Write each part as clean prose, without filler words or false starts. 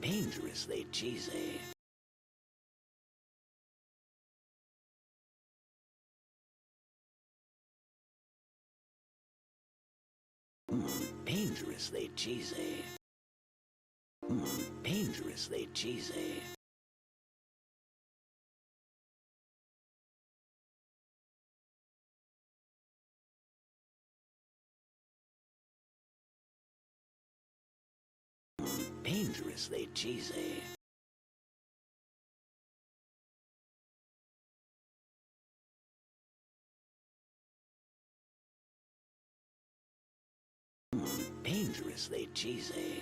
Dangerously cheesy. Dangerously cheesy. Dangerously cheesy. Dangerously cheesy. Dangerously cheesy.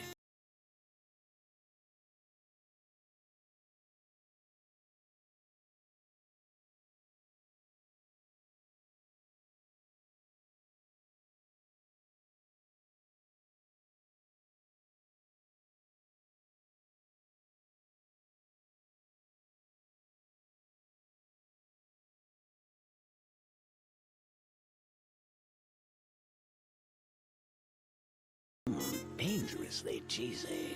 Dangerously cheesy.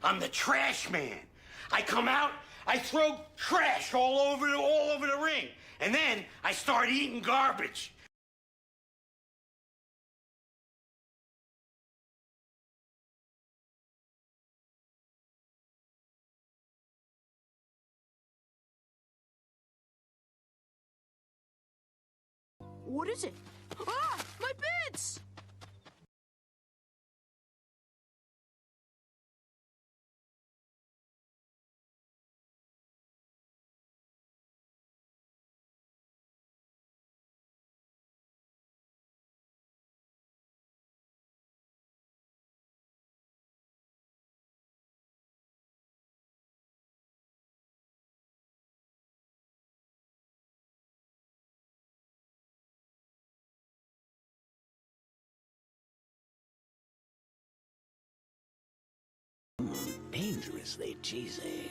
I'm the trash man. I come out, I throw trash all over the ring, and then I start eating garbage. What is it? Ah! My bits! Dangerously cheesy.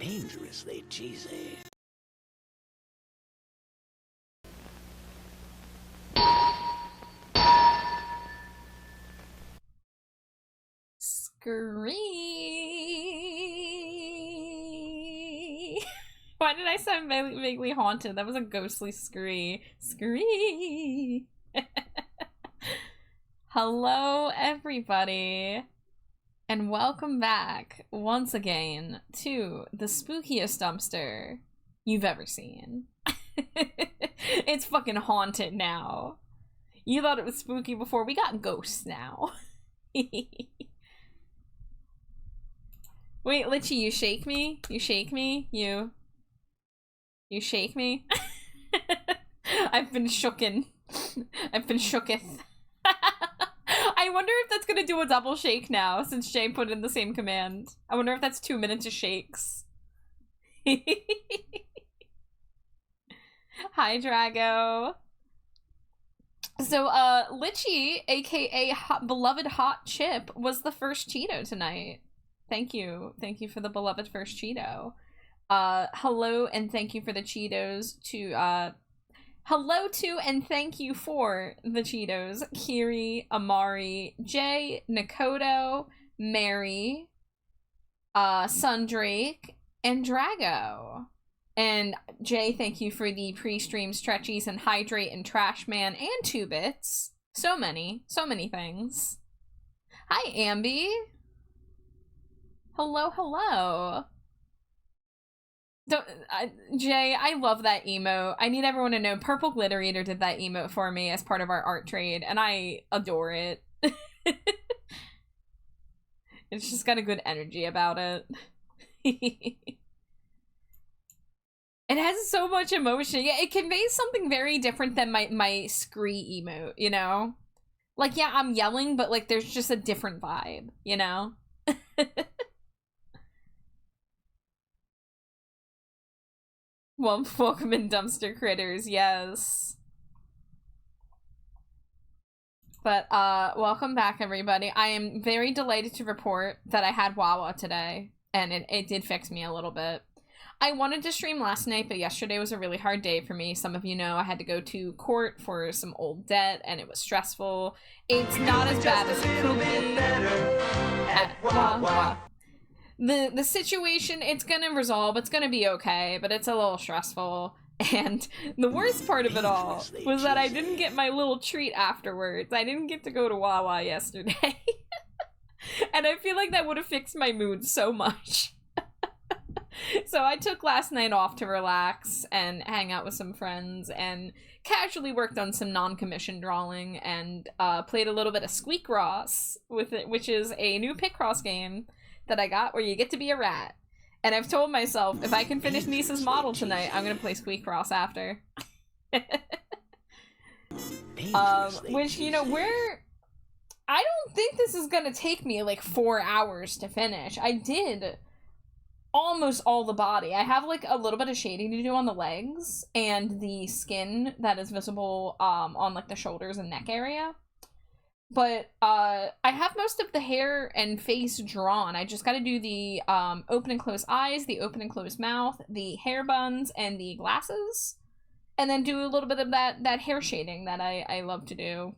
dangerously cheesy. Scree. Why did I sound vaguely haunted? That was a ghostly scree. Scree. Hello, everybody, and welcome back once again to the spookiest dumpster you've ever seen. It's fucking haunted now. You thought it was spooky before, we got ghosts now. Wait, Litchi, you shake me? You shake me? You shake me? I've been shooken. I've been shooketh. I wonder if that's gonna do a double shake now, since Jay put in the same command. I wonder if that's 2 minutes of shakes. Hi, Drago. So, Litchi, aka Beloved Hot Chip, was the first Cheeto tonight. Thank you. Thank you for the beloved first Cheeto. Hello and thank you for the Cheetos to, hello to and thank you for the Cheetos. Kiri, Amari, Jay, Nakoto, Mary, Sundrake, and Drago. And Jay, thank you for the pre-stream stretchies and hydrate and trash man and 2 bits. So many things. Hi, Ambi. Hello, hello. Jay, I love that emote. I need everyone to know Purple Glitter Eater did that emote for me as part of our art trade, and I adore it. It's just got a good energy about it. It has so much emotion. Yeah, it conveys something very different than my scree emote, you know? Like, yeah, I'm yelling, but like there's just a different vibe, you know? Well, welcome in Dumpster Critters, yes. But, welcome back, everybody. I am very delighted to report that I had Wawa today, and it did fix me a little bit. I wanted to stream last night, but yesterday was a really hard day for me. Some of you know I had to go to court for some old debt, and it was stressful. It's not as bad as it could be at Wawa. The situation, it's gonna resolve, it's gonna be okay, but it's a little stressful. And the worst part of it all was that I didn't get my little treat afterwards. I didn't get to go to Wawa yesterday. And I feel like that would have fixed my mood so much. So I took last night off to relax and hang out with some friends and casually worked on some non-commissioned drawing and played a little bit of Squeak Ross with it, which is a new Picross game that I got where you get to be a rat. And I've told myself, if I can finish Nisa's model tonight, I'm gonna play Squeak Ross after. Which, you know, I don't think this is gonna take me like 4 hours to finish. I did almost all the body. I have like a little bit of shading to do on the legs and the skin that is visible on like the shoulders and neck area. But I have most of the hair and face drawn. I just got to do the open and close eyes, the open and close mouth, the hair buns, and the glasses. And then do a little bit of that hair shading that I love to do.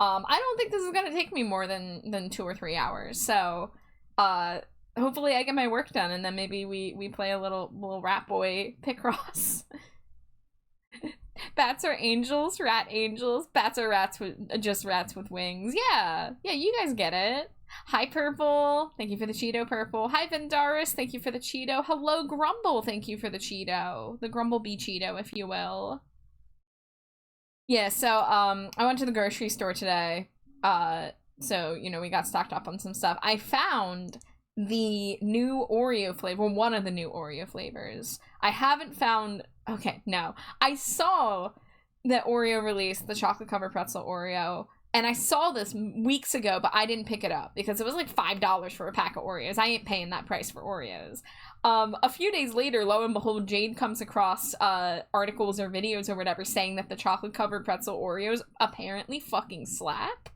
I don't think this is going to take me more than 2 or 3 hours. So hopefully I get my work done and then maybe we play a little rat boy Picross. Bats are angels, rat angels. Bats are rats with just rats with wings. Yeah, you guys get it. Hi, Purple. Thank you for the Cheeto, Purple. Hi, Vendaris. Thank you for the Cheeto. Hello, Grumble. Thank you for the Cheeto. The Grumblebee Cheeto, if you will. Yeah, so, I went to the grocery store today. So, you know, we got stocked up on some stuff. I found the new Oreo flavor, well, one of the new Oreo flavors. I haven't found, okay, no. I saw that Oreo released the chocolate covered pretzel Oreo, and I saw this weeks ago, but I didn't pick it up because it was like $5 for a pack of Oreos. I ain't paying that price for Oreos. A few days later, lo and behold, Jade comes across articles or videos or whatever saying that the chocolate covered pretzel Oreos apparently fucking slap.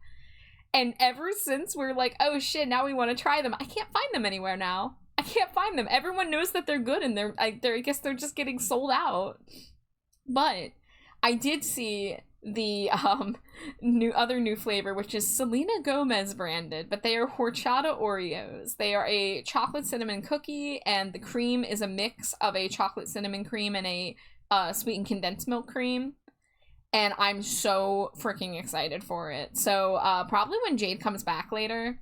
And ever since we're like, oh shit, now we want to try them. I can't find them anywhere now. I can't find them. Everyone knows that they're good, and I guess they're just getting sold out. But I did see the new flavor, which is Selena Gomez branded, but they are horchata Oreos. They are a chocolate cinnamon cookie, and the cream is a mix of a chocolate cinnamon cream and a sweetened condensed milk cream. And I'm so freaking excited for it. So probably when Jade comes back later,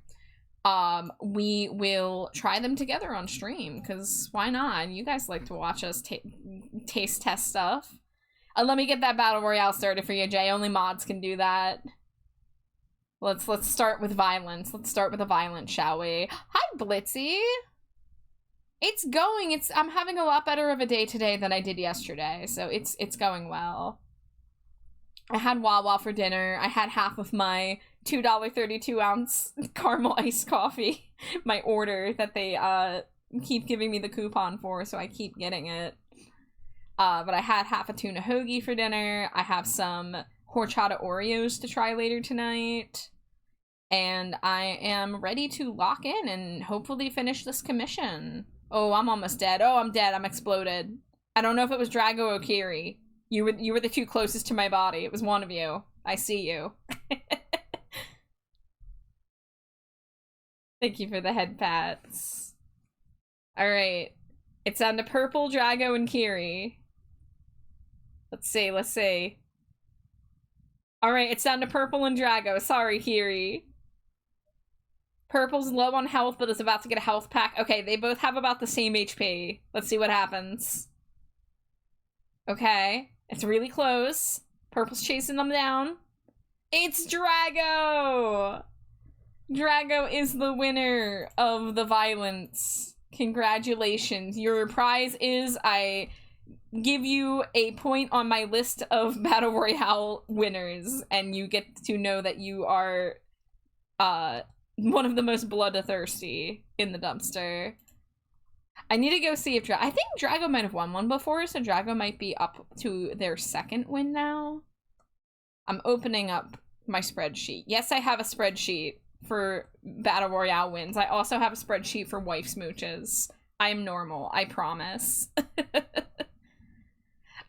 we will try them together on stream, because why not? You guys like to watch us taste test stuff. Let me get that battle royale started for you, Jay. Only mods can do that. Let's start with violence. Let's start with the violence, shall we? Hi, Blitzy. It's going. I'm having a lot better of a day today than I did yesterday, so it's going well. I had Wawa for dinner. I had half of my $2.32 caramel iced coffee, my order that they keep giving me the coupon for, so I keep getting it. But I had half a tuna hoagie for dinner. I have some horchata Oreos to try later tonight. And I am ready to lock in and hopefully finish this commission. Oh, I'm almost dead. Oh, I'm dead. I'm exploded. I don't know if it was Drago or Kiri. You were the two closest to my body. It was one of you. I see you. Thank you for the head pats. Alright. It's down to Purple, Drago, and Kiri. Let's see. Alright, it's down to Purple and Drago. Sorry, Kiri. Purple's low on health, but is about to get a health pack. Okay, they both have about the same HP. Let's see what happens. Okay. It's really close. Purple's chasing them down. It's Drago! Drago is the winner of the violence. Congratulations. Your prize is I give you a point on my list of Battle Royale winners, and you get to know that you are one of the most bloodthirsty in the dumpster. I need to go see if I think Drago might have won one before, so Drago might be up to their second win now. I'm opening up my spreadsheet. Yes, I have a spreadsheet for Battle Royale wins. I also have a spreadsheet for wife smooches. I'm normal, I promise.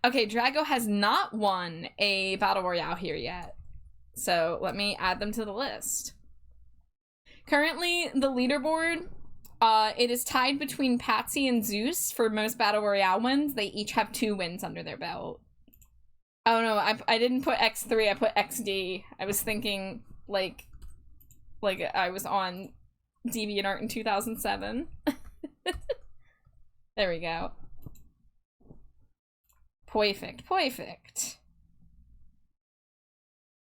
Okay, Drago has not won a Battle Royale here yet. So let me add them to the list. Currently, the leaderboard, it is tied between Patsy and Zeus for most Battle Royale wins. They each have 2 wins under their belt. Oh no, I didn't put X3, I put XD. I was thinking, like I was on DeviantArt in 2007. There we go. Perfect.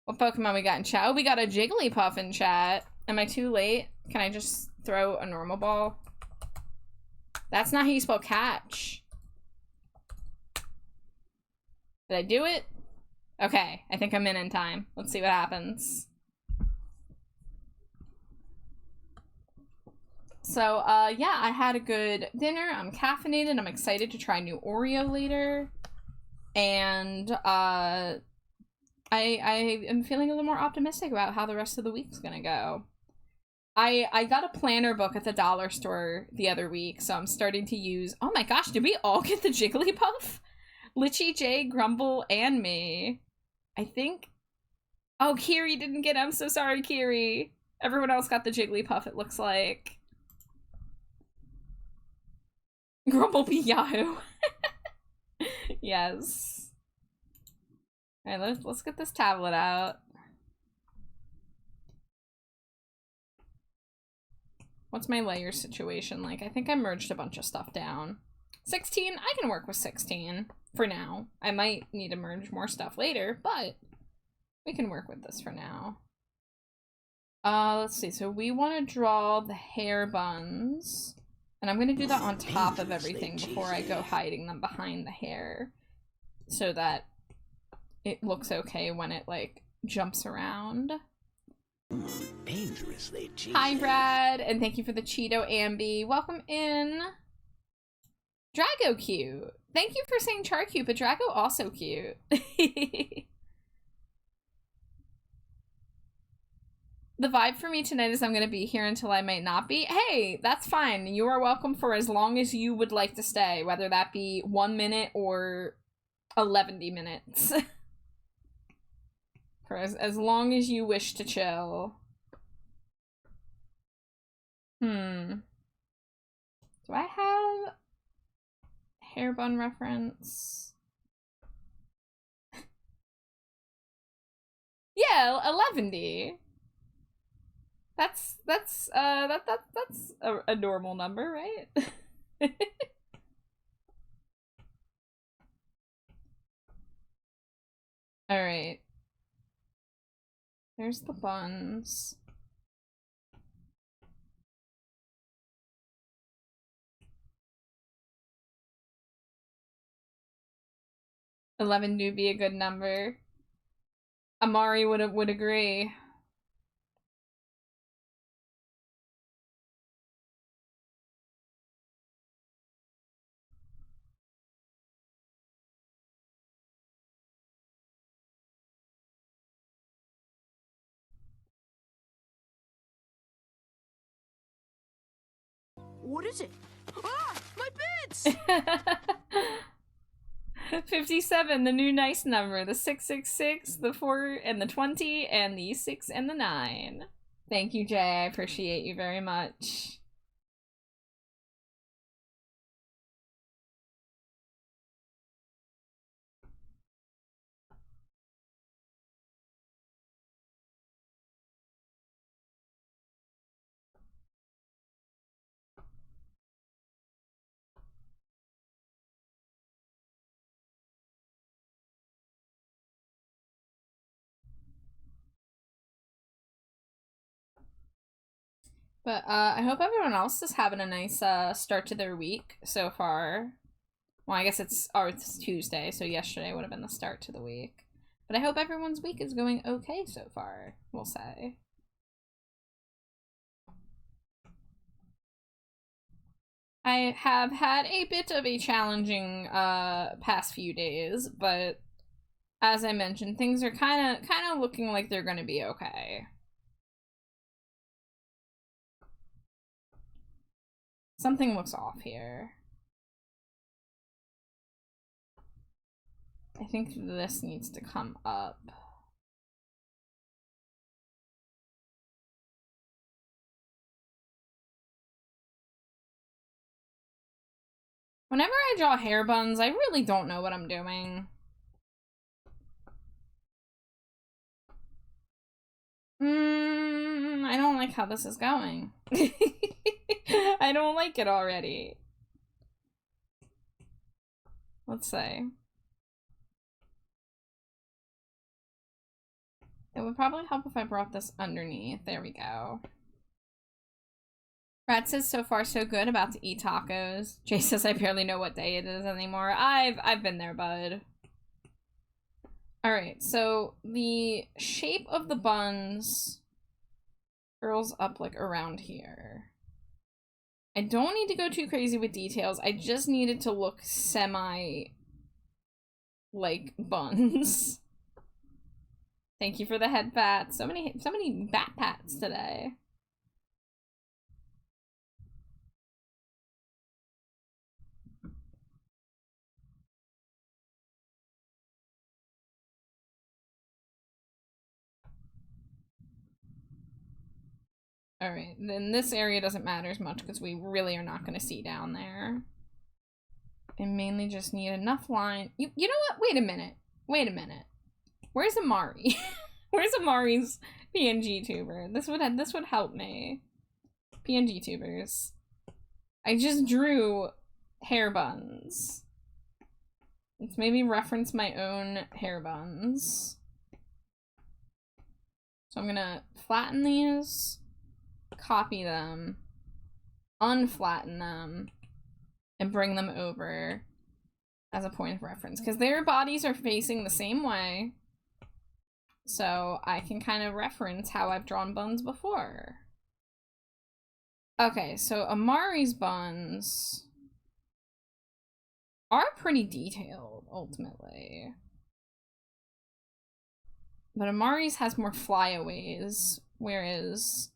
What Pokemon we got in chat? Oh, we got a Jigglypuff in chat. Am I too late? Can I just throw a normal ball? That's not how you spell catch. Did I do it? Okay, I think I'm in time. Let's see what happens. So, yeah, I had a good dinner. I'm caffeinated. I'm excited to try new Oreo later. And, I am feeling a little more optimistic about how the rest of the week's gonna go. I got a planner book at the dollar store the other week, so I'm starting to use... Oh my gosh, did we all get the Jigglypuff? Litchi, Jay, Grumble, and me. I think... Oh, Kiri didn't get it. I'm so sorry, Kiri. Everyone else got the Jigglypuff, it looks like. Grumblebee Yahoo. Yes. Alright, let's get this tablet out. What's my layer situation like? I think I merged a bunch of stuff down. 16, I can work with 16 for now. I might need to merge more stuff later, but we can work with this for now. Let's see. So we want to draw the hair buns. And I'm going to do that on top of everything before I go hiding them behind the hair. So that it looks okay when it, like, jumps around. Dangerously cheesy. Hi, Brad, and thank you for the Cheeto Ambi. Welcome in. Drago cute. Thank you for saying Char cute, but Drago also cute. The vibe for me tonight is I'm gonna be here until I might not be. Hey, that's fine. You are welcome for as long as you would like to stay, whether that be 1 minute or 11 minutes. For as long as you wish to chill. Do I have hair bun reference? Yeah, 11D. That's a normal number, right? All right. There's the buns. $11 do be a good number. Amari would agree. What is it? Ah, my bits! 57, the new nice number. The 666, the 4 and the 20, and the 6 and the 9. Thank you, Jay. I appreciate you very much. But I hope everyone else is having a nice start to their week so far. Well, I guess it's Tuesday, so yesterday would have been the start to the week. But I hope everyone's week is going okay so far, we'll say. I have had a bit of a challenging past few days, but as I mentioned, things are kind of looking like they're going to be okay. Something looks off here. I think this needs to come up. Whenever I draw hair buns, I really don't know what I'm doing. I don't like how this is going. I don't like it already. Let's see. It would probably help if I brought this underneath. There we go. Rat says so far so good, about to eat tacos. Jay says I barely know what day it is anymore. I've been there, bud. Alright, so the shape of the buns curls up like around here. I don't need to go too crazy with details. I just need it to look semi like buns. Thank you for the head pat. So many bat pats today. Alright, then this area doesn't matter as much because we really are not going to see down there. I mainly just need enough line. You know what? Wait a minute. Wait a minute. Where's Amari? Where's Amari's PNG tuber? This would help me. PNG tubers. I just drew hair buns. Let's maybe reference my own hair buns. So I'm gonna flatten these, copy them, unflatten them, and bring them over as a point of reference. Because their bodies are facing the same way. So I can kind of reference how I've drawn buns before. Okay, so Amari's buns are pretty detailed, ultimately. But Amari's has more flyaways, Whereas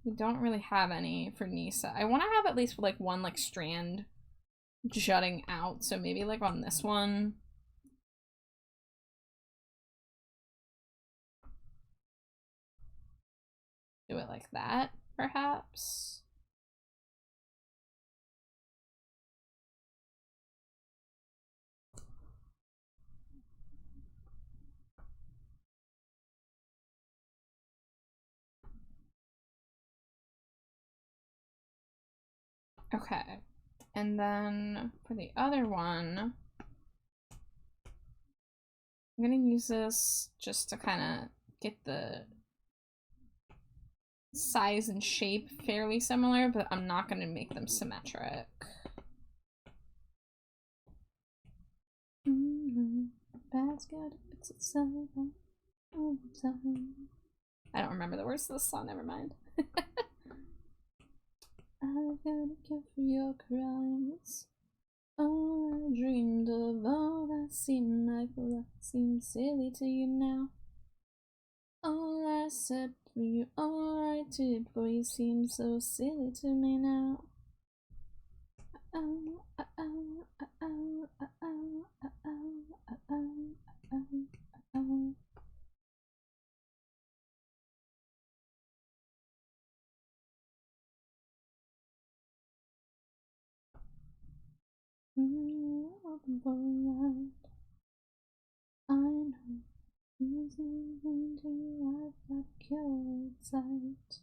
we don't really have any for Nisa. I want to have at least like one like strand jutting out, so maybe like on this one. Do it like that, perhaps. Okay, and then for the other one, I'm gonna use this just to kind of get the size and shape fairly similar, but I'm not gonna make them symmetric. I don't remember the words to this song, never mind. I've got a cure for your crimes. All I dreamed of, all that seemed like love seems silly to you now. All I said for you, all I did for you seems so silly to me now. I know I've got killed sight.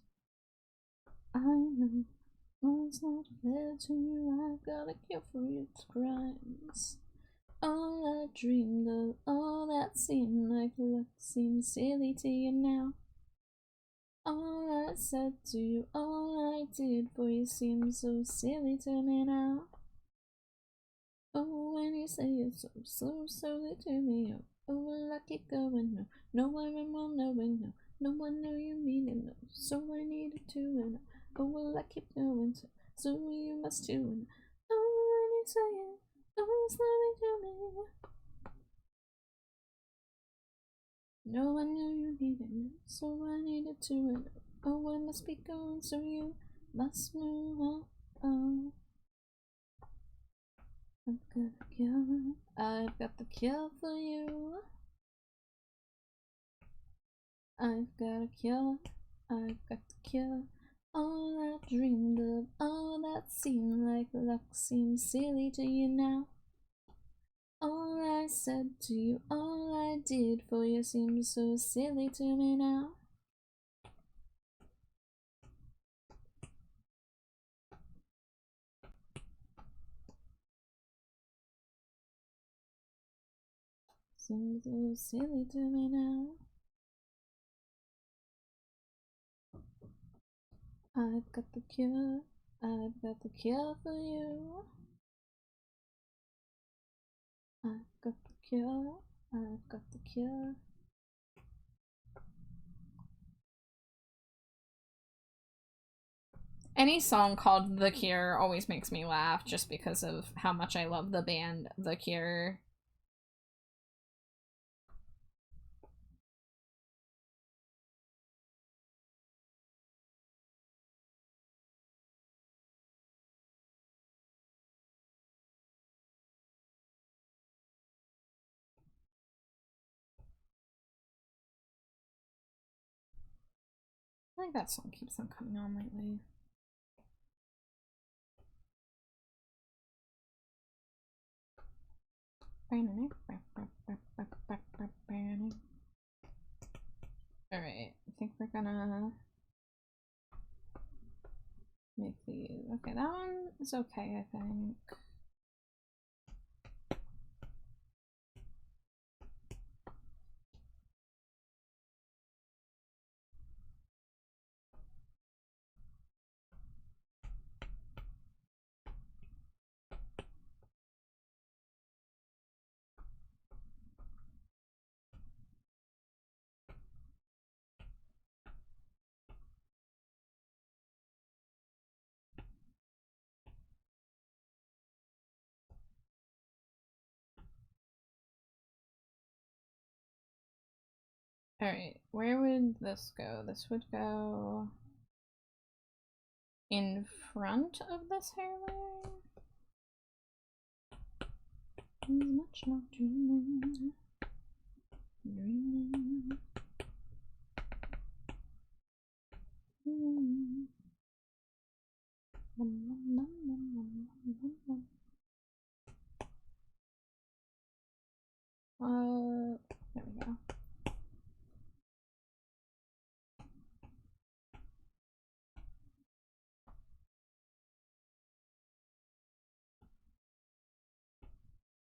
I know it's not fair to you. I've got a cure for your crimes. All I dreamed of, all that seemed like luck seems silly to you now. All I said to you, all I did for you seems so silly to me now. Oh, when you say it's so silly to me, oh, will I keep going? No one will knowing, no one knew you mean it, no, so I needed to, and oh, will I keep going? So you must too, and oh, when you say it, oh, it's nothing to me. No one knew you needed me, so I needed to, and oh, I must be going, so you must move on. Oh. I've got a cure. I've got the cure for you. I've got a cure. I've got the cure. All I dreamed of, all that seemed like luck seems silly to you now. All I said to you, all I did for you seems so silly to me now. Seems so silly to me now. I've got the cure. I've got the cure for you. I've got the cure. I've got the cure. Any song called The Cure always makes me laugh just because of how much I love the band The Cure. I think that song keeps on coming on lately. Alright, I think we're gonna make these. Okay, that one is okay, I think. Alright, where would this go? This would go in front of this hair layer. Much not dreaming. Dreaming. There we go.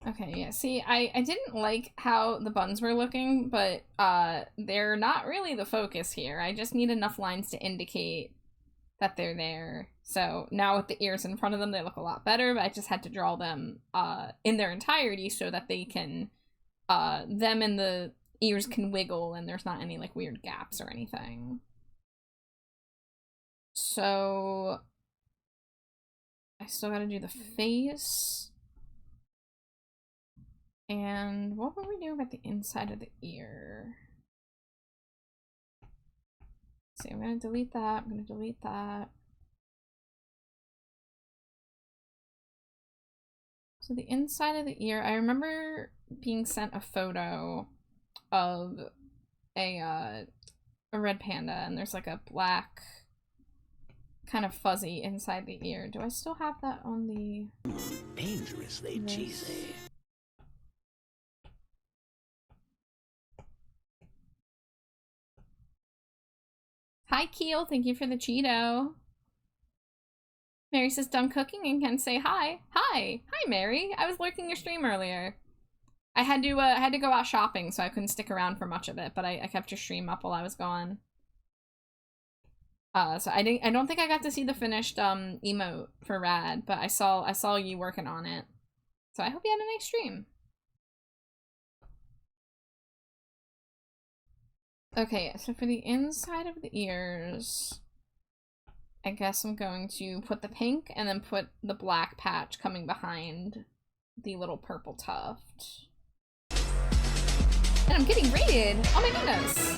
Okay, yeah, see, I didn't like how the buns were looking, but they're not really the focus here. I just need enough lines to indicate that they're there. So now with the ears in front of them, they look a lot better, but I just had to draw them in their entirety so that they can, them and the ears can wiggle and there's not any like weird gaps or anything. So I still gotta do the face. And what were we doing about the inside of the ear? See, I'm gonna delete that, I'm gonna delete that. So the inside of the ear, I remember being sent a photo of a red panda, and there's like a black kind of fuzzy inside the ear. Do I still have that on the... Dangerously cheesy. Hi, Keel. Thank you for the Cheeto. Mary says done cooking and can say hi. Hi. Hi, Mary. I was lurking your stream earlier. I had to go out shopping, so I couldn't stick around for much of it, but I kept your stream up while I was gone. So I don't think I got to see the finished emote for Rad, but I saw you working on it. So I hope you had a nice stream. Okay, so for the inside of the ears, I guess I'm going to put the pink and then put the black patch coming behind the little purple tuft. And I'm getting raided! Oh my goodness!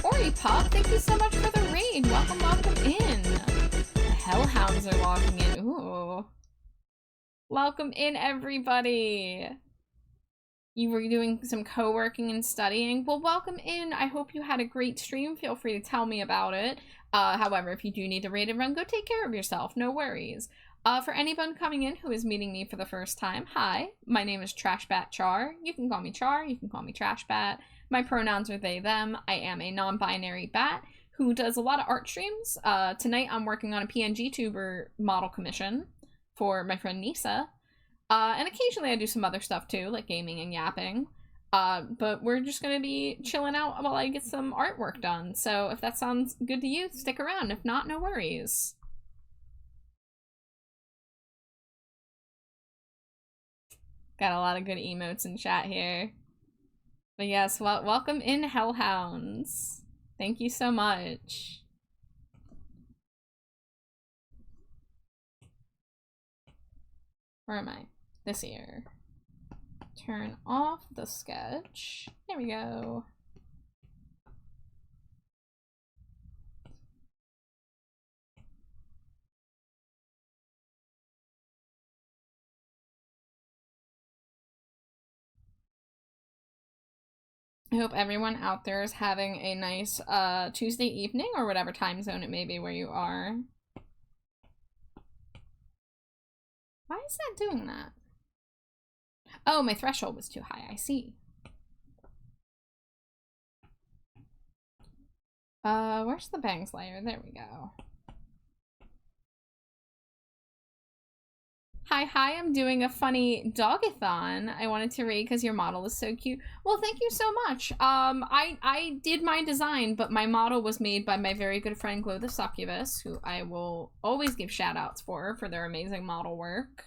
Ori Pop, thank you so much for the raid! Welcome, welcome in! The Hellhounds are walking in. Ooh. Welcome in, everybody! You were doing some co-working and studying. Well, welcome in. I hope you had a great stream. Feel free to tell me about it. However, if you do need a raid and run, go take care of yourself. No worries. For anyone coming in who is meeting me for the first time, hi. My name is Trashbat Char. You can call me Char. You can call me Trashbat. My pronouns are they, them. I am a non-binary bat who does a lot of art streams. Tonight I'm working on a PNG tuber model commission for my friend Nisa. And occasionally I do some other stuff too, like gaming and yapping. But we're just gonna be chilling out while I get some artwork done. So if that sounds good to you, stick around. If not, no worries. Got a lot of good emotes in chat here. But yes, welcome in, Hellhounds. Thank you so much. Where am I? This ear. Turn off the sketch. There we go. I hope everyone out there is having a nice Tuesday evening or whatever time zone it may be where you are. Why is that doing that? Oh, my threshold was too high, I see. Where's the bangs layer? There we go. Hi, I'm doing a funny dogathon. I wanted to read because your model is so cute. Well, thank you so much. I did my design, but my model was made by my very good friend Glow the Succubus, who I will always give shout outs for their amazing model work.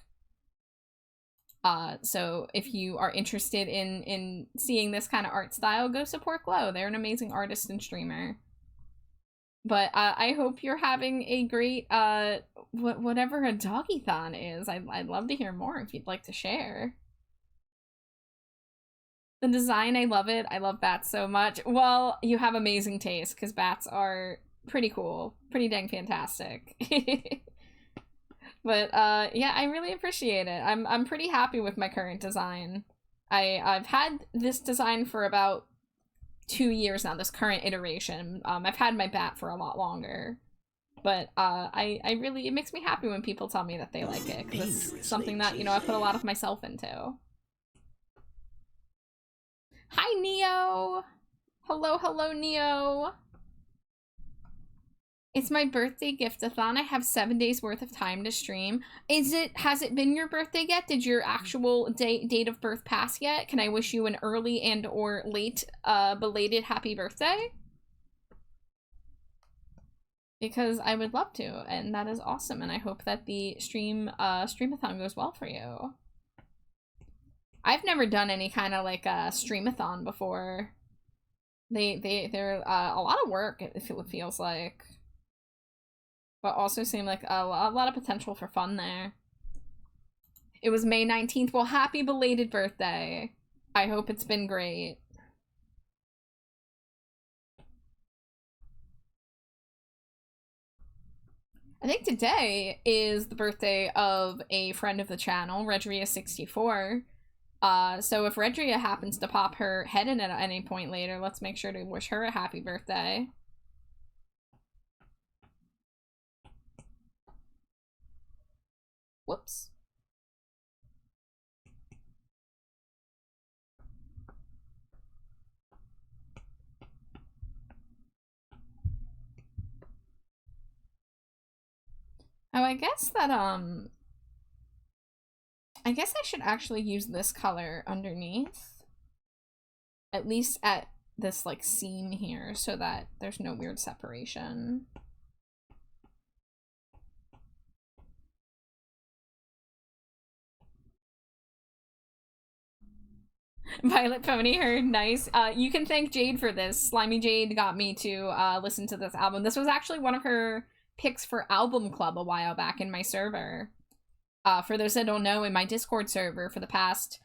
So if you are interested in seeing this kind of art style, go support Glow. They're an amazing artist and streamer. But I hope you're having a great whatever a doggy-thon is. I'd love to hear more if you'd like to share. The design, I love it. I love bats so much. Well, you have amazing taste, because bats are pretty cool. Pretty dang fantastic. But, yeah, I really appreciate it. I'm pretty happy with my current design. I've had this design for about 2 years now, this current iteration. I've had my bat for a lot longer. But, I really, it makes me happy when people tell me that they like it, because it's something that, you know, I put a lot of myself into. Hi, Neo! Hello, hello, Neo! It's my birthday gift-a-thon. I have 7 days worth of time to stream. Has it been your birthday yet? Did your actual date of birth pass yet? Can I wish you an early and or late, belated happy birthday? Because I would love to, and that is awesome, and I hope that the streamathon goes well for you. I've never done any kind of, like, streamathon before. They're a lot of work, it feels like. But also seem like a lot of potential for fun there. It was May 19th. Well, happy belated birthday. I hope it's been great. I think today is the birthday of a friend of the channel, Redria64. So if Redria happens to pop her head in at any point later, let's make sure to wish her a happy birthday. Whoops. Oh, I guess that, I guess I should actually use this color underneath. At least at this, like, seam here, so that there's no weird separation. Violet Pony heard, nice. You can thank Jade for this. Slimy Jade got me to listen to this album. This was actually one of her picks for Album Club a while back in my server. For those that don't know, in my Discord server for the past,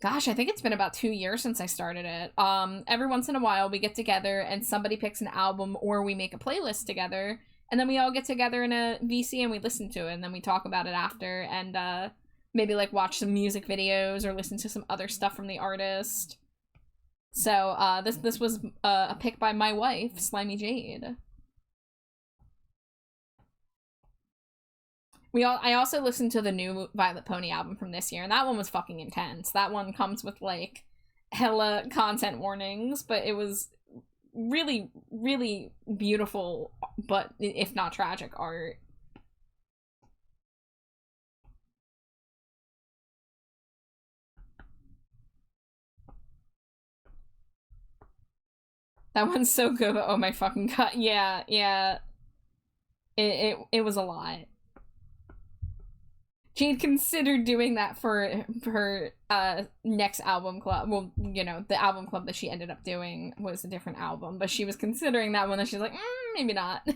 gosh, I think it's been about 2 years since I started it. Every once in a while we get together and somebody picks an album or we make a playlist together, and then we all get together in a VC and we listen to it, and then we talk about it after, and maybe like watch some music videos or listen to some other stuff from the artist. So this was a pick by my wife, Slimy Jade. I also listened to the new Violet Pony album from this year, and that one was fucking intense. That one comes with, like, hella content warnings, but it was really, really beautiful, but if not tragic art. That one's so good, but oh my fucking god. Yeah, yeah. It was a lot. Jade considered doing that for her next album club. Well, you know, the album club that she ended up doing was a different album, but she was considering that one, and she's like, maybe not.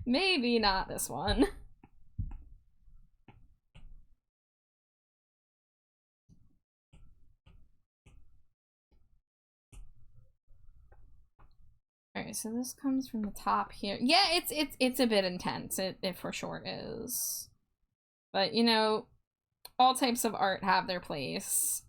Maybe not this one. Alright, so this comes from the top here. Yeah, it's a bit intense. It for sure is. But, you know, all types of art have their place.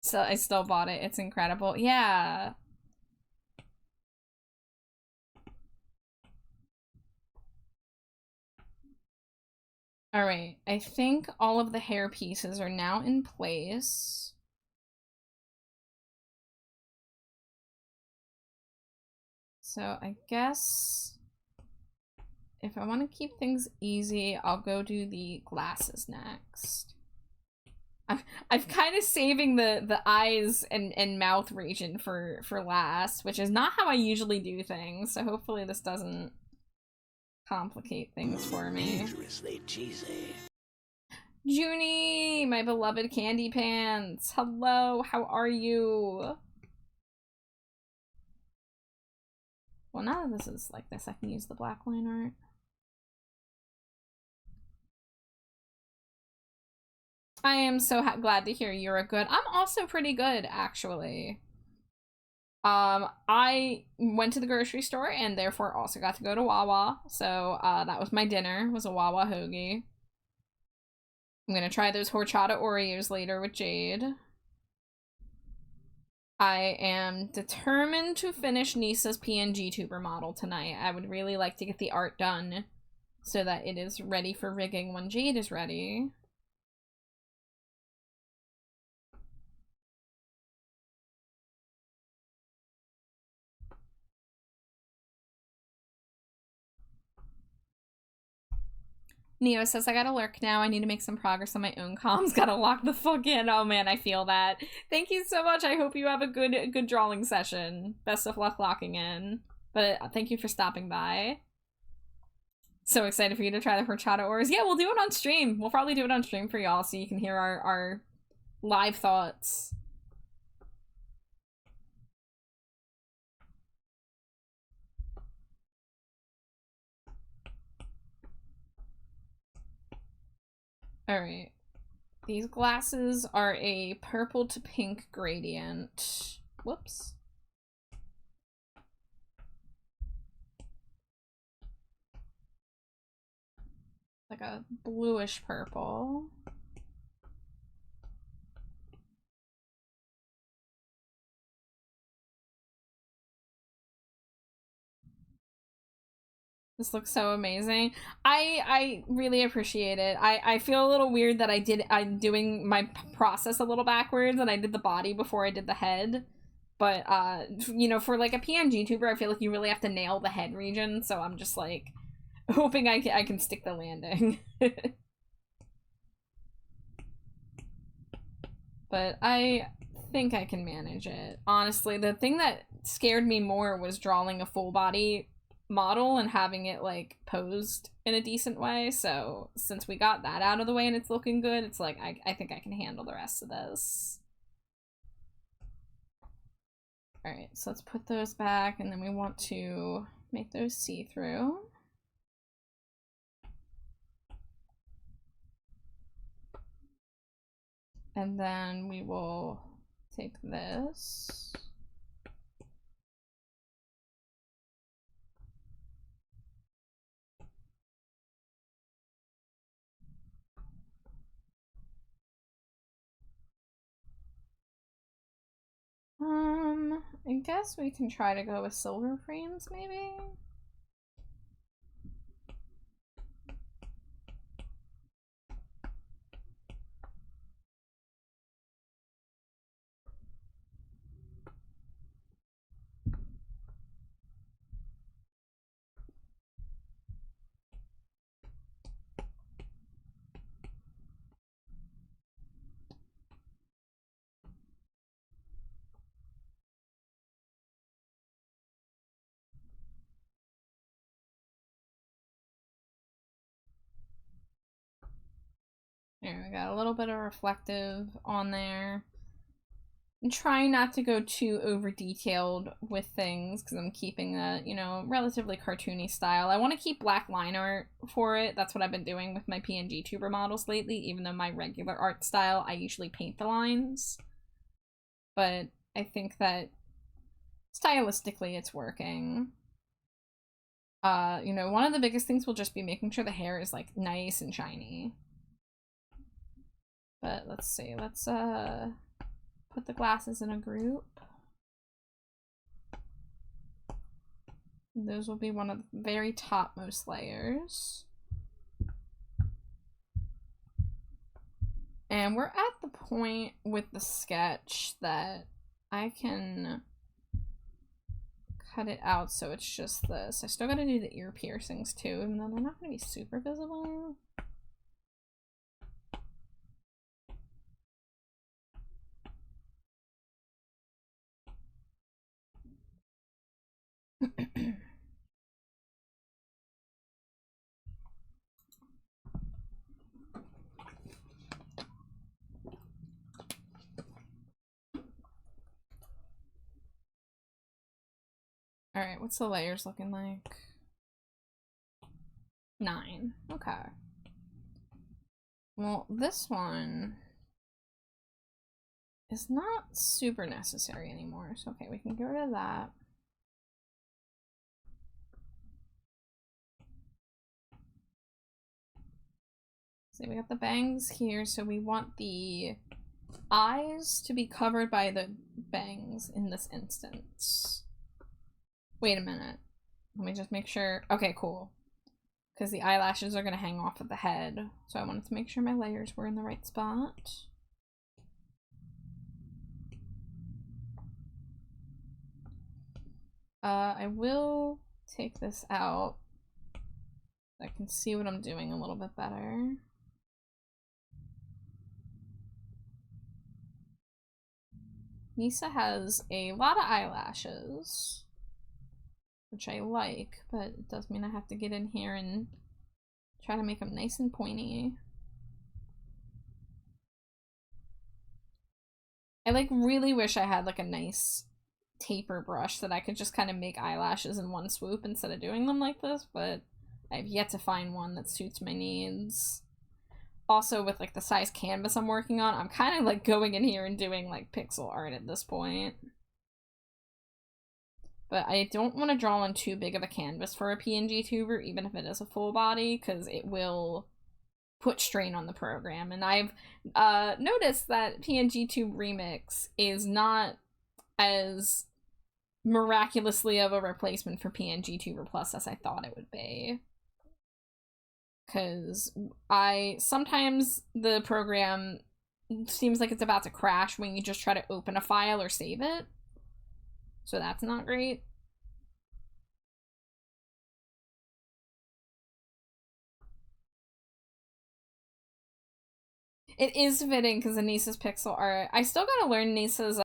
So I still bought it. It's incredible. Yeah. Alright, I think all of the hair pieces are now in place. So I guess if I want to keep things easy, I'll go do the glasses next. I've kind of saving the eyes and mouth region for last, which is not how I usually do things, so hopefully this doesn't complicate things for me. Dangerously cheesy. Junie, my beloved candy pants. Hello, how are you? Well, now that this is like this, I can use the black line art. I am so glad to hear you're good. I'm also pretty good, actually. I went to the grocery store and therefore also got to go to Wawa. So, that was my dinner, was a Wawa hoagie. I'm gonna try those horchata Oreos later with Jade. I am determined to finish Nisa's PNG tuber model tonight. I would really like to get the art done so that it is ready for rigging when Jade is ready. Neo says, I gotta lurk now. I need to make some progress on my own comms. Gotta lock the fuck in. Oh man, I feel that. Thank you so much. I hope you have a good drawing session. Best of luck locking in. But thank you for stopping by. So excited for you to try the horchata ores. Yeah, we'll do it on stream. We'll probably do it on stream for y'all so you can hear our live thoughts. Alright. These glasses are a purple to pink gradient. Whoops. Like a bluish purple. This looks so amazing. I really appreciate it. I feel a little weird that I'm doing my process a little backwards and I did the body before I did the head. But you know, for like a PNG tuber, I feel like you really have to nail the head region, so I'm just like hoping I can stick the landing. But I think I can manage it. Honestly, the thing that scared me more was drawing a full body model and having it like posed in a decent way. So since we got that out of the way and it's looking good, it's like I think I can handle the rest of this. Alright, so let's put those back and then we want to make those see-through. And then we will take this. I guess we can try to go with silver frames, maybe? There, we got a little bit of reflective on there. I'm trying not to go too over detailed with things because I'm keeping a, you know, relatively cartoony style. I want to keep black line art for it. That's what I've been doing with my PNG tuber models lately, even though my regular art style, I usually paint the lines. But I think that stylistically it's working. You know, one of the biggest things will just be making sure the hair is like nice and shiny. But let's see, let's put the glasses in a group. Those will be one of the very topmost layers. And we're at the point with the sketch that I can cut it out so it's just this. I still gotta do the ear piercings too, even though they're not gonna be super visible. Alright, what's the layers looking like? 9. Okay. Well, this one is not super necessary anymore. So, okay, we can get rid of that. So we got the bangs here, so we want the eyes to be covered by the bangs in this instance. Wait a minute. Let me just make sure. Okay, cool. Because the eyelashes are going to hang off of the head. So I wanted to make sure my layers were in the right spot. I will take this out. I can see what I'm doing a little bit better. Nisa has a lot of eyelashes, which I like, but it does mean I have to get in here and try to make them nice and pointy. I like really wish I had like a nice taper brush that I could just kind of make eyelashes in one swoop instead of doing them like this, but I've yet to find one that suits my needs. Also, with like the size canvas I'm working on, I'm kind of like going in here and doing like pixel art at this point. But I don't want to draw on too big of a canvas for a PNG tuber, even if it is a full body, because it will put strain on the program. And I've noticed that PNG Tube Remix is not as miraculously of a replacement for PNG Tuber Plus as I thought it would be. Because sometimes the program seems like it's about to crash when you just try to open a file or save it. So that's not great. It is fitting because of Nisa's pixel art. I still gotta learn Nisa's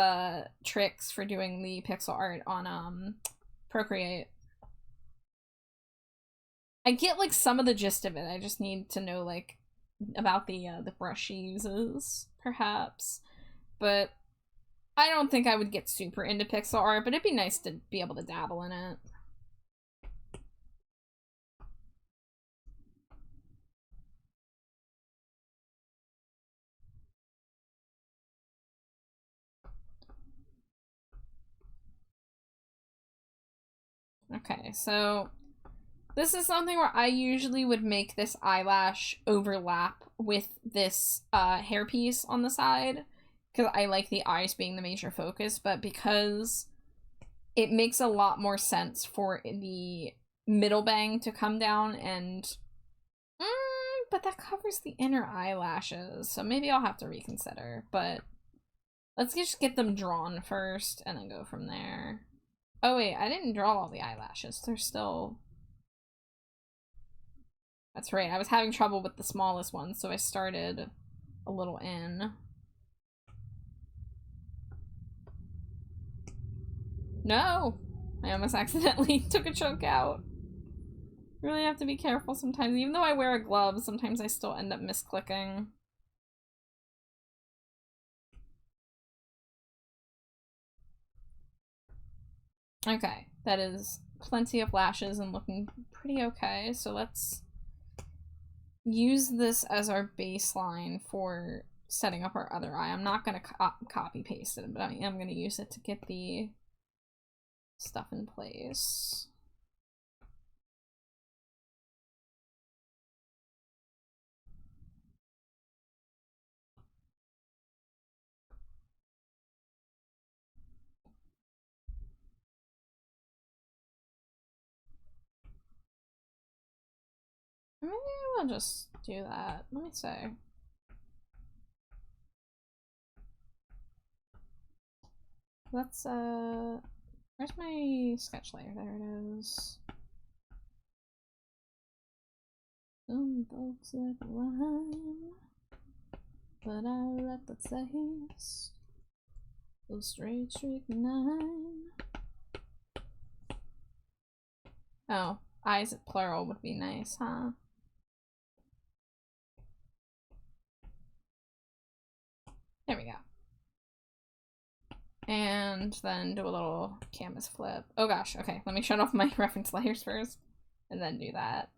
tricks for doing the pixel art on Procreate. I get like some of the gist of it. I just need to know like about the brush she uses, perhaps. But I don't think I would get super into pixel art, but it'd be nice to be able to dabble in it. Okay, so this is something where I usually would make this eyelash overlap with this hairpiece on the side, because I like the eyes being the major focus, but because it makes a lot more sense for the middle bang to come down and... but that covers the inner eyelashes, so maybe I'll have to reconsider, but let's just get them drawn first and then go from there. Oh wait, I didn't draw all the eyelashes. They're still... That's right, I was having trouble with the smallest one, so I started a little in. No! I almost accidentally took a chunk out. Really have to be careful sometimes. Even though I wear a glove, sometimes I still end up misclicking. Okay, that is plenty of lashes and looking pretty okay, so let's use this as our baseline for setting up our other eye. I'm not going to copy paste it, but I am going to use it to get the stuff in place. Maybe we'll just do that. Let me see. Let's, where's my sketch layer? There it is. Some folks like wine, but I like the taste. So straight streak 9. Oh, eyes plural would be nice, huh? There we go. And then do a little canvas flip. Oh gosh, okay, let me shut off my reference layers first, and then do that.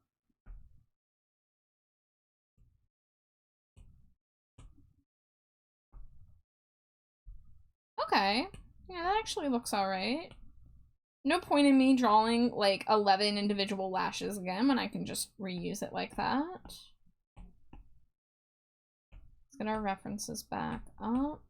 Okay, yeah, that actually looks alright. No point in me drawing like 11 individual lashes again when I can just reuse it like that. Let's get our references back up.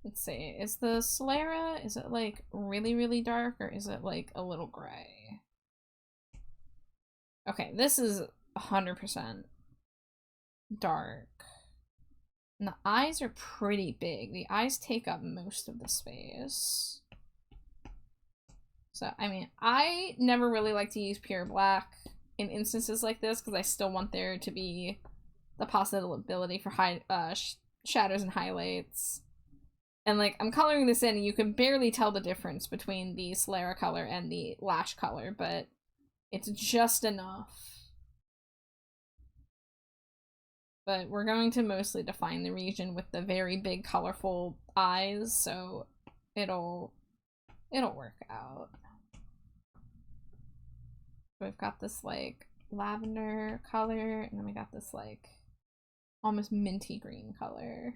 Let's see, is the sclera, is it like really, really dark, or is it like a little gray? Okay, this is 100% dark. And the eyes are pretty big. The eyes take up most of the space. So, I mean, I never really like to use pure black in instances like this because I still want there to be the possibility for shadows and highlights. And, like, I'm coloring this in, and you can barely tell the difference between the sclera color and the lash color, but it's just enough. But we're going to mostly define the region with the very big, colorful eyes, so it'll work out. We've got this, like, lavender color, and then we got this, like, almost minty green color.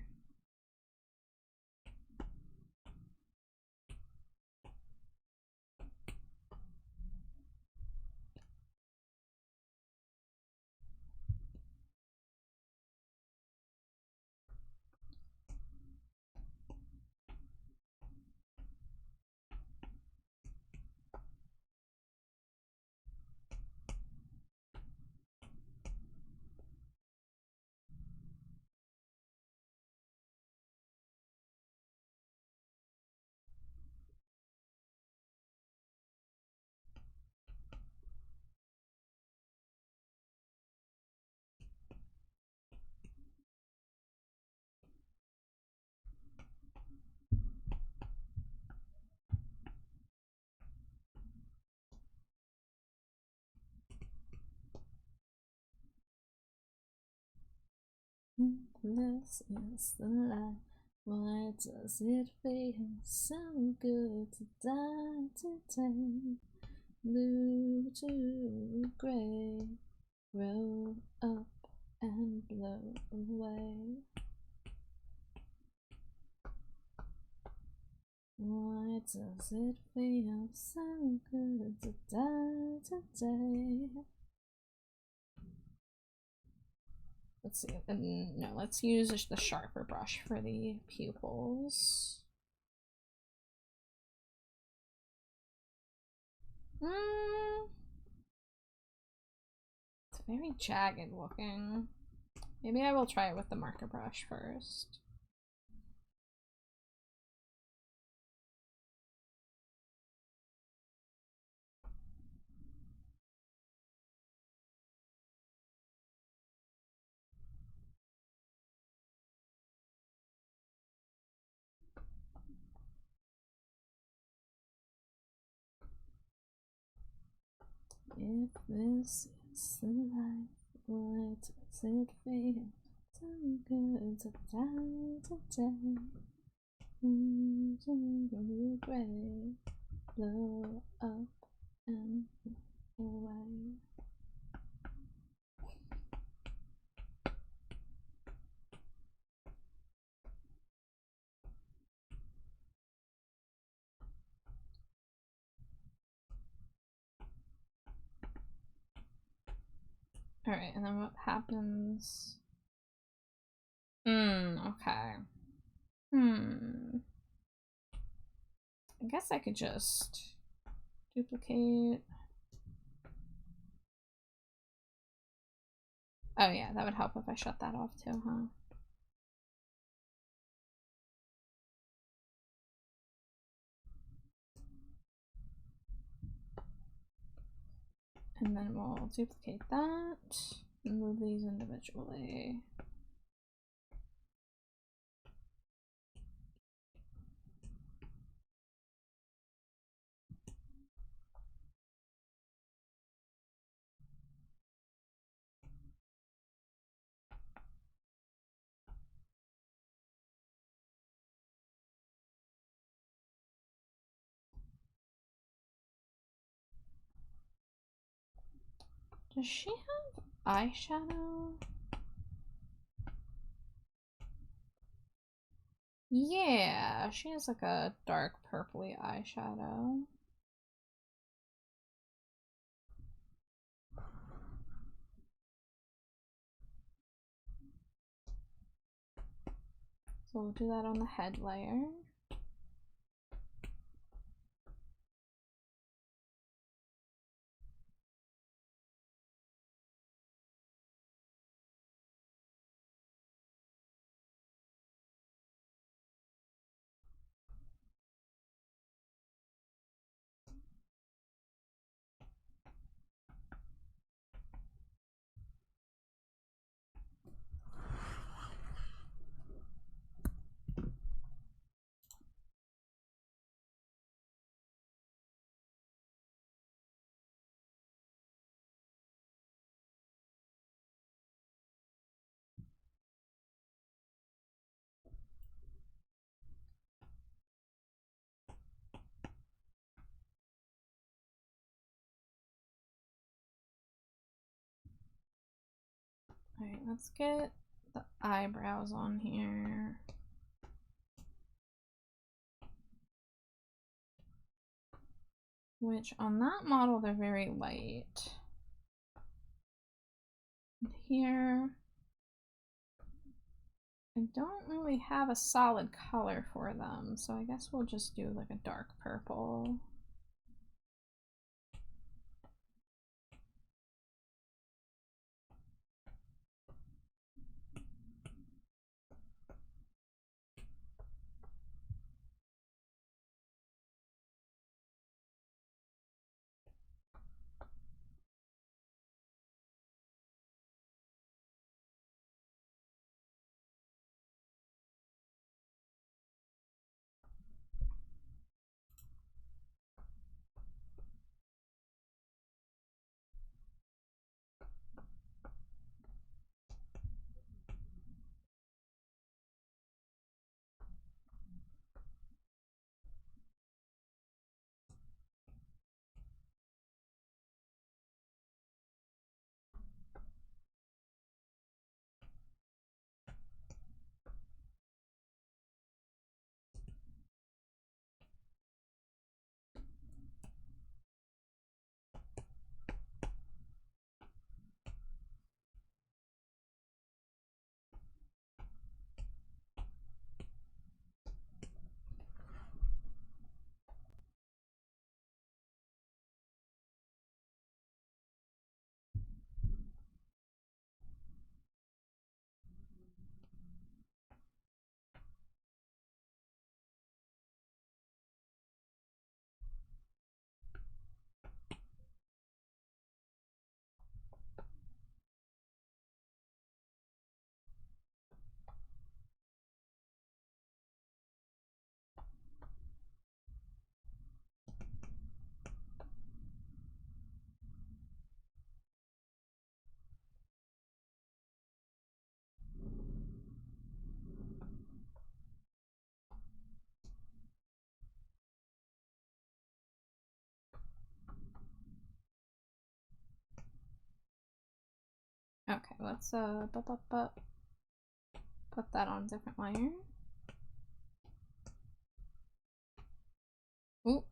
This is the life. Why does it feel so good to die today? Blue to gray, roll up and blow away. Why does it feel so good to die today? Let's see, no, let's use the sharper brush for the pupils. It's very jagged looking. Maybe I will try it with the marker brush first. If this is the life, why does it feel so good to die today? Gray, blow up and away. Alright, and then what happens? Okay. I guess I could just duplicate. Oh yeah, that would help if I shut that off too, huh? And then we'll duplicate that and move these individually. Does she have eyeshadow? Yeah, she has like a dark purpley eyeshadow. So we'll do that on the head layer. Alright, let's get the eyebrows on here. Which, on that model, they're very light. And here, I don't really have a solid color for them, so I guess we'll just do like a dark purple. Okay, let's put that on a different layer. Ooh.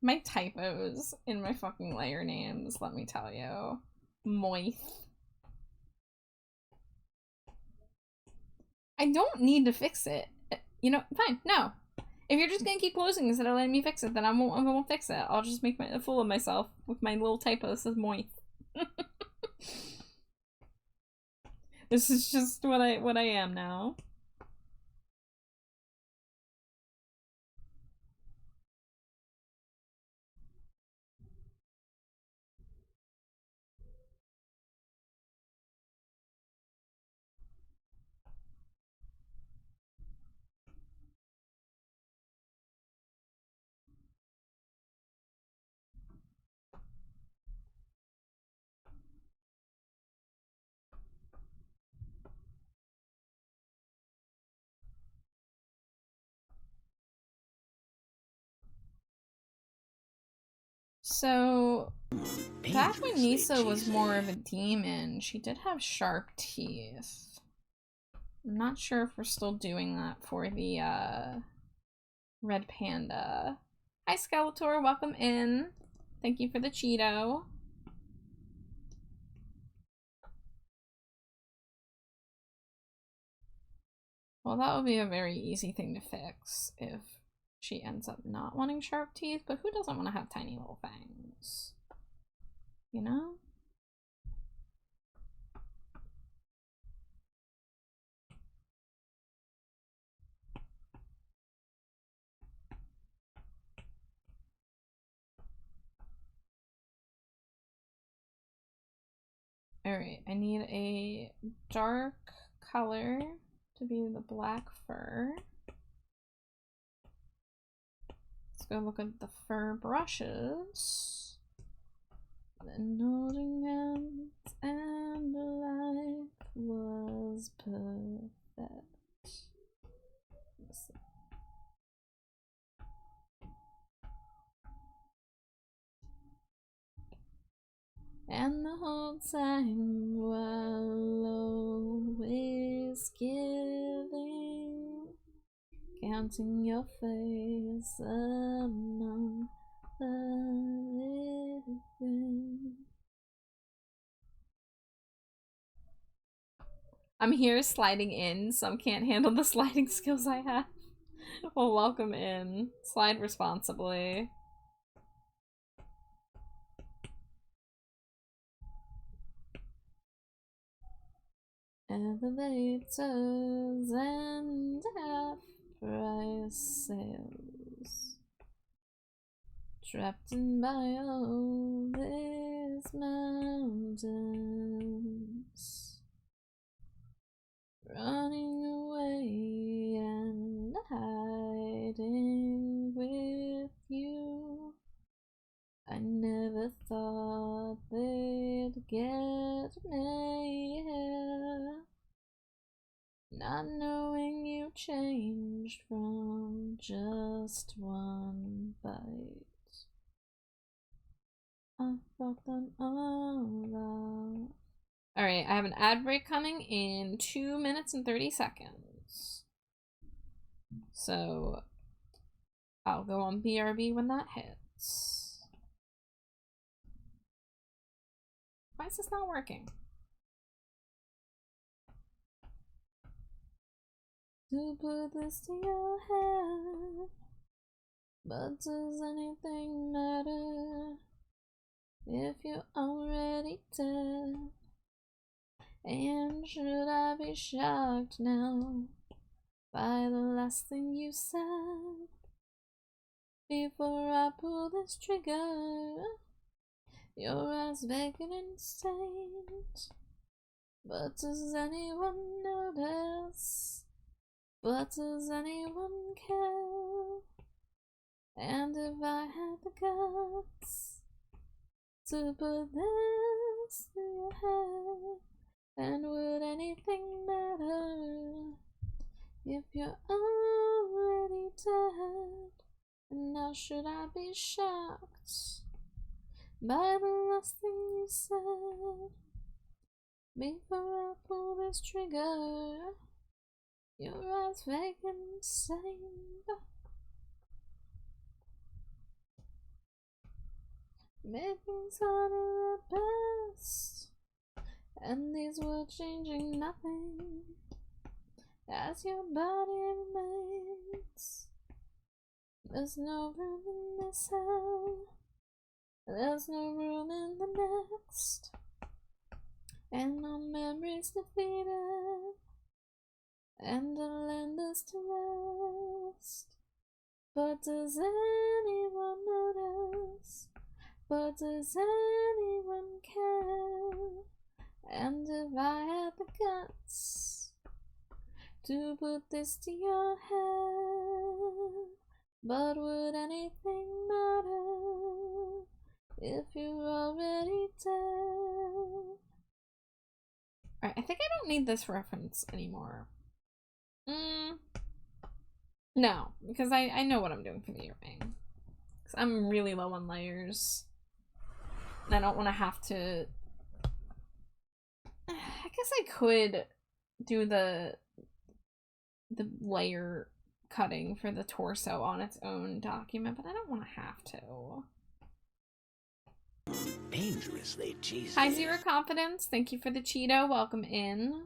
My typos in my fucking layer names, let me tell you. Moist. I don't need to fix it. You know, fine, no. If you're just gonna keep closing instead of letting me fix it, then I won't fix it. I'll just make a fool of myself with my little typo that says moist. This is just what I am now. So, back when Dangerously Nisa was more of a cheesy. demon, she did have sharp teeth. I'm not sure if we're still doing that for the, Red Panda. Hi, Skeletor, welcome in. Thank you for the Cheeto. Well, that would be a very easy thing to fix if she ends up not wanting sharp teeth, but who doesn't want to have tiny little fangs? You know? Alright, I need a dark color to be the black fur. Let's go look at the fur brushes. Then holding hands and life was perfect. Let's see. And the whole time while always giving, counting your face among the living. I'm here sliding in, some can't handle the sliding skills I have. Well, welcome in. Slide responsibly. Elevators and half-price sales, trapped in by all these mountains, running away and hiding with you. I never thought they'd get me here, not knowing you changed from just one bite. I thought them all off. Alright, I have an ad break coming in 2 minutes and 30 seconds. So, I'll go on BRB when that hits. Why is this not working? To put this to your head, but does anything matter if you're already dead? And should I be shocked now by the last thing you said before I pull this trigger? Your eyes vacant and stained, but does anyone notice? But does anyone care? And if I had the guts to put this to your head, and would anything matter if you're already dead? And now should I be shocked by the last thing you said before I pull this trigger? Your eyes vacant stained, making harder at best, and these were changing nothing as your body remains. There's no room in this hell, there's no room in the next, and no memories defeated, and a land is to rest. But does anyone notice? But does anyone care? And if I had the guts to put this to your head, but would anything matter if you're already dead? Alright, I think I don't need this reference anymore. No, because I know what I'm doing for the earring. Because I'm really low on layers. I don't want to have to... I guess I could do the layer cutting for the torso on its own document, but I don't want to have to. Dangerously cheesy. Hi, Zero Confidence. Thank you for the Cheeto. Welcome in.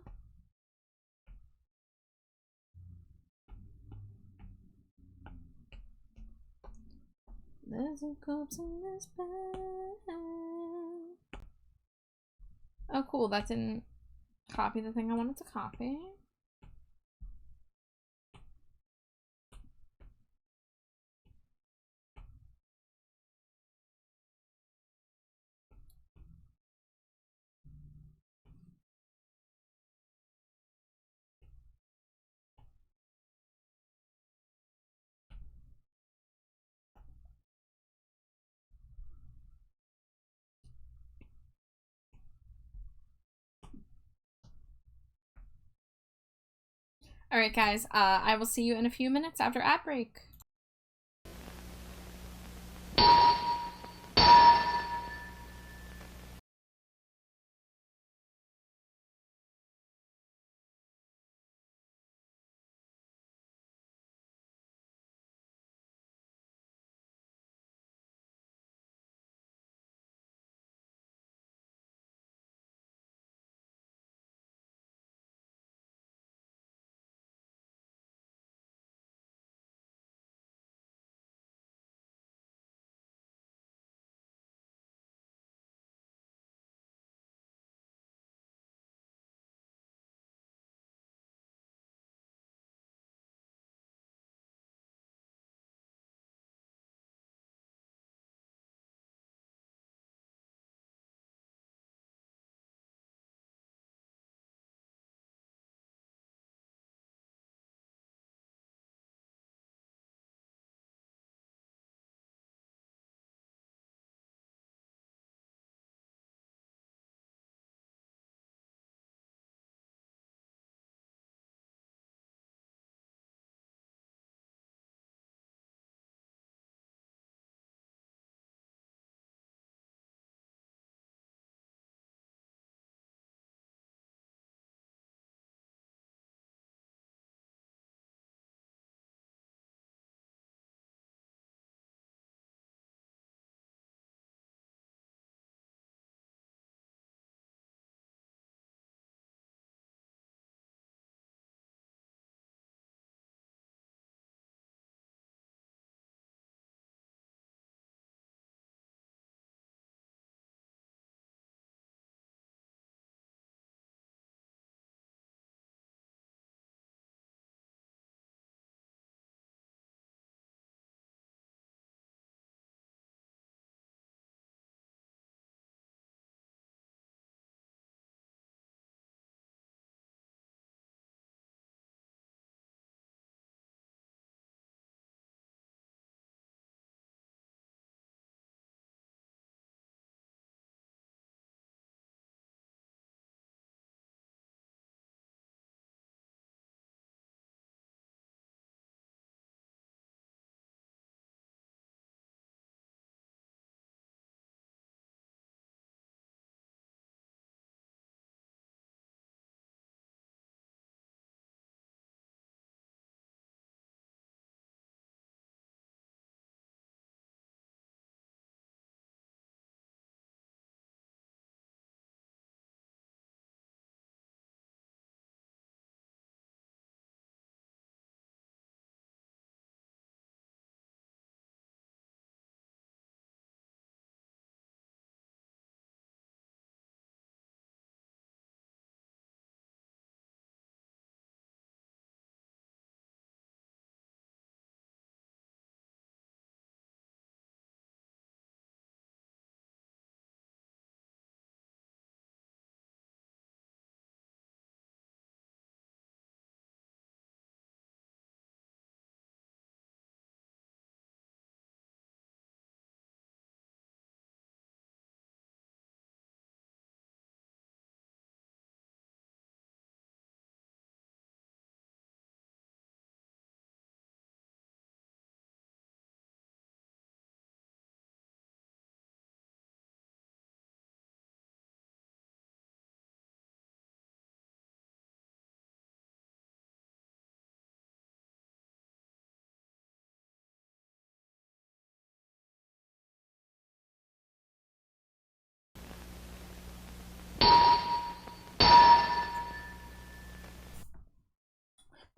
There's a corpse in this bed. Oh, cool. That didn't copy the thing I wanted to copy. Alright, guys. I will see you in a few minutes after ad break.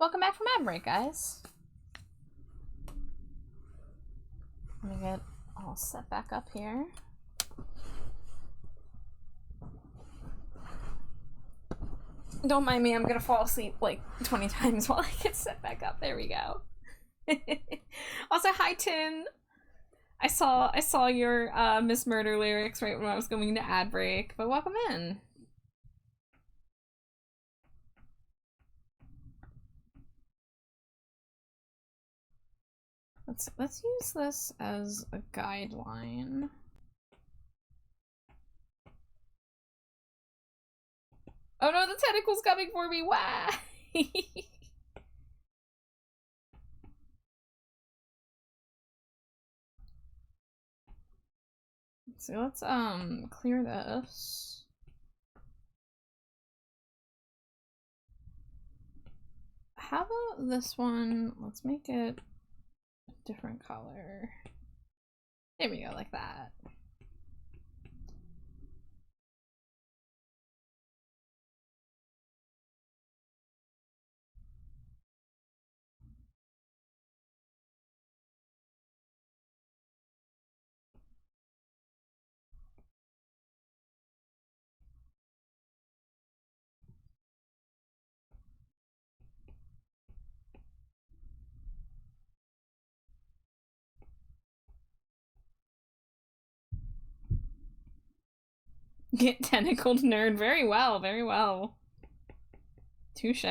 Welcome back from ad break, guys. Let me get all set back up here. Don't mind me, I'm gonna fall asleep like 20 times while I get set back up. There we go. Also, hi Tin. I saw your Miss Murder lyrics right when I was going to ad break, but welcome in. Let's use this as a guideline. Oh no, the tentacle's coming for me! Why? So let's clear this. How about this one? Let's make it a different color. There we go, like that. Get tentacled nerd. Very well, very well. Touche.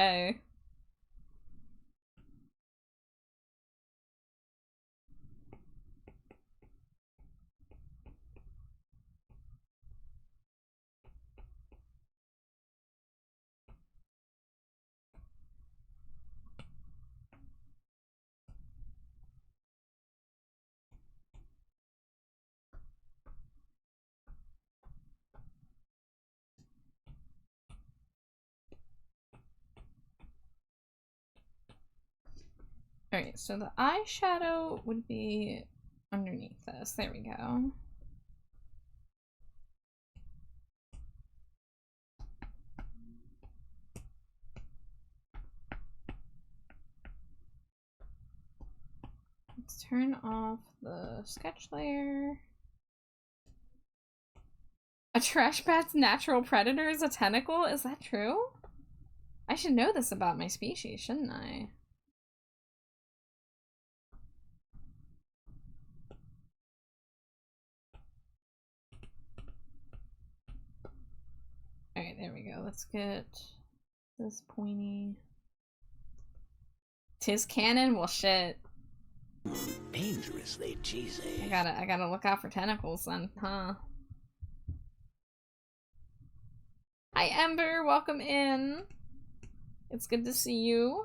Alright, so the eyeshadow would be underneath this. There we go. Let's turn off the sketch layer. A trash bat's natural predator is a tentacle? Is that true? I should know this about my species, shouldn't I? Alright, there we go. Let's get this pointy. Tis canon? Well, shit. Dangerously cheesy. I gotta look out for tentacles then, huh? Hi, Ember. Welcome in. It's good to see you.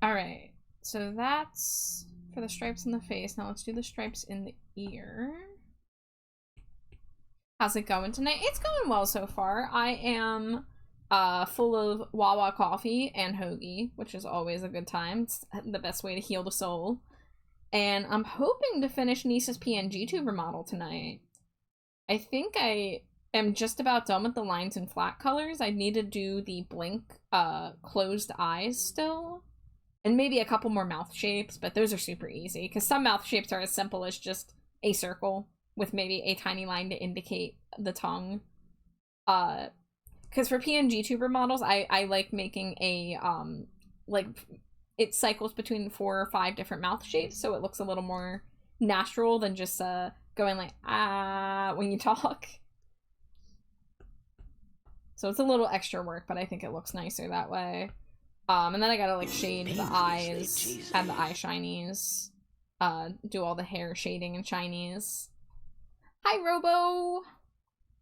Alright, so that's for the stripes in the face. Now let's do the stripes in the ear. How's it going tonight? It's going well so far. I am full of Wawa coffee and hoagie, which is always a good time. It's the best way to heal the soul. And I'm hoping to finish Nisa's PNG tuber model tonight. I think I am just about done with the lines and flat colors. I need to do the blink closed eyes still. And maybe a couple more mouth shapes, but those are super easy because some mouth shapes are as simple as just a circle with maybe a tiny line to indicate the tongue. Because for PNG tuber models, I like making a like it cycles between 4 or 5 different mouth shapes, so it looks a little more natural than just going like ah when you talk. So it's a little extra work, but I think it looks nicer that way. And then I gotta like shade the eyes, add the eye shinies, do all the hair shading and shinies. Hi, Robo!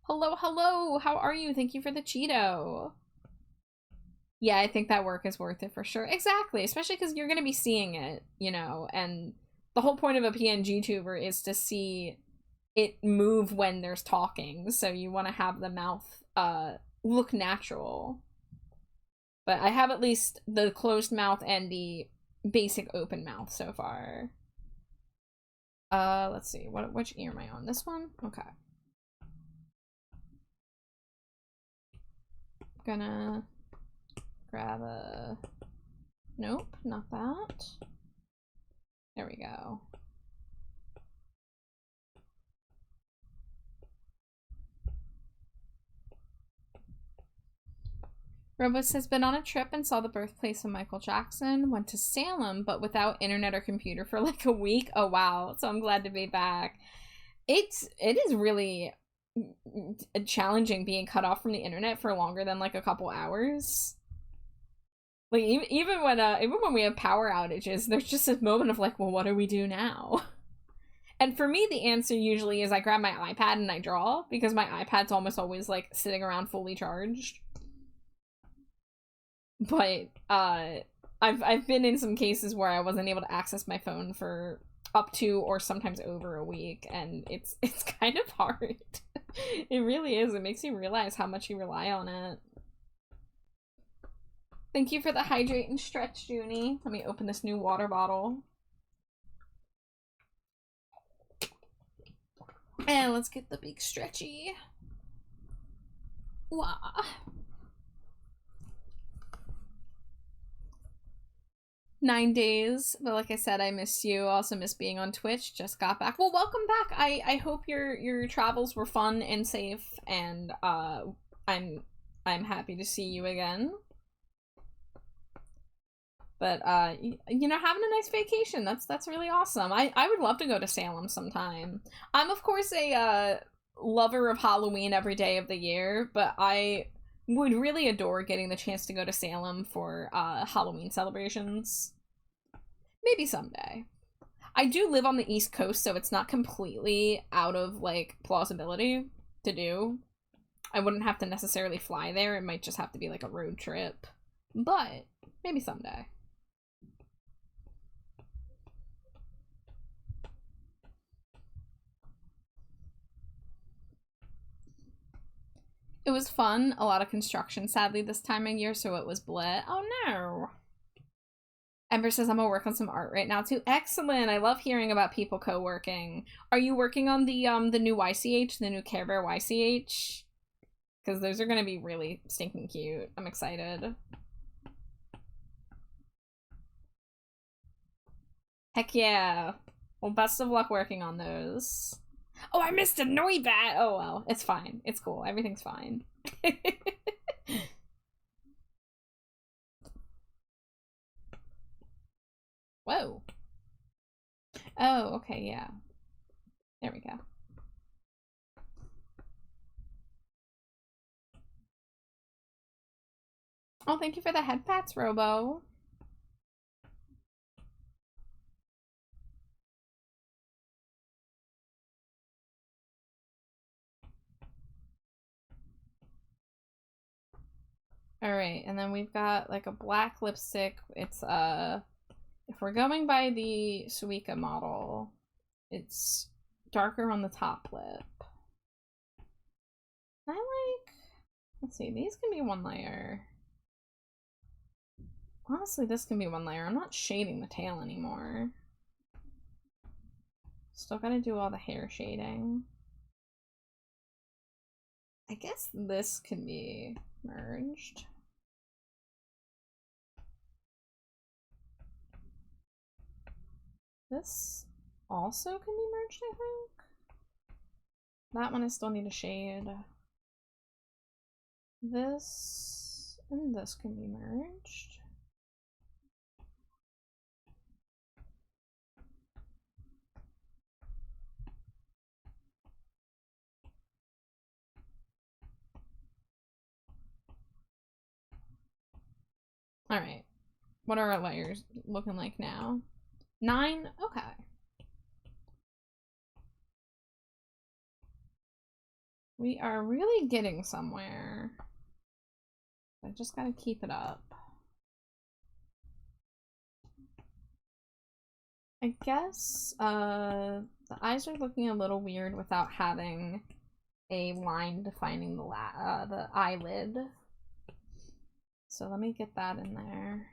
Hello, hello! How are you? Thank you for the Cheeto. Yeah, I think that work is worth it for sure. Exactly, especially because you're gonna be seeing it, you know, and the whole point of a PNG tuber is to see it move when there's talking, so you want to have the mouth look natural. But I have at least the closed mouth and the basic open mouth so far. Let's see. Which ear am I on? This one? Okay. Gonna grab a... Nope, not that. There we go. Robos has been on a trip and saw the birthplace of Michael Jackson, went to Salem, but without internet or computer for like a week. Oh wow, so I'm glad to be back. It is really challenging being cut off from the internet for longer than like a couple hours. Like even when we have power outages, there's just this moment of like, well, what do we do now? And for me, the answer usually is I grab my iPad and I draw, because my iPad's almost always like sitting around fully charged. But I've been in some cases where I wasn't able to access my phone for up to or sometimes over a week, and it's kind of hard. It really is. It makes you realize how much you rely on it. Thank you for the hydrate and stretch, Junie. Let me open this new water bottle. And let's get the big stretchy. Wow. Nine days, but like I said, I miss you. Also miss being on Twitch. Just got back. Well, welcome back. I hope your travels were fun and safe, and I'm happy to see you again. But you know, having a nice vacation. That's really awesome. I would love to go to Salem sometime. I'm of course a lover of Halloween every day of the year, but I would really adore getting the chance to go to Salem for Halloween celebrations. Maybe someday. I do live on the East Coast, so it's not completely out of like plausibility to do. I wouldn't have to necessarily fly there. It might just have to be like a road trip. But maybe someday. It was fun. A lot of construction, sadly, this time of year, so it was bleh. Oh no. Ember says, I'm gonna work on some art right now too. Excellent. I love hearing about people co-working. Are you working on the new YCH, the new Care Bear YCH? Because those are gonna be really stinking cute. I'm excited. Heck yeah. Well, best of luck working on those. Oh, I missed a Noibat! Oh well, it's fine. It's cool. Everything's fine. Whoa. Oh, okay, yeah. There we go. Oh, thank you for the head pats, Robo. Alright, and then we've got like a black lipstick. It's if we're going by the Suica model, it's darker on the top lip. I like, let's see, these can be one layer. Honestly, this can be one layer. I'm not shading the tail anymore. Still gotta do all the hair shading. I guess this can be merged. This also can be merged, I think. That one I still need a shade. This and this can be merged. Alright. What are our layers looking like now? 9? Okay. We are really getting somewhere. I just gotta keep it up. I guess the eyes are looking a little weird without having a line defining the eyelid. So let me get that in there.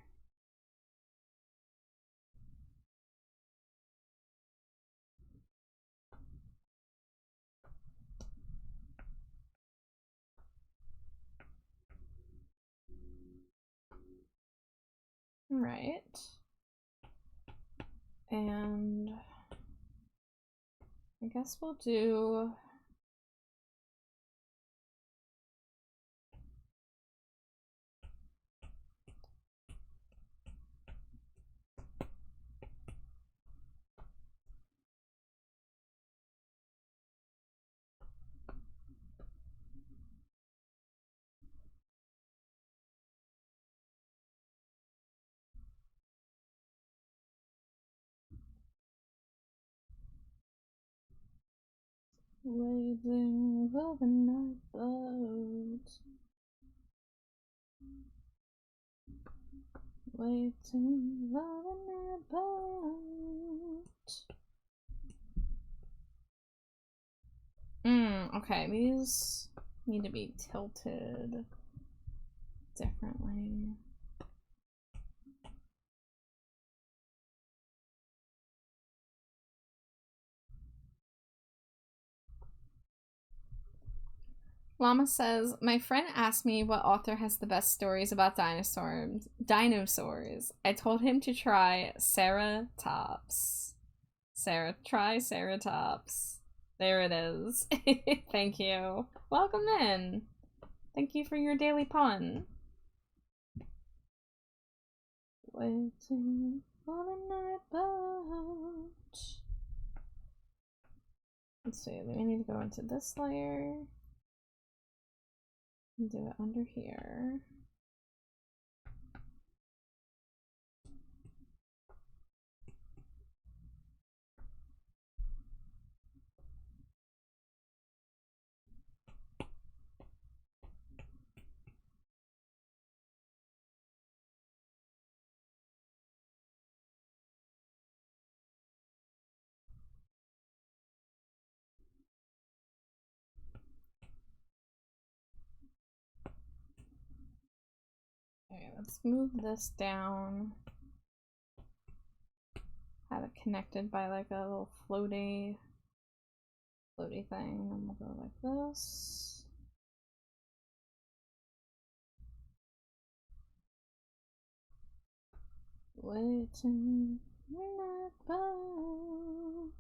right. And I guess we'll do waiting for the night boat. Waiting for the night boat. Okay, these need to be tilted differently. Llama says, my friend asked me what author has the best stories about dinosaurs. I told him to try Sarah Tops. Try Sarah Tops. There it is. Thank you. Welcome in. Thank you for your daily pun. Waiting for the night boat. Let's see, we need to go into this layer. And do it under here. Okay, let's move this down. Have it connected by like a little floaty thing, and we'll go like this. Waiting for that boat.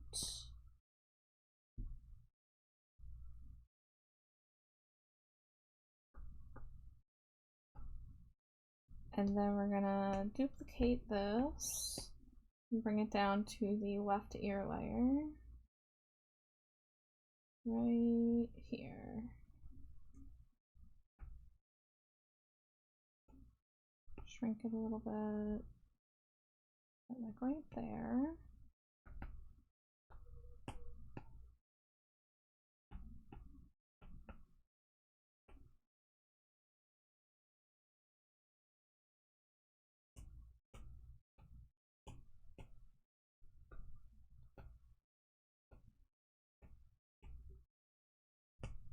And then we're gonna duplicate this and bring it down to the left ear layer. Right here. Shrink it a little bit. Like right there.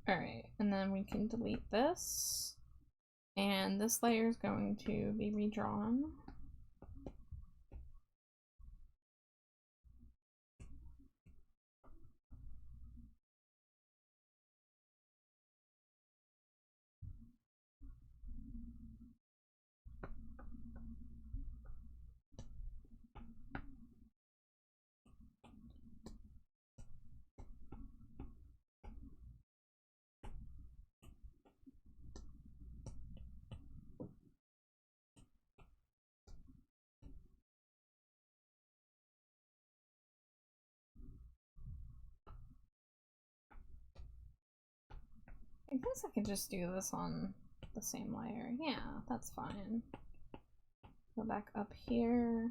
Alright, and then we can delete this. And this layer is going to be redrawn. I guess I could just do this on the same layer. Yeah, that's fine. Go back up here.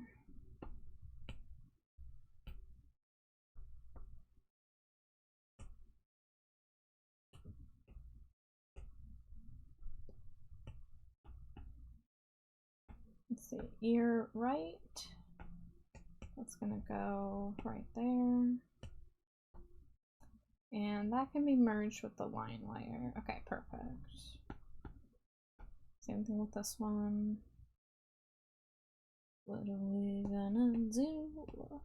Let's see, ear right. That's gonna go right there. And that can be merged with the line layer. Okay, perfect. Same thing with this one. What are we gonna do?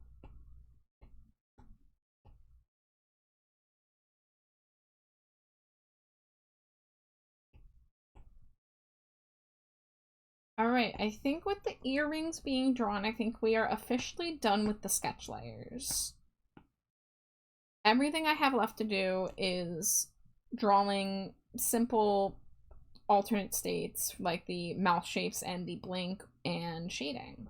Alright, I think with the earrings being drawn, I think we are officially done with the sketch layers. Everything I have left to do is drawing simple alternate states, like the mouth shapes and the blink and shading.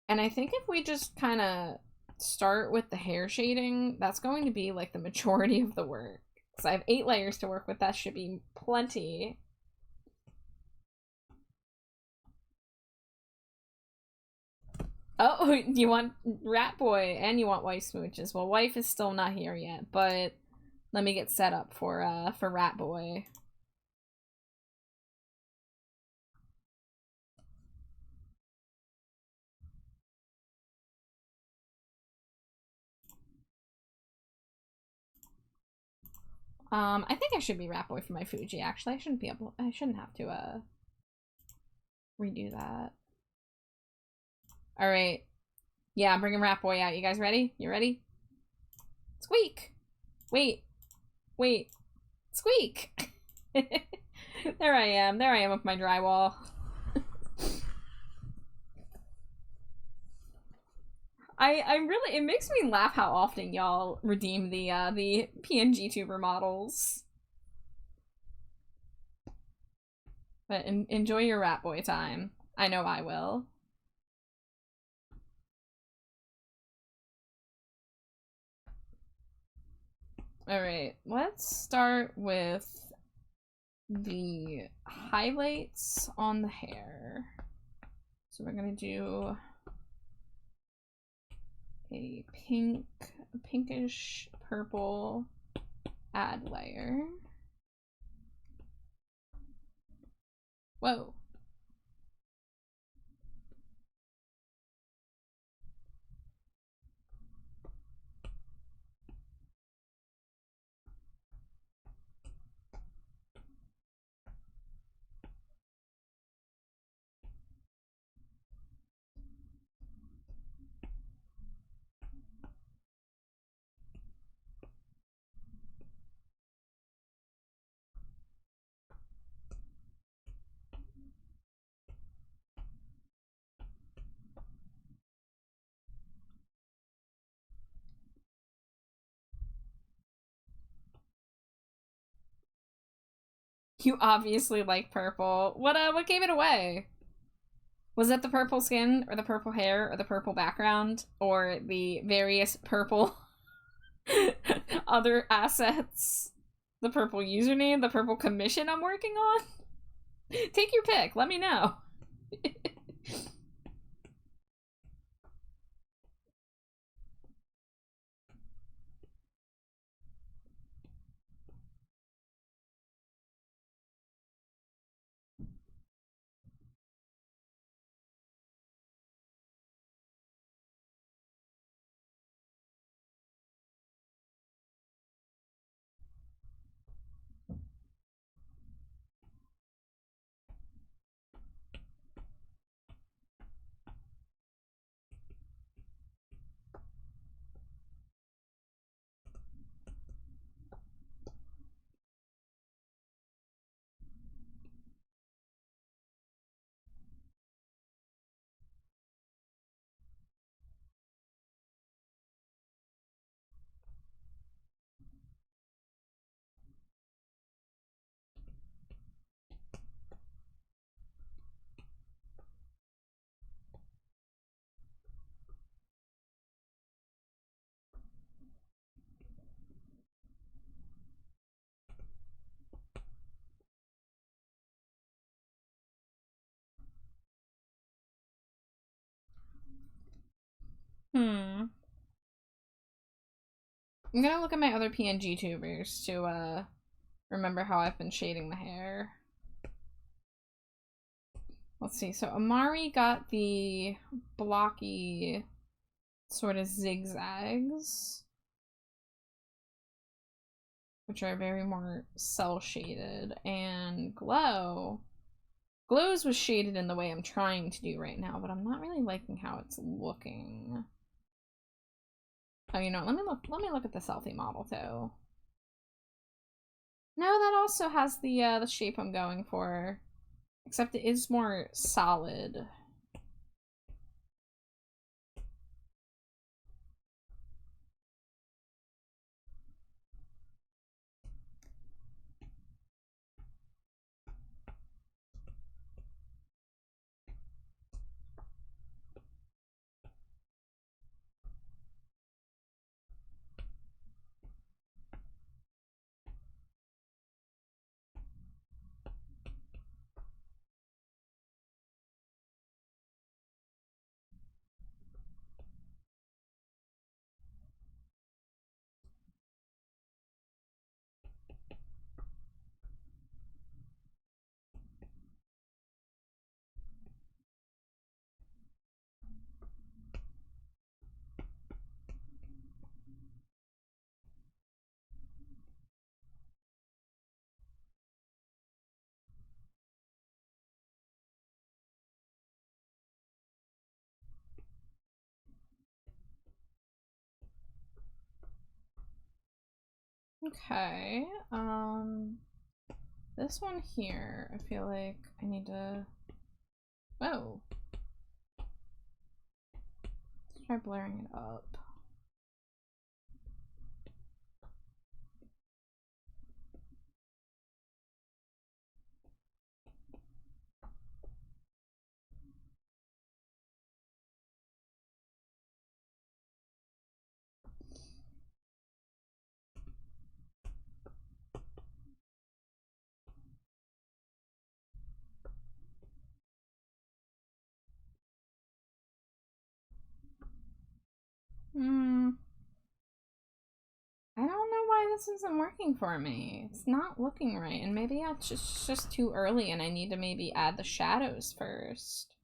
And I think if we just kind of start with the hair shading, that's going to be like the majority of the work. Because I have 8 layers to work with, that should be plenty. Oh, you want Rat Boy and you want Wife Smooches. Well, Wife is still not here yet, but let me get set up for Rat Boy. I think I should be Rat Boy for my Fuji, actually. I shouldn't have to, redo that. Alright. Yeah, I'm bringing Rat Boy out. You guys ready? You ready? Squeak! Wait. Wait. Squeak! There I am. There I am with my drywall. I really, it makes me laugh how often y'all redeem the PNG tuber models. But enjoy your Rat Boy time. I know I will. Alright, let's start with the highlights on the hair. So we're gonna do a pinkish purple add layer. Whoa. You obviously like purple. What gave it away? Was it the purple skin, or the purple hair, or the purple background, or the various purple other assets? The purple username, the purple commission I'm working on? Take your pick, let me know. I'm gonna look at my other PNG tubers to remember how I've been shading the hair. Let's see, so Amari got the blocky sort of zigzags, which are very more cell shaded, and Glow's was shaded in the way I'm trying to do right now, but I'm not really liking how it's looking. Oh, you know, let me look at the selfie model too. No, that also has the shape I'm going for. Except it is more solid. Okay, this one here, I feel like I need to, whoa. Let's try blurring it up. I don't know why this isn't working for me. It's not looking right, and maybe it's just too early and I need to maybe add the shadows first.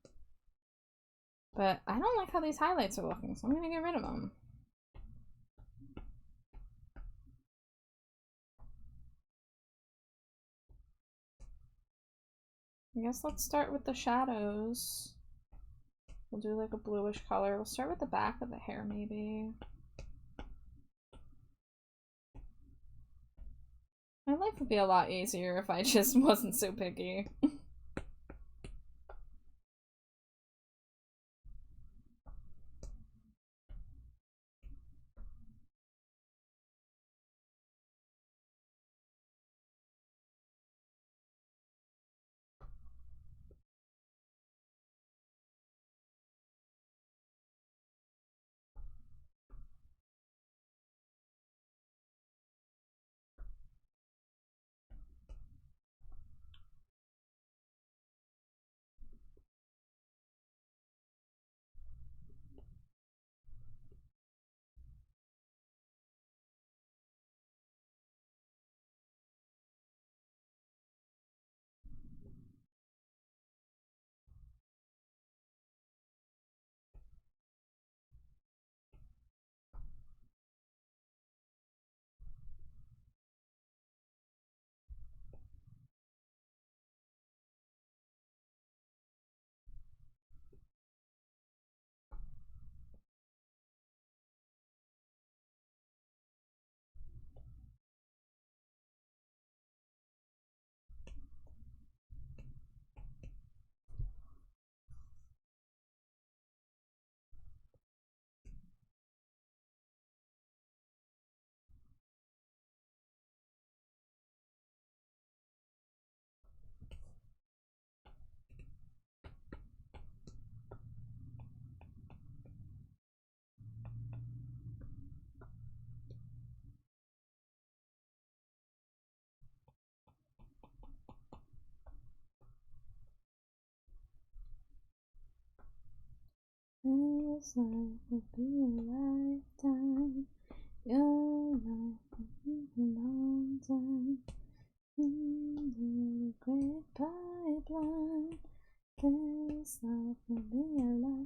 But I don't like how these highlights are looking, so I'm gonna get rid of them. I guess let's start with the shadows. We'll do like a bluish color. We'll start with the back of the hair maybe. My life would be a lot easier if I just wasn't so picky. This life will be a lifetime. Your life will be a long time. The great pipeline. This life will be a life.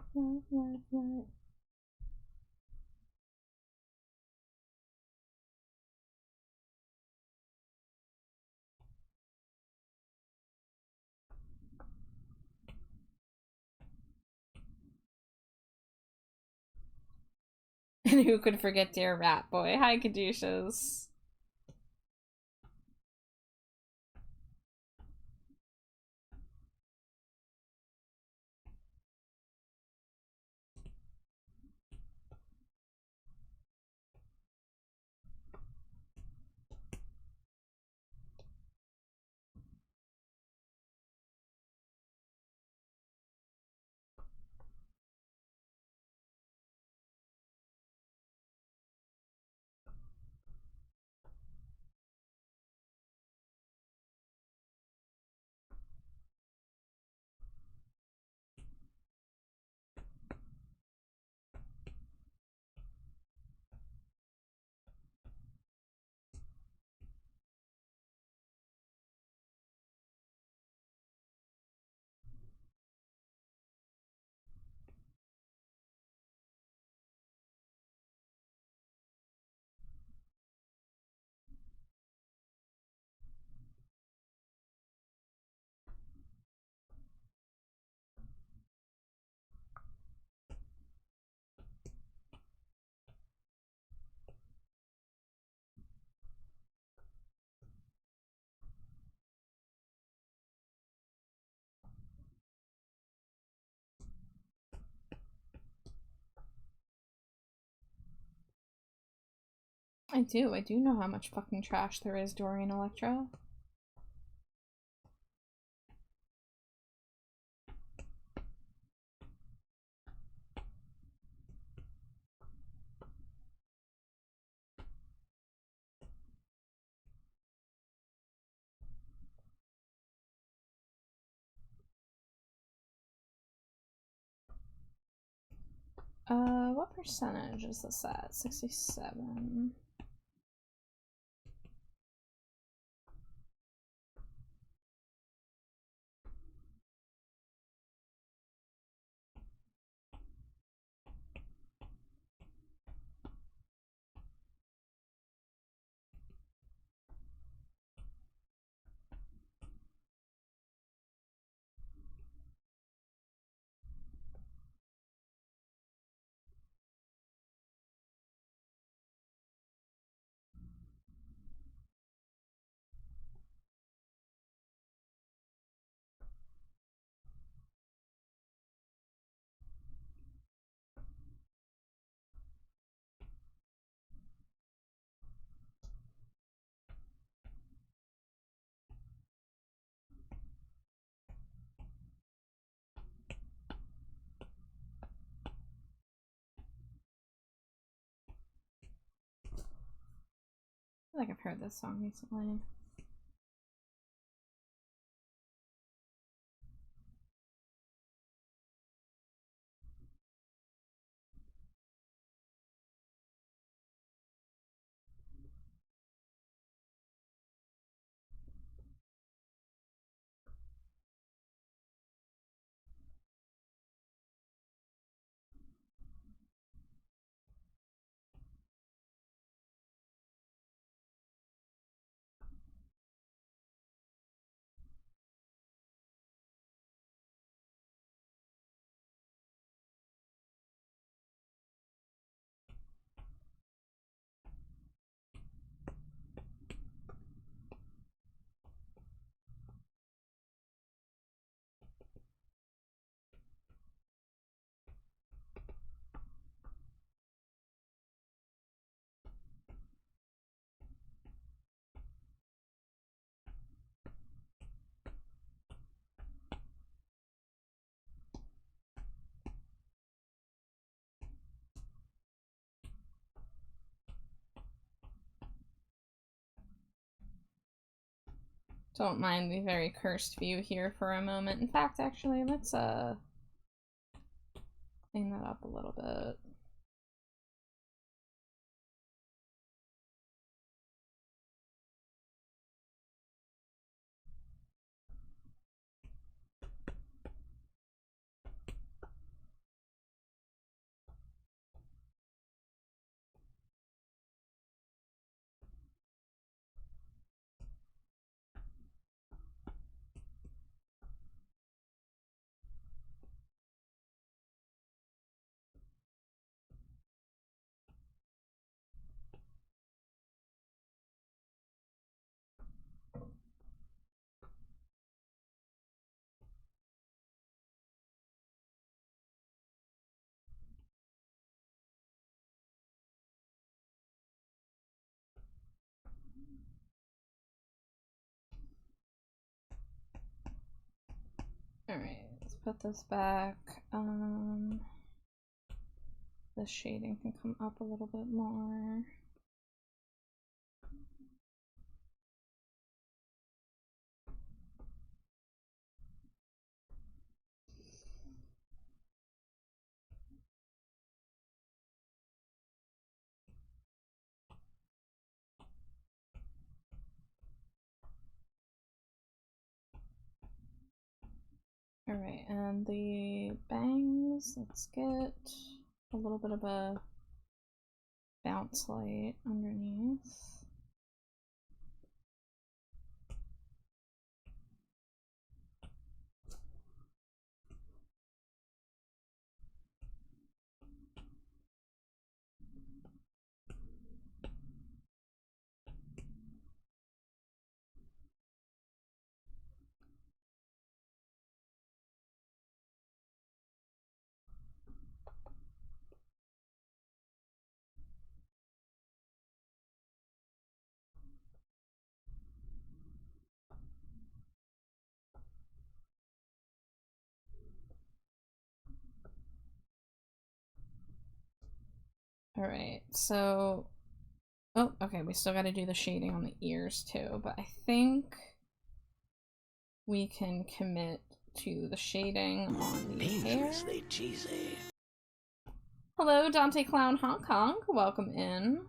And who could forget dear Rat Boy? Hi, Caduceus. I do know how much fucking trash there is, Dorian Electro. What percentage is this at? 67. I feel like I've heard this song recently. Don't mind the very cursed view here for a moment. In fact, actually, let's clean that up a little bit. Alright, let's put this back. The shading can come up a little bit more. Alright, and the bangs, let's get a little bit of a bounce light underneath. Alright, so... Oh, okay, we still gotta do the shading on the ears too, but I think we can commit to the shading on the hair. Dangerously cheesy. Hello, Dante Clown Hong Kong. Welcome in.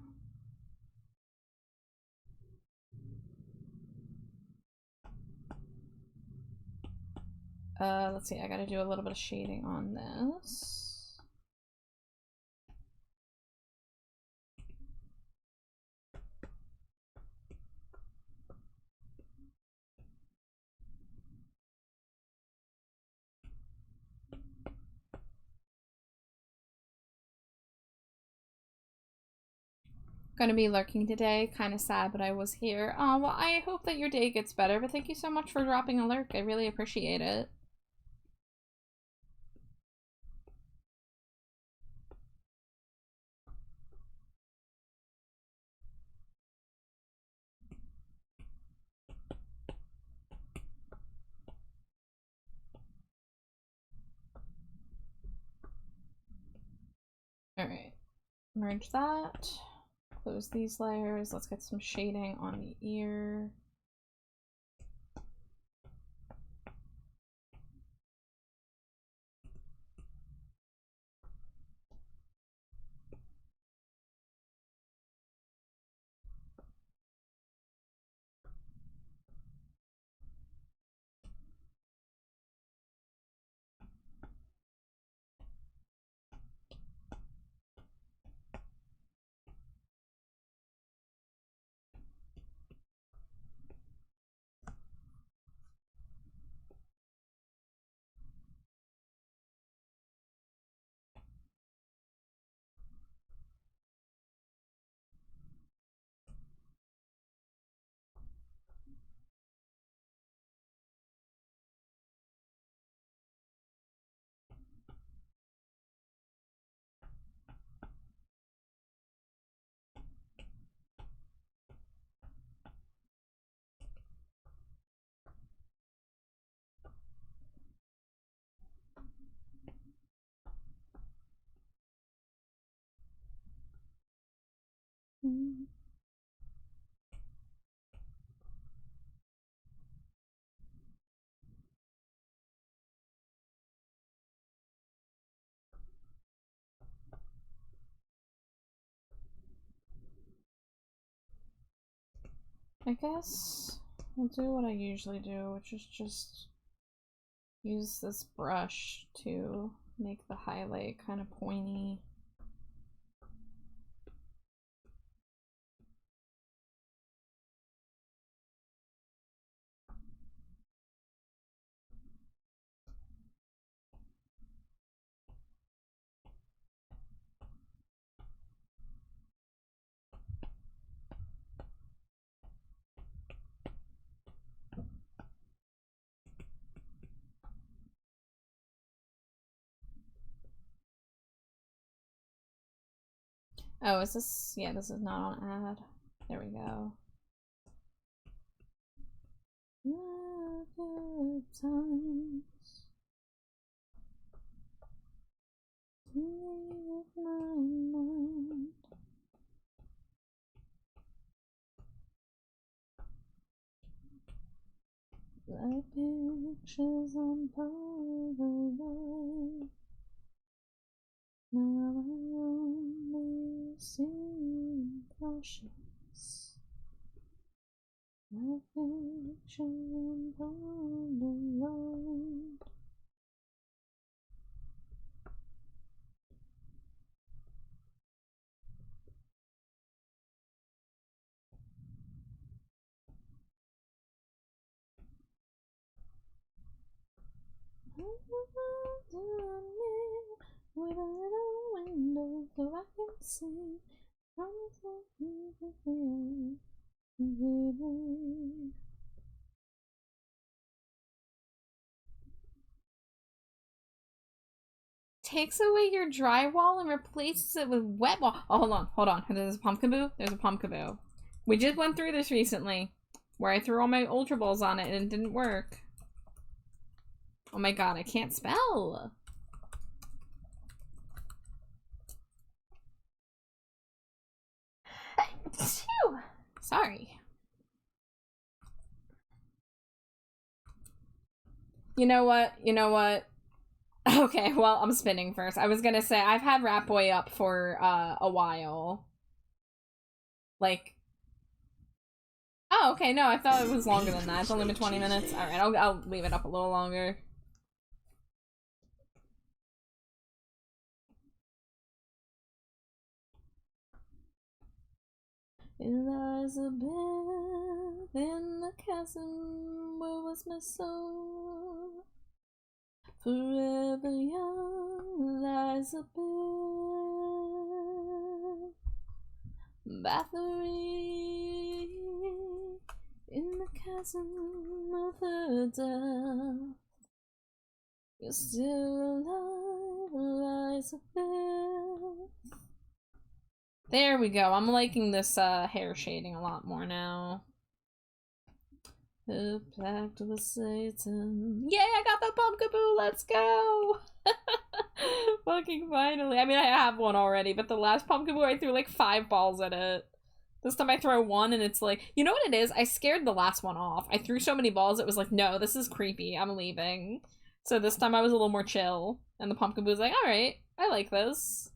Let's see, I gotta do a little bit of shading on this. Gonna be lurking today. Kind of sad, but I was here. Oh, well, I hope that your day gets better, but thank you so much for dropping a lurk. I really appreciate it. Alright. Merge that. Close these layers. Let's get some shading on the ear. I guess I'll do what I usually do, which is just use this brush to make the highlight kind of pointy. Oh, is this? Yeah, this is not on ad. There we go. Good times. Leave my mind. Like pictures on Polaroid. Now I only see flashes. Like pictures on Polaroid. With a little window so I can see from the takes away your drywall and replaces it with wet wall. Oh, hold on. There's a pumpkaboo. There's a pumpkaboo. We just went through this recently, where I threw all my Ultra Balls on it and it didn't work. Oh my god, I can't spell. Phew. Sorry. You know what? You know what? Okay, well, I'm spinning first. I was gonna say, I've had Rat Boy up for a while. Like... Oh, okay, no, I thought it was longer than that. It's only been 20 minutes. Alright, I'll leave it up a little longer. Elizabeth in the chasm, where was my soul? Forever young, Elizabeth. Bathory in the chasm of her death. You're still alive, Elizabeth. There we go. I'm liking this hair shading a lot more now. A pact with Satan. Yeah, I got the pumpkaboo. Let's go. Fucking finally. I mean, I have one already, but the last pumpkaboo, I threw like 5 balls at it. This time I throw one and it's like, you know what it is? I scared the last one off. I threw so many balls, it was like, no, this is creepy. I'm leaving. So this time I was a little more chill. And the pumpkaboo was like, alright, I like this.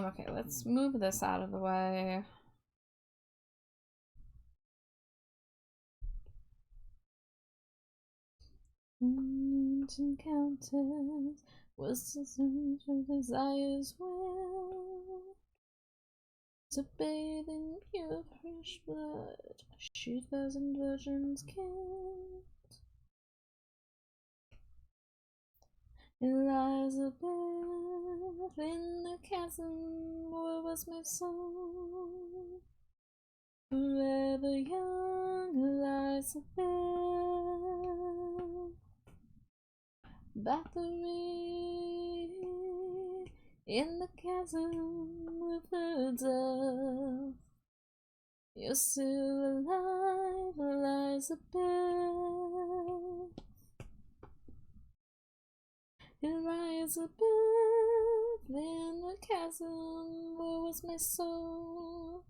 Okay, let's move this out of the way. Ancient countess was to search her desires will, to bathe in pure fresh blood, she 1,000 virgins killed. Elizabeth in the chasm, where was my soul? Forever young Elizabeth. Bathory in the chasm with her death. You're still alive, Elizabeth. Elizabeth in the chasm, where was my soul?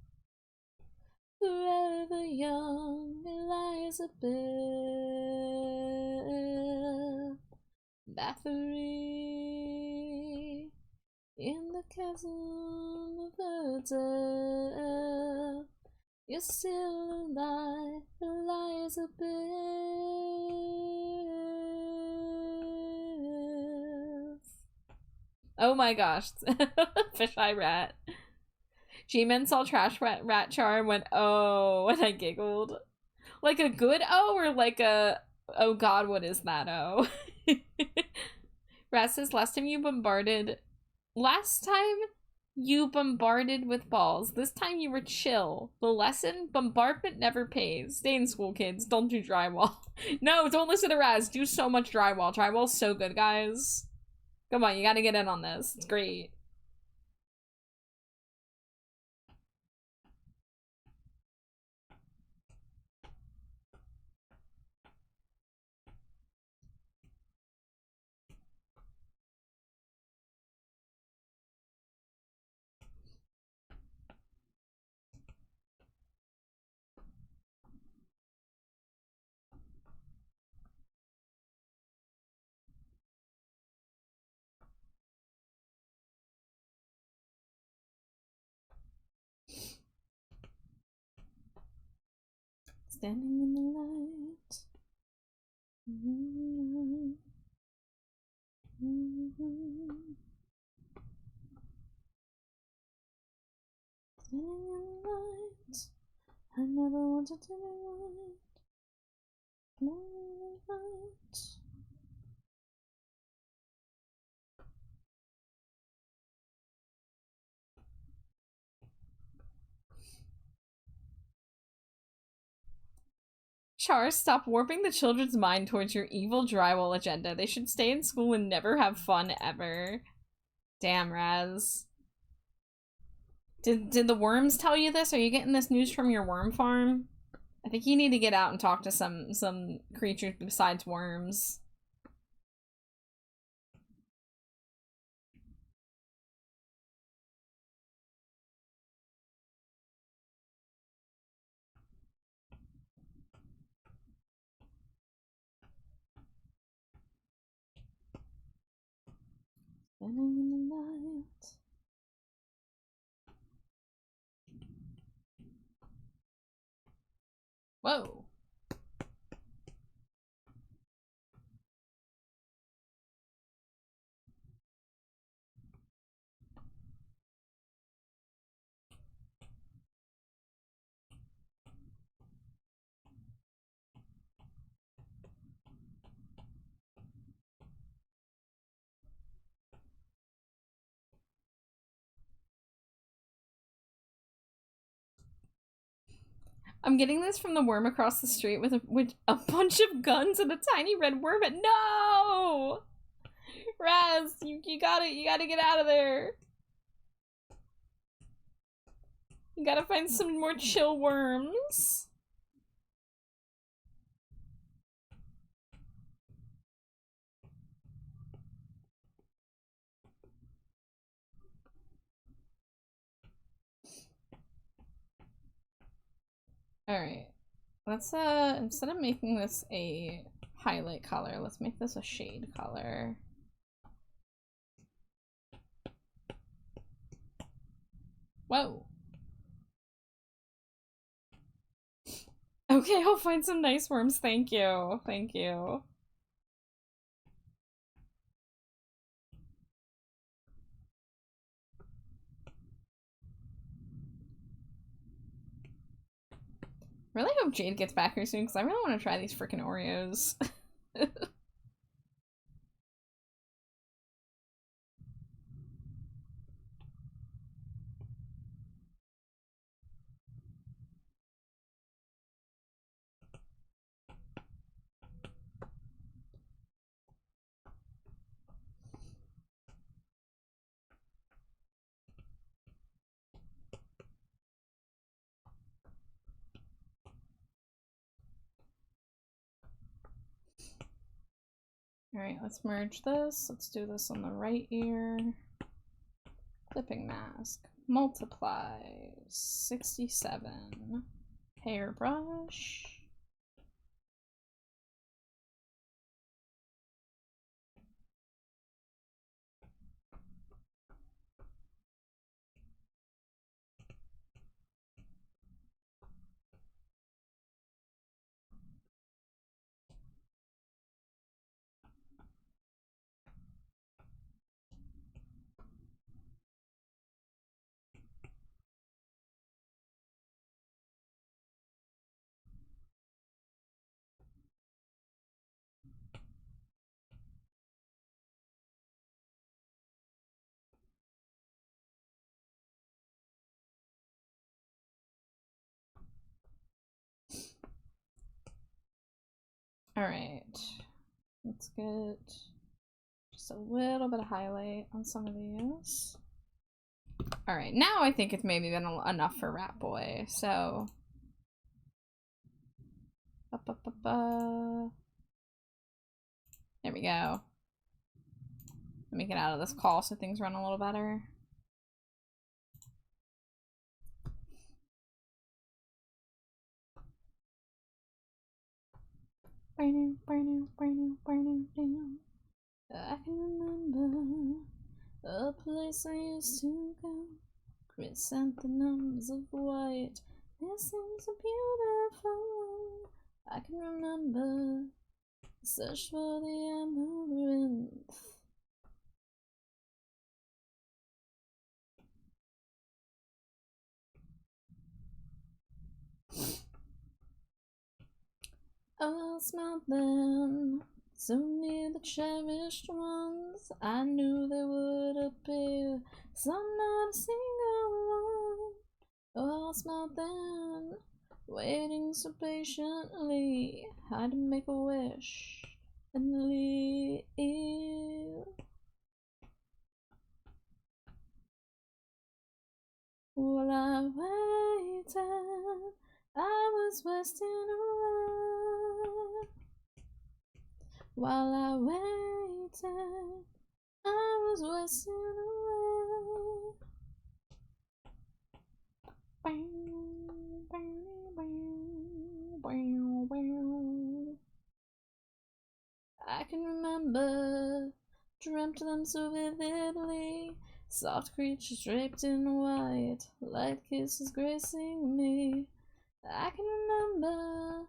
Forever young Elizabeth. Bathory in the chasm of her death. You're still alive, Elizabeth. Oh my gosh. Fisheye rat. G-Men saw trash rat char and went, oh, and I giggled. Like a good oh or like a, oh god, what is that oh? Rat says, last time you bombarded with balls. This time you were chill. The lesson, bombardment never pays. Stay in school, kids. Don't do drywall. No, don't listen to Raz. Do so much drywall. Drywall's so good, guys. Come on, you gotta get in on this. It's great. Standing in the light. Standing in the light. I never wanted to be right. Standing in the light. Char, stop warping the children's mind towards your evil drywall agenda. They should stay in school and never have fun ever. Damn, Raz. Did the worms tell you this? Are you getting this news from your worm farm? I think you need to get out and talk to some creatures besides worms. Spinning in the night. Whoa. I'm getting this from the worm across the street with a bunch of guns and a tiny red worm. But no, Raz, you gotta get out of there. You gotta find some more chill worms. Alright. Let's, instead of making this a highlight color, let's make this a shade color. Whoa. Okay, I'll find some nice worms. Thank you. Thank you. Really hope Jade gets back here soon because I really want to try these freaking Oreos. Alright, let's merge this. Let's do this on the right ear. Clipping mask. Multiply. 67. Hairbrush. Alright. Let's get just a little bit of highlight on some of these. Alright, now I think it's maybe been enough for Rat Boy, so... There we go. Let me get out of this call so things run a little better. I can remember a place I used to go. Chrysanthemums of white, this seems so beautiful. I can remember search for the amaranth. Oh, I smelled them so near the cherished ones. I knew they would appear, some not a single one. Oh, I smelled them waiting so patiently, had to make a wish and leave. While I waited, I was wasting away. While I waited, I was wasting away. I can remember, dreamt them so vividly. Soft creatures draped in white, light kisses gracing me. I can remember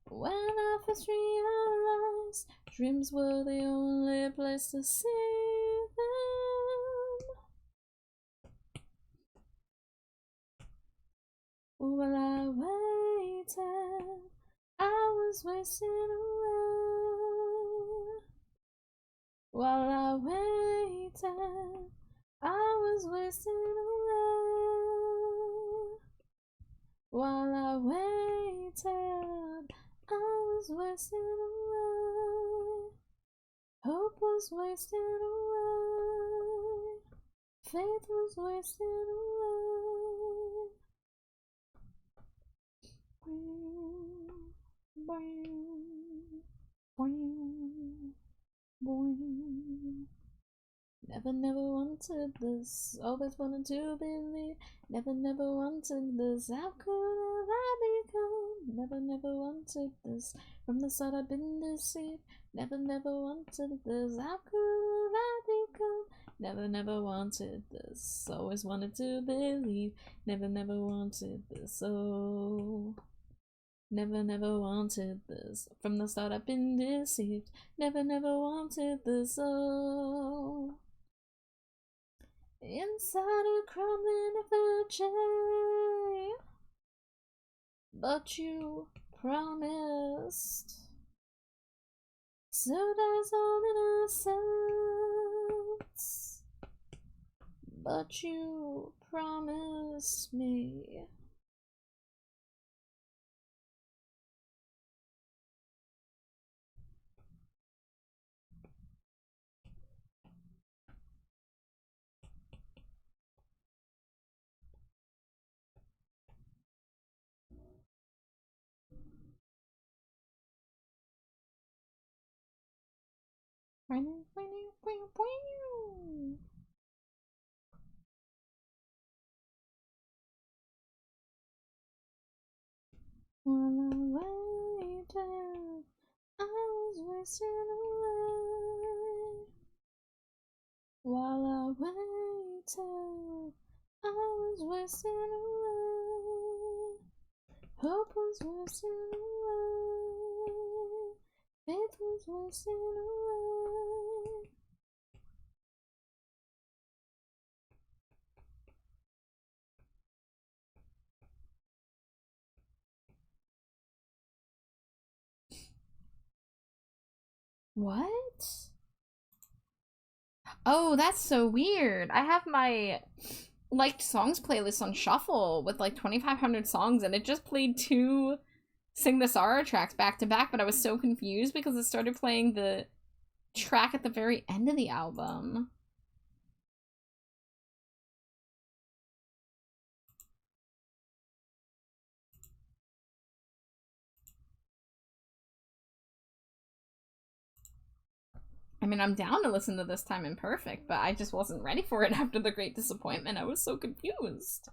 when I first realized dreams were the only place to see them. While I waited, I was wasting away. While I waited, I was wasting away. While I waited, I was wasting away. Hope was wasting away. Faith was wasting away. Never wanted this, always wanted to believe. Never wanted this, how could I become? Never wanted this, from the start I've been deceived. Never wanted this, how could I become? Never wanted this, always wanted to believe. Never wanted this, oh. Never wanted this, from the start I've been deceived. Never wanted this, oh. Inside a crumbling effigy, but you promised. So does all innocence, but you promised me. While I waited, I was wasting away. While I waited, I was wasting away. Hope was wasting away. Faith was wasting away. What? Oh, that's so weird. I have my liked songs playlist on shuffle with like 2,500 songs, and it just played 2 Sing the Sorrow tracks back to back, but I was so confused because it started playing the track at the very end of the album. I mean, I'm down to listen to This Time Imperfect, but I just wasn't ready for it after The Great Disappointment. I was so confused.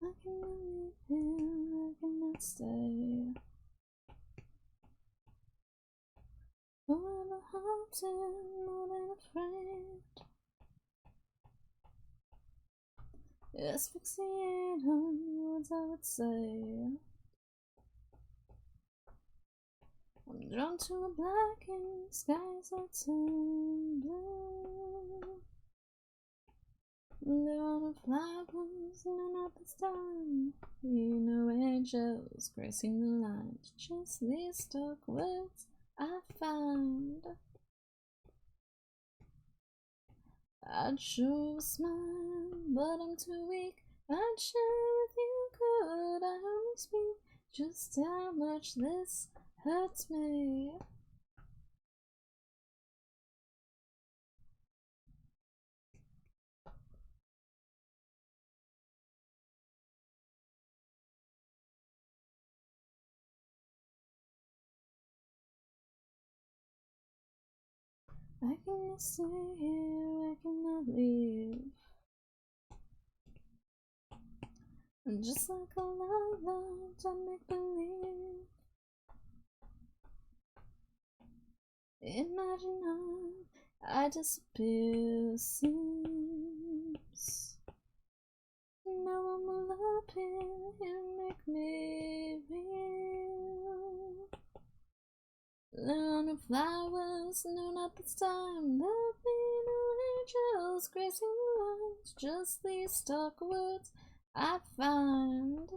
I cannot leave here, I cannot stay. Forever haunted, more than afraid. Asphyxiate on words I would say. I'm drawn to a blackened skies that turn blue. There on of flowers, no, not this time. No angels gracing the light, just these stuck words I find. I'd show a smile, but I'm too weak. I'd share if you could. I only speak just how much this hurts me. I cannot stay here, I cannot leave. And just like a light, I make believe. Imagine I disappear, seems no one will appear and make me real. Learn of flowers, no, not this time. There'll be no angels gracing the lights, just these stuck words I find.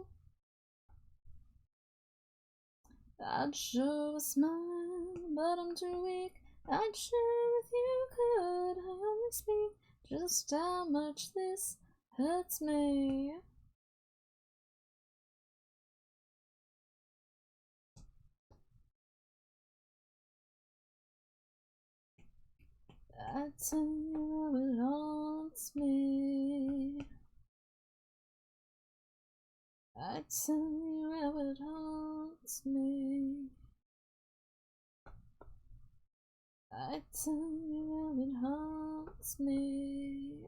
I'd show a smile, but I'm too weak. I'd share if you could. I only speak just how much this hurts me. I tell you how it haunts me. I tell you how it haunts me. I tell you how it haunts me.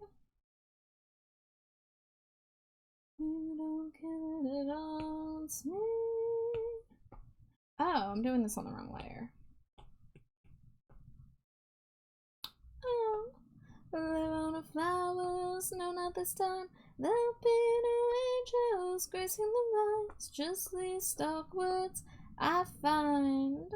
You don't care that it haunts me. Oh, I'm doing this on the wrong layer. Oh, live on the flowers, no, not this time. There'll be no angels gracing the lights, just these stock words I find.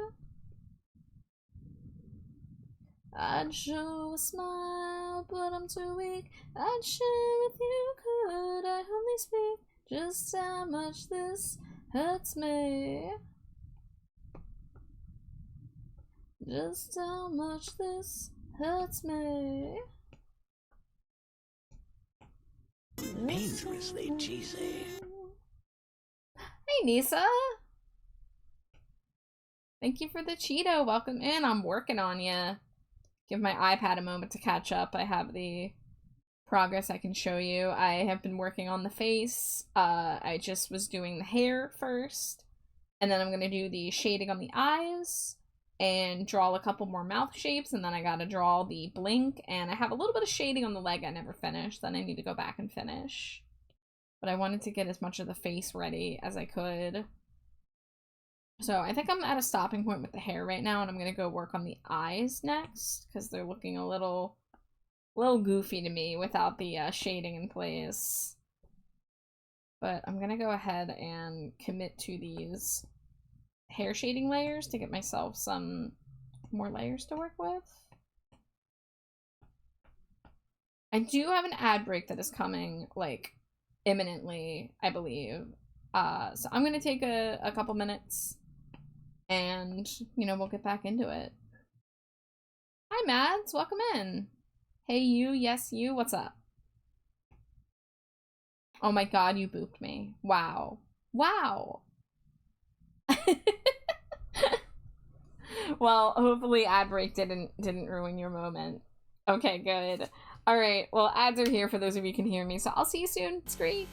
I'd show a smile, but I'm too weak. I'd share if you could. I only speak just how much this hurts me. Just how much this hurts me. Dangerously cheesy. Hey, Nisa. Thank you for the Cheeto. Welcome in. I'm working on you. Give my iPad a moment to catch up. I have the progress I can show you. I have been working on the face. I just was doing the hair first. And then I'm going to do the shading on the eyes. And draw a couple more mouth shapes. And then I got to draw the blink. And I have a little bit of shading on the leg I never finished. Then I need to go back and finish. But I wanted to get as much of the face ready as I could. So I think I'm at a stopping point with the hair right now, and I'm gonna go work on the eyes next because they're looking a little goofy to me without the shading in place. But I'm gonna go ahead and commit to these hair shading layers to get myself some more layers to work with. I do have an ad break that is coming like imminently, I believe. So I'm gonna take a couple minutes. And, you know, we'll get back into it. Hi, Mads. Welcome in. Hey, you. Yes, you. What's up? Oh my god, you booped me. Wow. Wow. Well, hopefully ad break didn't ruin your moment. Okay, good. All right. Well, ads are here for those of you who can hear me, so I'll see you soon. It's great.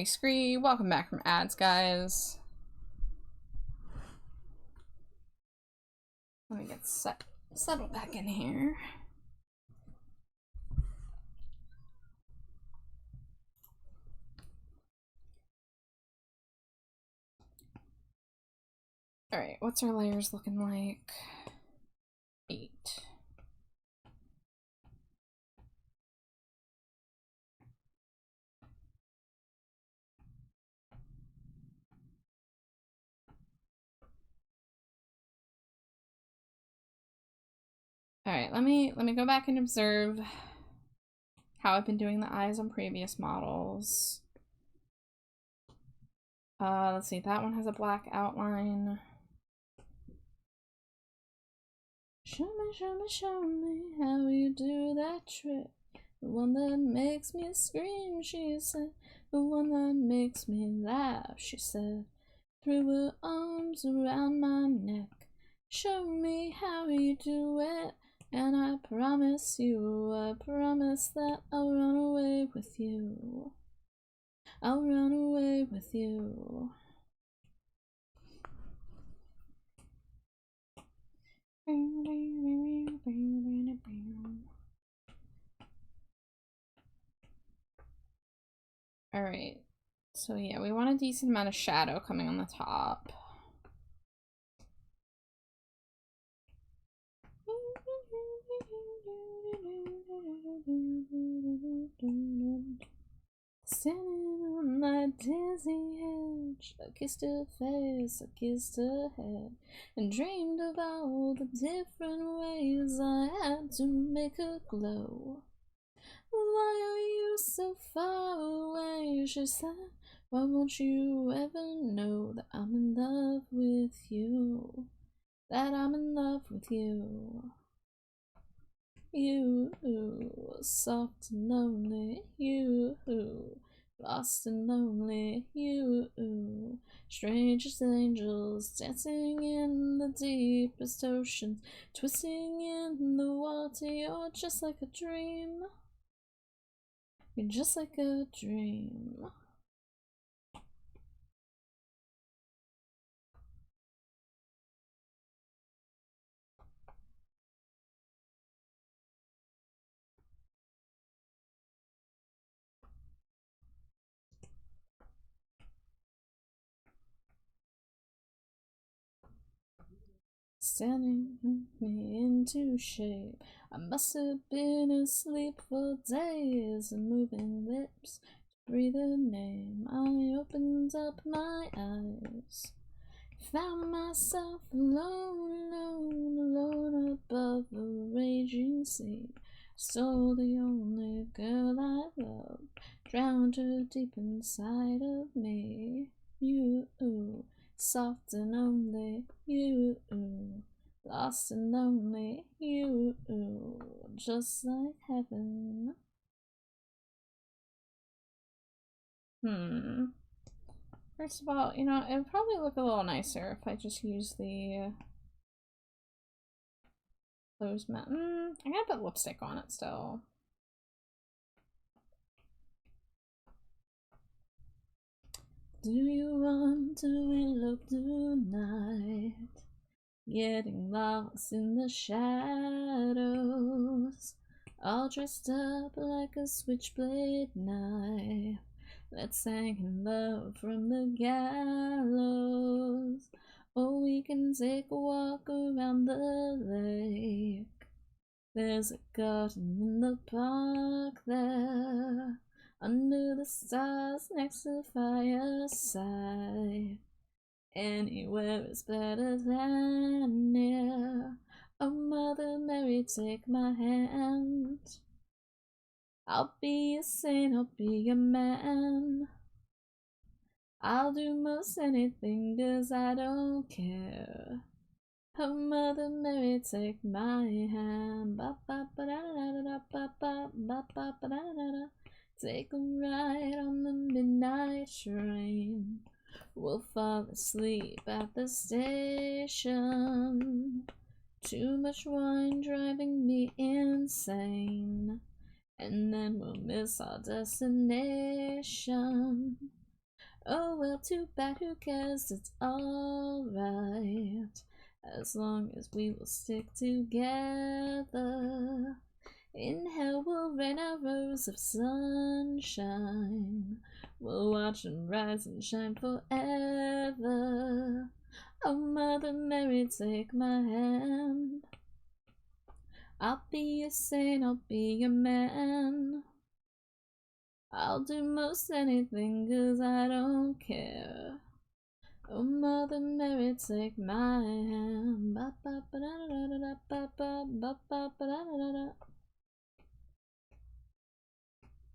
Scree. Welcome back from ads, guys. Let me get settled back in here. Alright, what's our layers looking like? 8. Alright, let me go back and observe how I've been doing the eyes on previous models. Let's see, that one has a black outline. Show me how you do that trick. The one that makes me scream, she said. The one that makes me laugh, she said. Threw her arms around my neck. Show me how you do it. And I promise that I'll run away with you. I'll run away with you. Alright, so yeah, we want a decent amount of shadow coming on the top. Standing on that dizzy edge, I kissed her face, I kissed her head, and dreamed of all the different ways I had to make her glow. Why are you so far away, she said. Why won't you ever know that I'm in love with you? That I'm in love with you. You, soft and lonely, you, lost and lonely, you, strangest angels dancing in the deepest oceans, twisting in the water. You're just like a dream. You're just like a dream. Standing me into shape. I must have been asleep for days, and moving lips to breathe a name. I opened up my eyes, found myself alone above a raging sea. Stole the only girl I loved, drowned her deep inside of me. You, soft and lonely, you, lost and lonely, you, just like heaven. First of all, you know, it would probably look a little nicer if I just use the closed matte. I gotta put lipstick on it still. Do you want to elope tonight? Getting lost in the shadows, all dressed up like a switchblade knife. Let's hang in love from the gallows, or we can take a walk around the lake. There's a garden in the park there, under the stars next to the fireside. Anywhere is better than near. Oh, Mother Mary, take my hand. I'll be a saint, I'll be a man. I'll do most anything 'cause I don't care. Oh, Mother Mary, take my hand. Ba ba ba da da da da ba ba ba ba ba da da da. Take a ride on the midnight train. We'll fall asleep at the station. Too much wine driving me insane. and then we'll miss our destination. Oh well, too bad, who cares, it's alright. As long as we will stick together. In hell we'll rain our rose of sunshine. We'll watch them rise and shine forever. Oh Mother Mary, take my hand. I'll be a saint, I'll be a man. I'll do most anything 'cause I don't care. Oh Mother Mary, take my hand.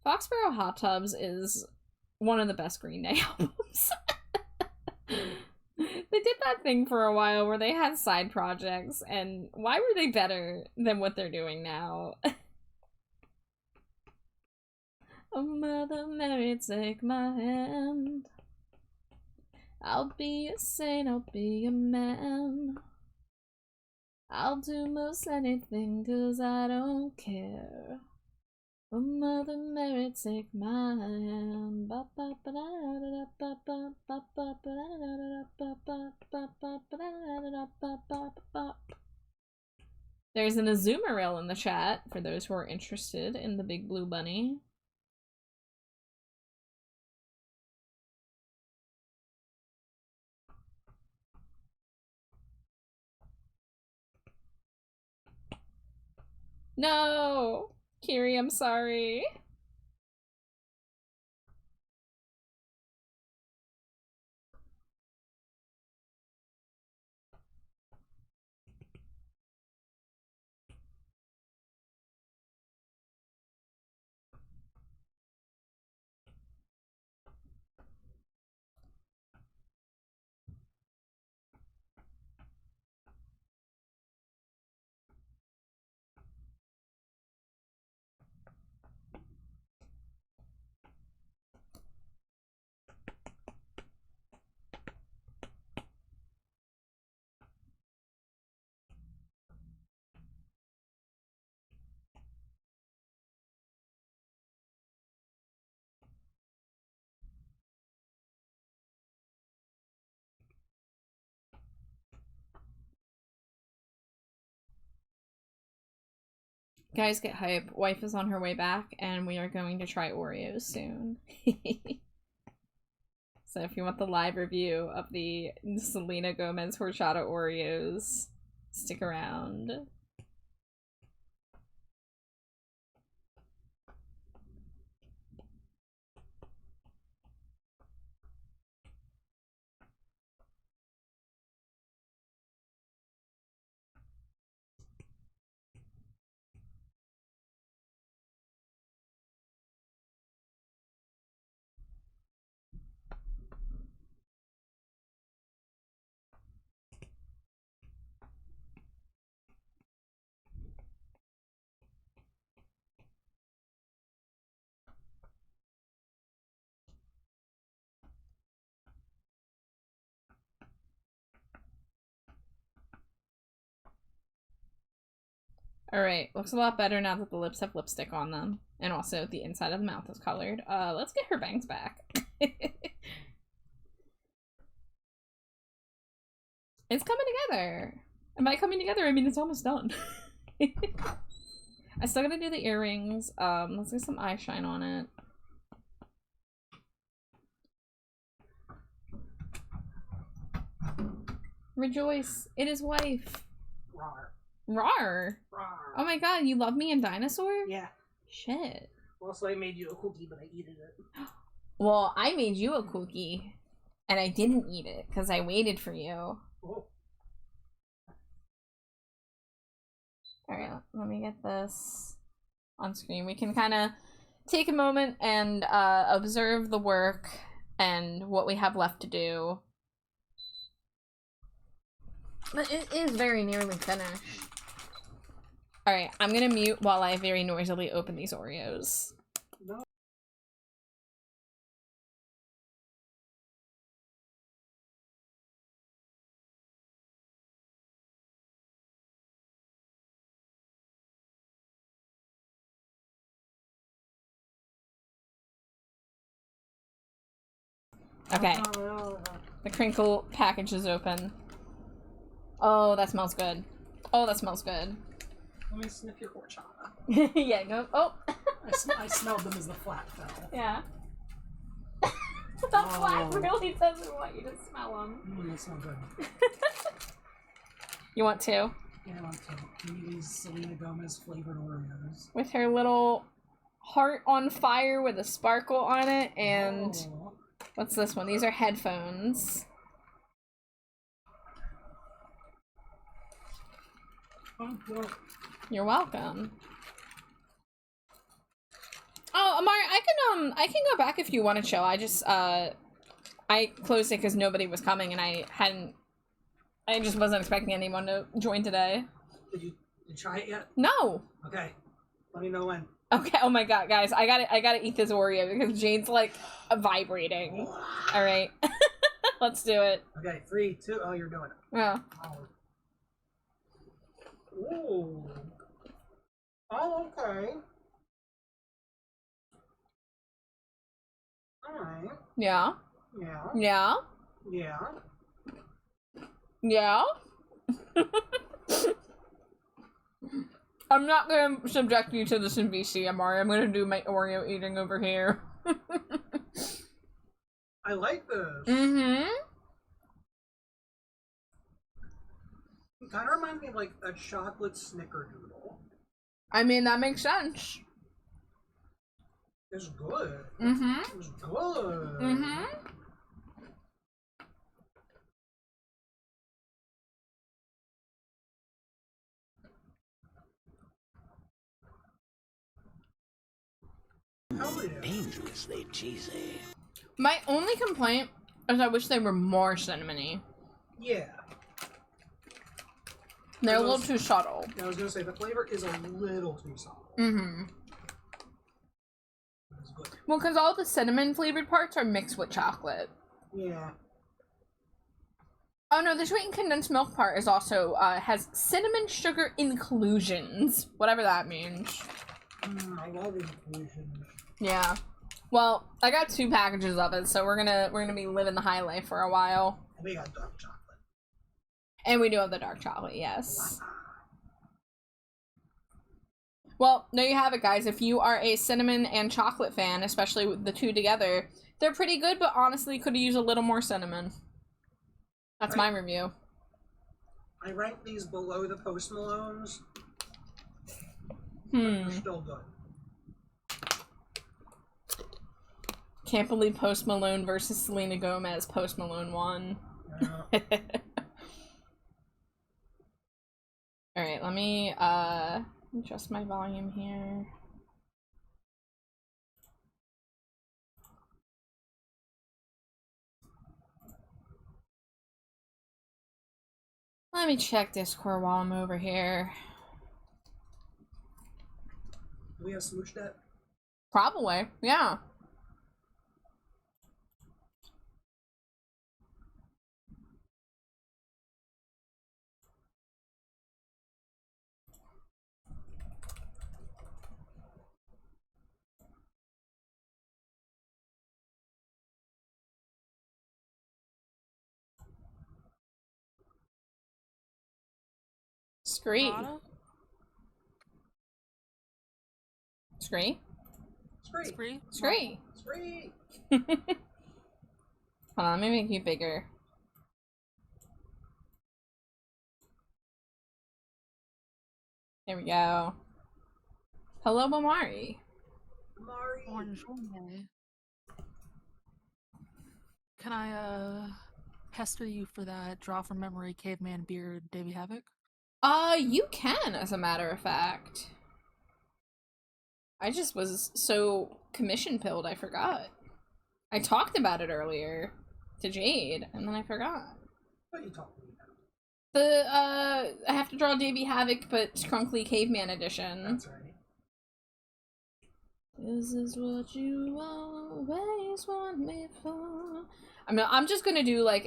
Foxborough Hot Tubs is one of the best Green Day albums. They did that thing for a while where they had side projects, and why were they better than what they're doing now? Oh Mother Mary, take my hand. I'll be a saint, I'll be a man. I'll do most anything 'cause I don't care. Oh Mother Mary, take my hand. There's an Azumarill in the chat for those who are interested in the Big Blue Bunny. No! Kiri, I'm sorry. Guys, get hype. Wife is on her way back, and we are going to try Oreos soon. So if you want the live review of the Selena Gomez horchata Oreos, stick around. Alright, looks a lot better now that the lips have lipstick on them. And also the inside of the mouth is colored. Let's get her bangs back. It's coming together. And by coming together, I mean it's almost done. I still gotta do the earrings. Let's get some eye shine on it. Rejoice, it is wife. Rawr. Rawr. Rawr. Oh my god, you love me in Dinosaur? Yeah. Shit. Also, I made you a cookie, but I eated it. Well, I made you a cookie, and I didn't eat it, because I waited for you. Oh. Alright, let me get this on screen. We can kind of take a moment and observe the work and what we have left to do. But it is very nearly finished. Alright, I'm gonna mute while I very noisily open these Oreos. Okay. The crinkle package is open. Oh, that smells good. Oh, that smells good. Let me sniff your horchata. Yeah, go. Oh. I smelled them as the flat fell. Yeah. The flag really doesn't want you to smell them. They smell good. You want two? Yeah, I want to. Give me these Selena Gomez flavored Oreos. With her little heart on fire with a sparkle on it, and what's this one? These are headphones. Oh, well. You're welcome. Oh, Amari, I can go back if you want to chill. I just I closed it because nobody was coming, and I just wasn't expecting anyone to join today. Did you try it yet? No. Okay. Let me know when. Okay. Oh my god, guys, I gotta eat this Oreo because Jade's like vibrating. All right, let's do it. Okay, 3, 2. Oh, you're doing it. Yeah. Ooh. Oh, okay. Alright. Yeah. Yeah. Yeah. Yeah. Yeah. I'm not gonna subject you to this in VC, Amari. I'm gonna do my Oreo eating over here. I like this. Mm-hmm. It kind of reminds me of like a chocolate snickerdoodle. I mean, that makes sense. It's good. Mm-hmm. It's good. Mm-hmm. Hell yeah. Dangerously cheesy. My only complaint is I wish they were more cinnamony. Yeah. They're a little too subtle. I was gonna say the flavor is a little too soft. Mm-hmm. It's good. Well, because all the cinnamon flavored parts are mixed with chocolate. Yeah. Oh no, the sweetened condensed milk part is also has cinnamon sugar inclusions, whatever that means. I love inclusions. Yeah. Well, I got 2 packages of it, so we're gonna be living the high life for a while. We got dark chocolate. And we do have the dark chocolate, yes. Well, there you have it, guys. If you are a cinnamon and chocolate fan, especially with the two together, they're pretty good, but honestly could use a little more cinnamon. That's my review. I rank these below the Post Malones. Hmm. They're still good. Can't believe Post Malone versus Selena Gomez. Post Malone won. Yeah. Alright, let me adjust my volume here. Let me check Discord while I'm over here. Do we have Smooch that? Probably, yeah. Scree. Scree? Scree. Spree? Scree. Scree. Hold on, let me make you bigger. There we go. Hello, Mamari. Mari. Buongiorno. Can I, pester you for that draw from memory caveman beard Davy Havoc? You can, as a matter of fact. I just was so commission-pilled, I forgot. I talked about it earlier to Jade, and then I forgot. What are you talking about? I have to draw Davy Havoc, but Scrunkly Caveman Edition. That's right. This is what you always want me for. I mean, I'm just gonna do like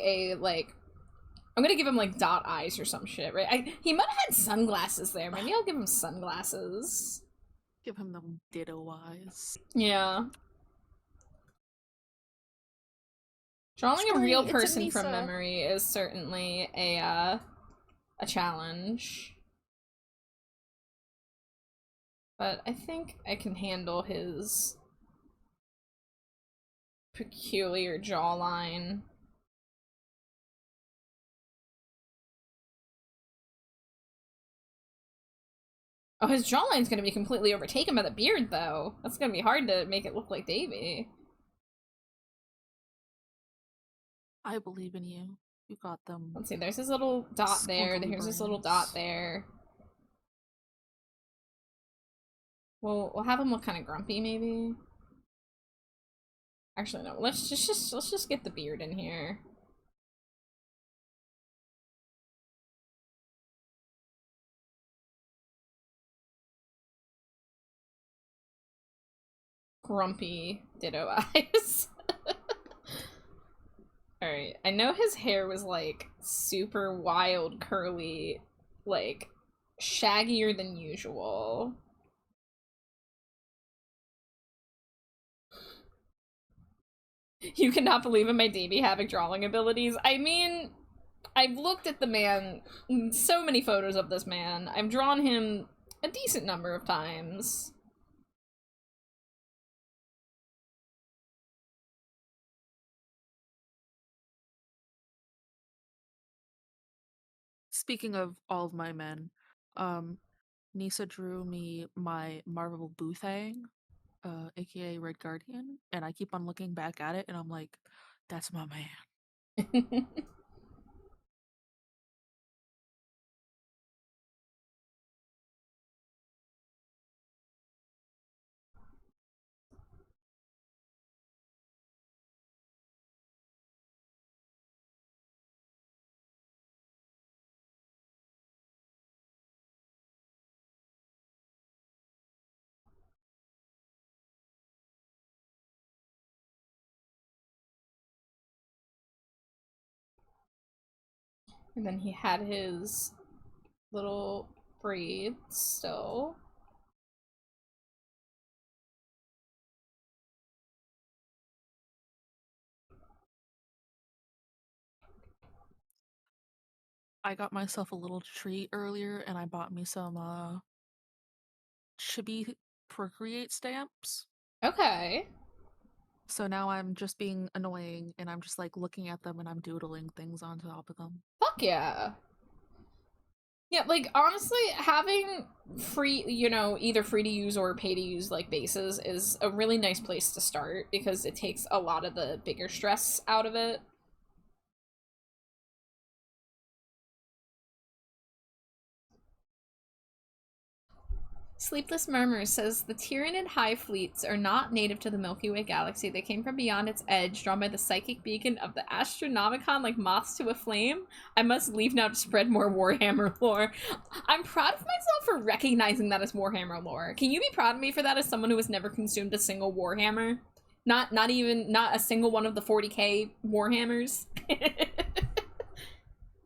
I'm gonna give him like dot eyes or some shit, right? He might have had sunglasses there. Maybe I'll give him sunglasses. Give him them ditto eyes. Yeah. Drawing a real It's person from Anissa. memory is certainly a challenge. But I think I can handle his peculiar jawline. Oh, his jawline's gonna be completely overtaken by the beard, though. That's gonna be hard to make it look like Davy. I believe in you. You got them. Let's see, there's his little dot there, Squiggly here's his little brains. dot there. We'll have him look kind of grumpy, maybe. Actually, no. Let's just get the beard in here. Grumpy ditto eyes. Alright, I know his hair was like super wild, curly, like shaggier than usual. You cannot believe in my DB Havoc drawing abilities. I mean, I've looked at the man, so many photos of this man. I've drawn him a decent number of times. Speaking of all of my men, Nisa drew me my Marvel Boothang, aka Red Guardian, and I keep on looking back at it and I'm like, that's my man. And then he had his little braids still. I got myself a little treat earlier and I bought me some Chibi Procreate stamps. Okay. So now I'm just being annoying and I'm just like looking at them and I'm doodling things on top of them. Fuck yeah. Yeah, like, honestly, having free, you know, either free to use or pay to use, like, bases is a really nice place to start because it takes a lot of the bigger stress out of it. Sleepless Murmurs says the Tyranid Hive fleets are not native to the Milky Way galaxy. They came from beyond its edge, drawn by the psychic beacon of the Astronomicon like moths to a flame. I must leave now to spread more Warhammer lore. I'm proud of myself for recognizing that as Warhammer lore. Can you be proud of me for that as someone who has never consumed a single Warhammer? Not a single one of the 40k Warhammers?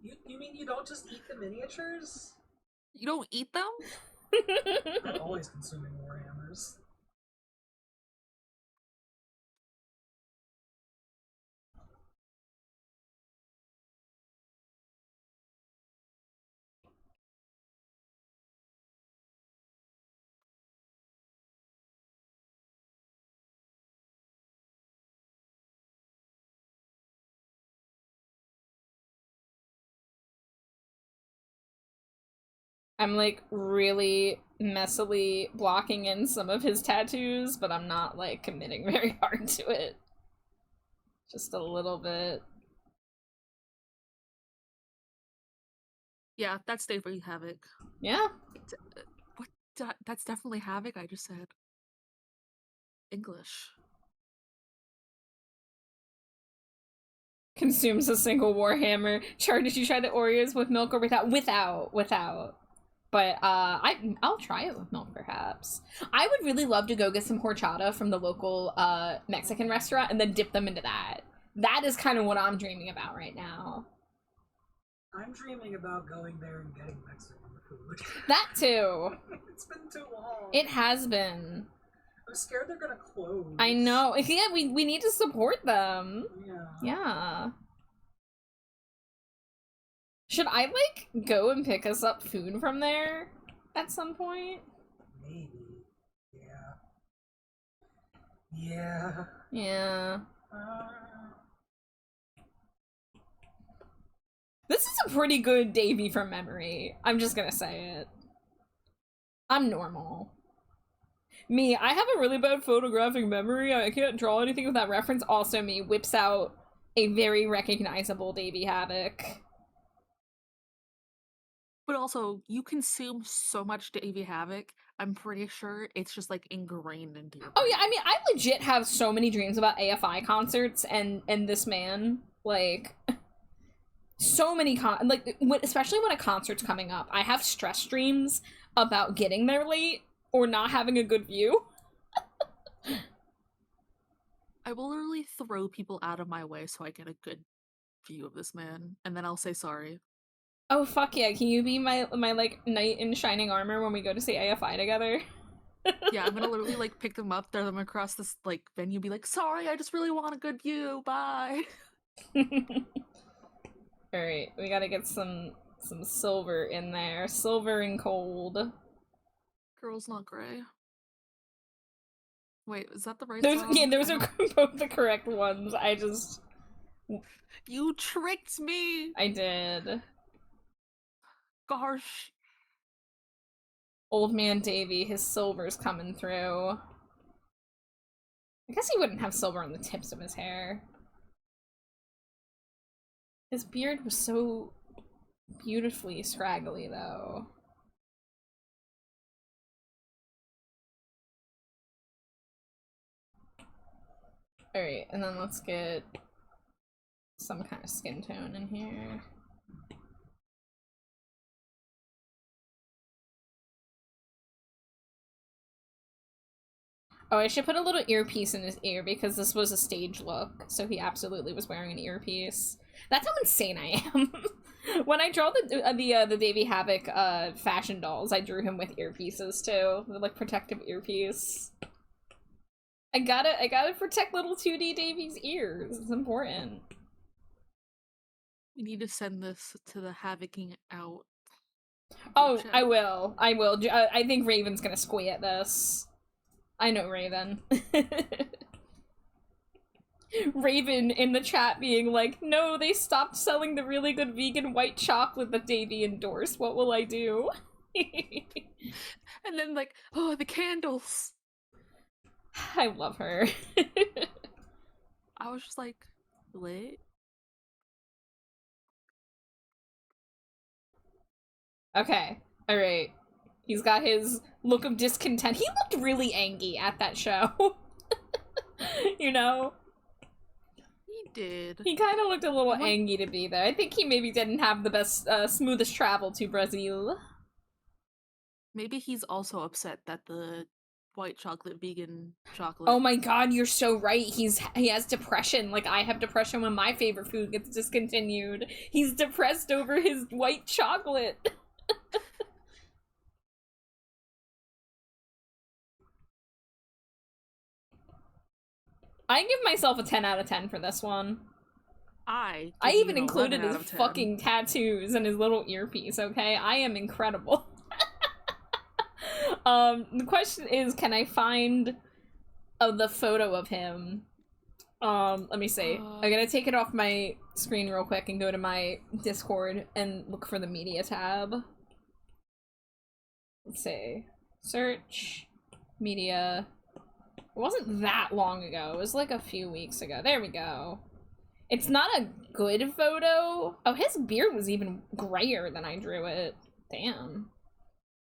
You mean you don't just eat the miniatures? You don't eat them? I'm always consuming Warhammers. I'm like really messily blocking in some of his tattoos, but I'm not like committing very hard to it. Just a little bit. Yeah, that's definitely Havoc. Yeah. What? That's definitely Havoc, I just said. English. Consumes a single Warhammer. Char, did you try the Oreos with milk or without? Without. But I'll try it with milk perhaps. I would really love to go get some horchata from the local Mexican restaurant and then dip them into that. That is kind of what I'm dreaming about right now. I'm dreaming about going there and getting Mexican food. That too. It's been too long. It has been. I'm scared they're gonna close. I know. Yeah, we need to support them. Yeah. Yeah. Should I, like, go and pick us up food from there at some point? Maybe. Yeah. Yeah. Yeah. Uh, This is a pretty good Davy from memory. I'm just gonna say it. I'm normal. Me, I have a really bad photographic memory. I can't draw anything with that reference. Also me whips out a very recognizable Davy Havoc. But also, you consume so much Davy Havoc, I'm pretty sure it's just like ingrained into your Oh brain. yeah, I mean, I legit have so many dreams about AFI concerts and this man. Like, so many especially when a concert's coming up. I have stress dreams about getting there late or not having a good view. I will literally throw people out of my way so I get a good view of this man, and then I'll say sorry. Oh fuck yeah, can you be my like knight in shining armor when we go to see AFI together? Yeah, I'm gonna literally like pick them up, throw them across this like venue, be like, sorry, I just really want a good view, bye. Alright, we gotta get some silver in there. Silver and gold. Girl's not gray. Wait, is that the right Those song? yeah, those I are don't- both the correct ones. You tricked me! I did. Gosh. Old man Davy, his silver's coming through. I guess he wouldn't have silver on the tips of his hair. His beard was so beautifully scraggly, though. Alright, and then let's get some kind of skin tone in here. Oh, I should put a little earpiece in his ear because this was a stage look, so he absolutely was wearing an earpiece. That's how insane I am. When I draw the Davy Havoc fashion dolls, I drew him with earpieces too, with like protective earpiece. I gotta protect little 2D Davy's ears. It's important. We need to send this to the Havocing Out. Oh, chat. I will. I think Raven's gonna squee at this. I know Raven. Raven in the chat being like, no, they stopped selling the really good vegan white chocolate that Davy endorsed. What will I do? And then like, oh, the candles. I love her. I was just like, lit? Okay, alright. He's got his look of discontent. He looked really angry at that show. You know? He did. He kind of looked a little angry to be there. I think he maybe didn't have the best, smoothest travel to Brazil. Maybe he's also upset that the white chocolate vegan chocolate. Oh my god, you're so right. He has depression. Like I have depression when my favorite food gets discontinued. He's depressed over his white chocolate. I give myself a 10 out of 10 for this one. I even you an included 11 his out of 10. fucking tattoos and his little earpiece, okay? I am incredible. The question is, can I find the photo of him? Let me see. I'm gonna take it off my screen real quick and go to my Discord and look for the media tab. Let's see. Search. Media. It wasn't that long ago. It was like a few weeks ago. There we go. It's not a good photo. Oh, his beard was even grayer than I drew it. Damn.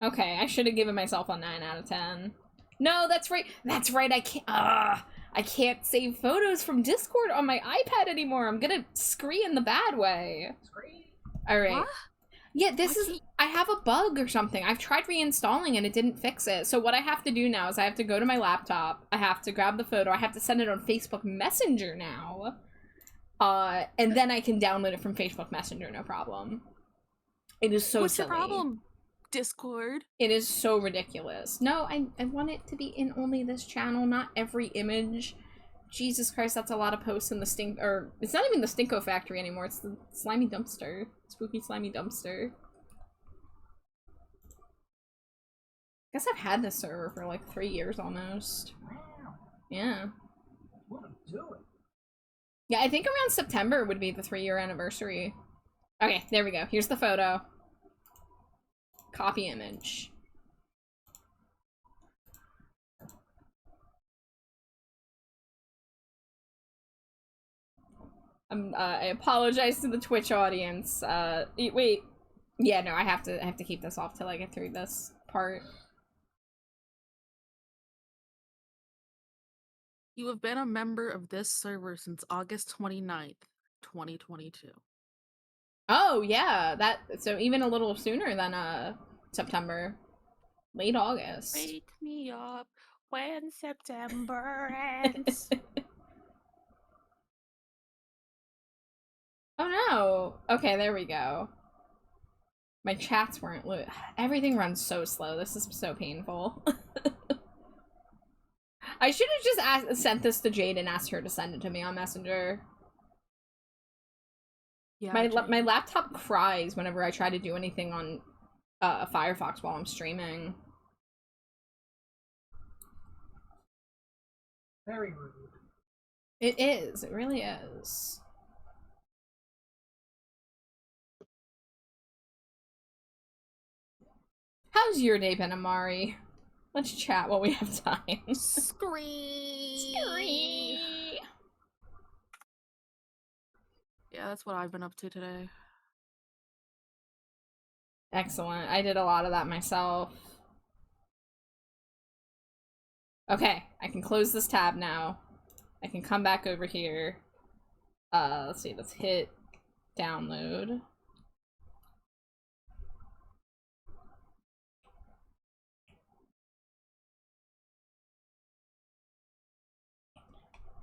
Okay, I should have given myself a 9 out of 10. No, that's right. That's right. I can't save photos from Discord on my iPad anymore. I'm gonna scree in the bad way. All right. What? Yeah, I have a bug or something. I've tried reinstalling and it didn't fix it. So what I have to do now is I have to go to my laptop. I have to grab the photo. I have to send it on Facebook Messenger now. And then I can download it from Facebook Messenger, no problem. It is so What's silly. your problem? Discord. It is so ridiculous. No, I want it to be in only this channel, not every image. Jesus Christ, that's a lot of posts in the stink, or it's not even the Stinko factory anymore, it's the slimy dumpster. Spooky slimy dumpster. Guess I've had this server for like 3 years almost. Wow. Yeah. What am I doing? Yeah, I think around September would be the 3-year anniversary. Okay, there we go. Here's the photo. Copy image. I apologize to the Twitch audience. Wait. Yeah, no, I have to keep this off till I get through this part. You have been a member of this server since August 29th, 2022. Oh, yeah, so even a little sooner than, September. Late August. Wake me up when September ends. Oh no! Okay, there we go. My chats weren't everything runs so slow. This is so painful. I should have just sent this to Jade and asked her to send it to me on Messenger. Yeah, my laptop cries whenever I try to do anything on Firefox while I'm streaming. Very rude. It is. It really is. How's your day been, Amari? Let's chat while we have time. Scree. Yeah, that's what I've been up to today. Excellent. I did a lot of that myself. Okay, I can close this tab now. I can come back over here. Let's see, let's hit download.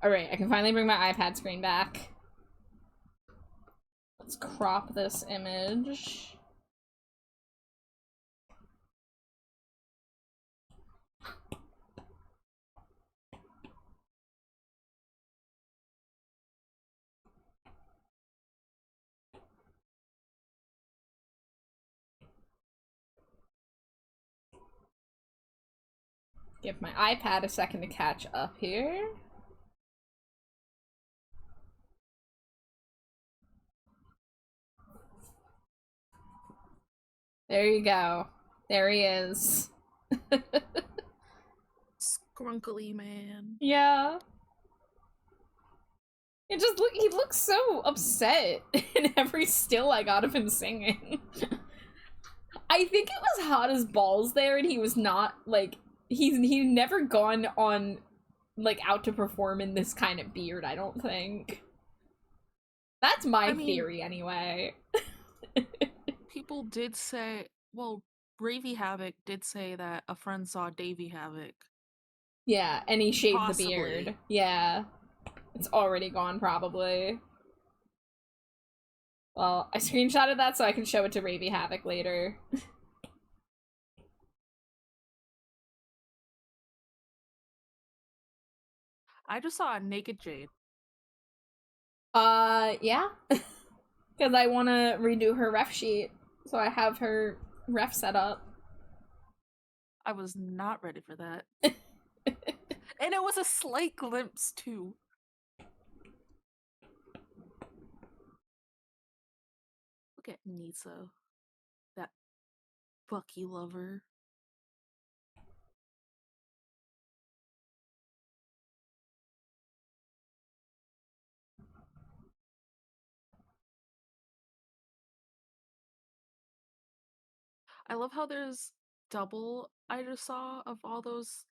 Alright, I can finally bring my iPad screen back. Let's crop this image. Give my iPad a second to catch up here. There you go. There he is. Scrunkly man. Yeah. It just he looks so upset in every still I got of him singing. I think it was hot as balls there, and he was not like he's never gone on like out to perform in this kind of beard, I don't think. That's my theory anyway. People did say, well, Ravy Havoc did say that a friend saw Davy Havoc. Yeah, and he shaved Possibly. the beard. Yeah. It's already gone, probably. Well, I screenshotted that so I can show it to Ravy Havoc later. I just saw a naked Jade. Yeah. Because I want to redo her ref sheet. So I have her ref set up. I was not ready for that. And it was a slight glimpse, too. Look at Nisa. That Bucky lover. I love how there's double I just saw of all those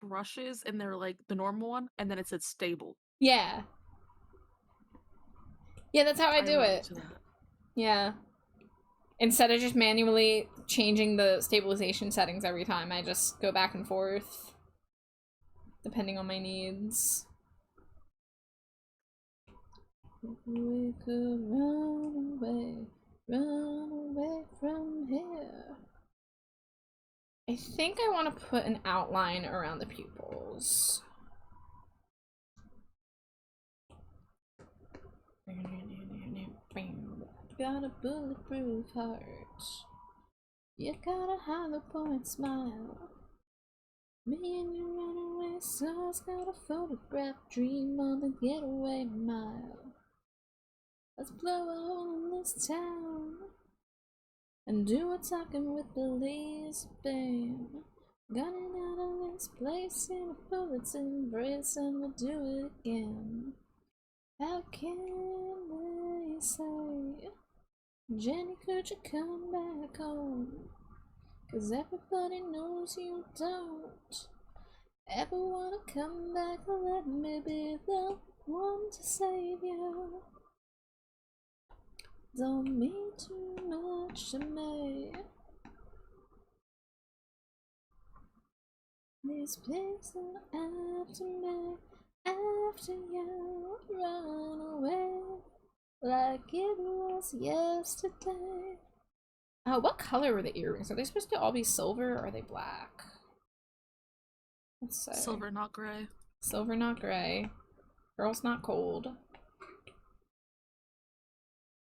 brushes, and they're like the normal one, and then it said stable. Yeah. Yeah, that's how I do it. Yeah. Instead of just manually changing the stabilization settings every time, I just go back and forth. Depending on my needs. We could run away. Run away from here. I think I want to put an outline around the pupils. Got a bulletproof heart. You got a hollow point smile. Me and your runaway stars got a photograph dream on the getaway mile. Let's blow a hole in this town and do a talking with the least bang. Gunning out of this place in a bullet's embrace, and we'll do it again. How can they say, Jenny, could you come back home? 'Cause everybody knows you don't ever wanna come back. Let me be the one to save you. Don't mean too much to me. These pigs are after me, after you. Run away like it was yesterday. What color were the earrings? Are they supposed to all be silver or are they black? Let's say. Silver, not gray. Silver, not gray. Girl's not cold.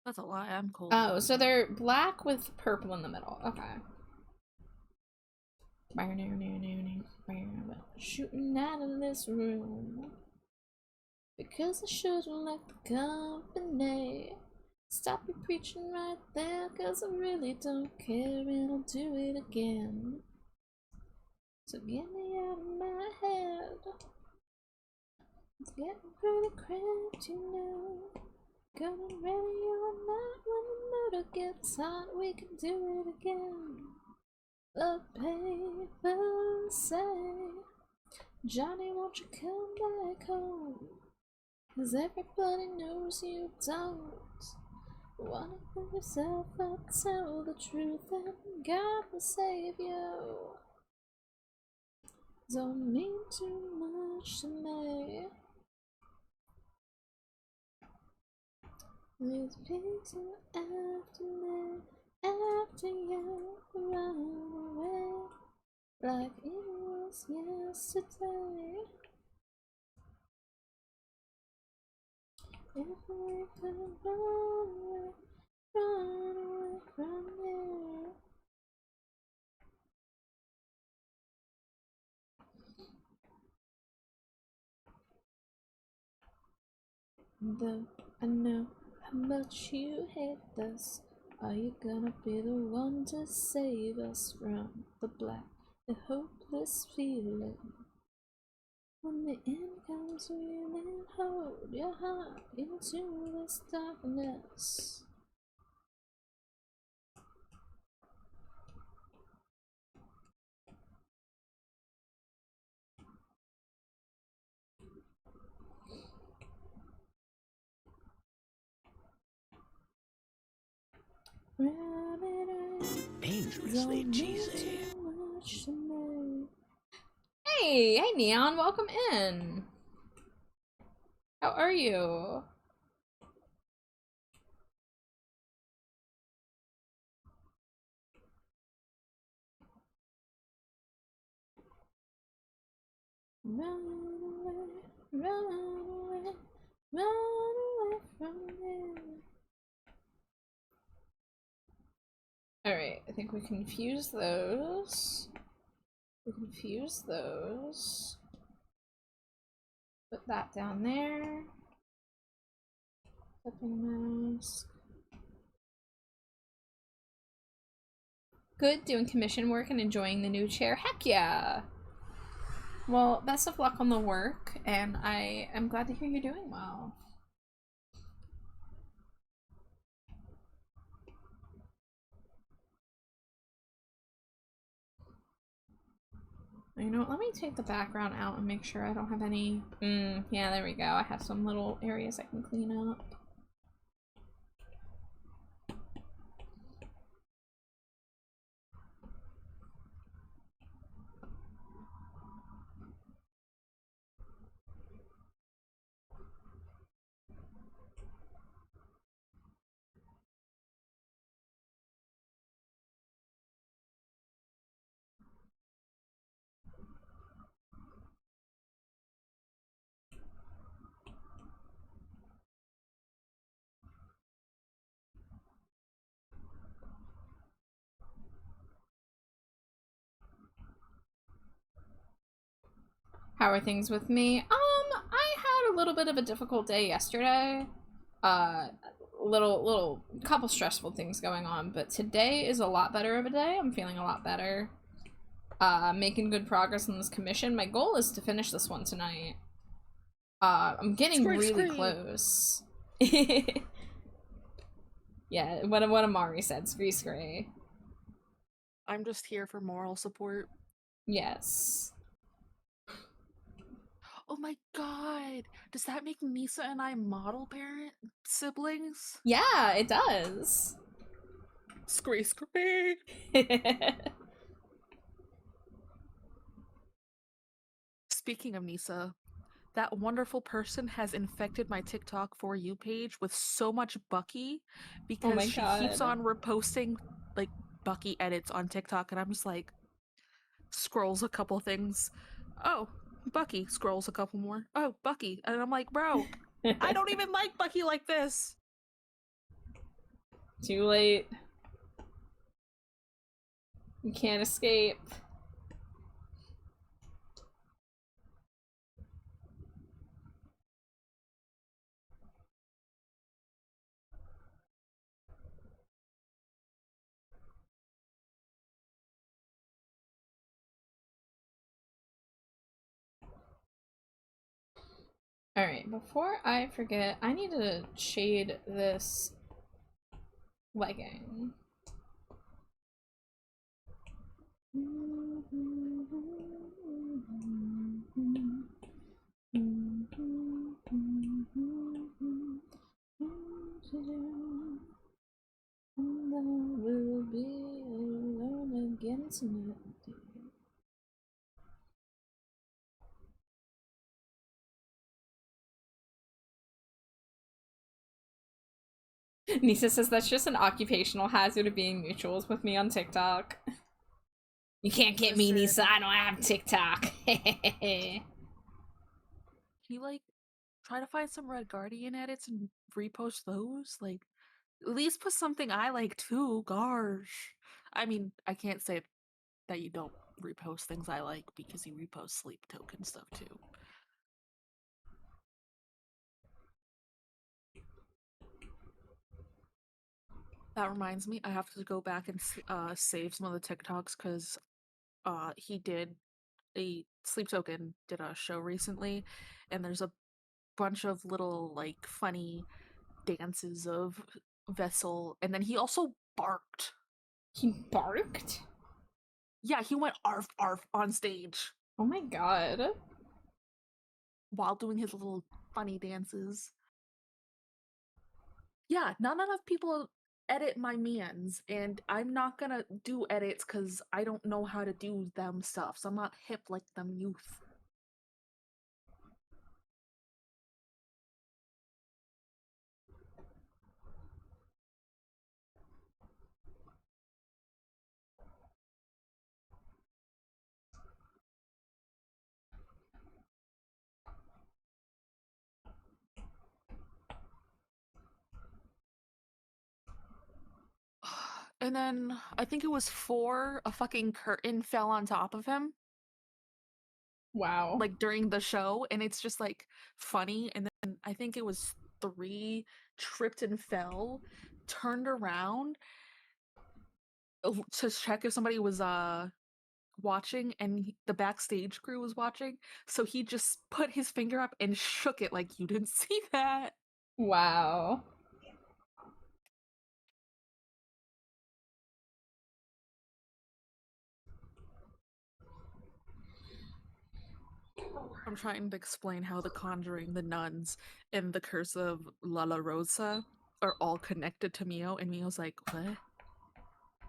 That's a lie, I'm cold. Oh, so they're black with purple in the middle. Okay. Shooting out of this room because I shouldn't like the company. Stop your preaching right there, 'cause I really don't care, and I'll do it again. So get me out of my head. It's getting pretty cramped, you know. Going ready all night when the motor gets hot, we can do it again. The papers say, Johnny, won't you come back home? 'Cause everybody knows you don't wanna put yourself up, tell the truth, and God will save you. Don't mean too much to me. These pigs are after me, after you. Run away like it was yesterday. If we could run away from here. Though I know how much you hate us, are you gonna be the one to save us from the black, the hopeless feeling? When the end comes, you then hold your heart into this darkness. Dangerously cheesy. Hey, Neon, welcome in. How are you? Run away from here. Alright, I think we confuse those. Put that down there. Clipping mask. Good, doing commission work and enjoying the new chair. Heck yeah! Well, best of luck on the work, and I am glad to hear you're doing well. You know what, let me take the background out and make sure I don't have any... yeah, there we go. I have some little areas I can clean up. How are things with me? I had a little bit of a difficult day yesterday. Little couple stressful things going on, but today is a lot better of a day. I'm feeling a lot better. Making good progress on this commission. My goal is to finish this one tonight. I'm getting really close. Yeah, what Amari said, scree. I'm just here for moral support. Yes. Oh my god! Does that make Nisa and I model parent siblings? Yeah, it does. Scree. Speaking of Nisa, that wonderful person has infected my TikTok For You page with so much Bucky Oh my because she keeps God. on reposting like Bucky edits on TikTok, and I'm just like, scrolls a couple things. Oh, Bucky scrolls a couple more. Oh, Bucky. And I'm like, bro, I don't even like Bucky like this. Too late. You can't escape. Alright, before I forget, I need to shade this legging. Will be alone again tonight. Nisa says that's just an occupational hazard of being mutuals with me on TikTok. You can't get me, Nisa. I don't have TikTok. Can you like try to find some Red Guardian edits and repost those? Like, at least put something I like too. Gosh. I mean, I can't say that you don't repost things I like because you repost sleep token stuff too. That reminds me, I have to go back and save some of the TikToks because he did a sleep token did a show recently, and there's a bunch of little like funny dances of Vessel, and then he also barked. He barked? Yeah, he went arf arf on stage Oh my god. while doing his little funny dances. Yeah, not enough people edit my mans, and I'm not gonna do edits because I don't know how to do them stuff, so I'm not hip like them youth. And then I think it was 4, a fucking curtain fell on top of him. Wow. Like during the show, and it's just like funny. And then I think it was 3 tripped and fell, turned around to check if somebody was watching, and the backstage crew was watching, so he just put his finger up and shook it like, you didn't see that. Wow. I'm trying to explain how The Conjuring, the nuns, and the Curse of La La Rosa are all connected to Mio, and Mio's like, what?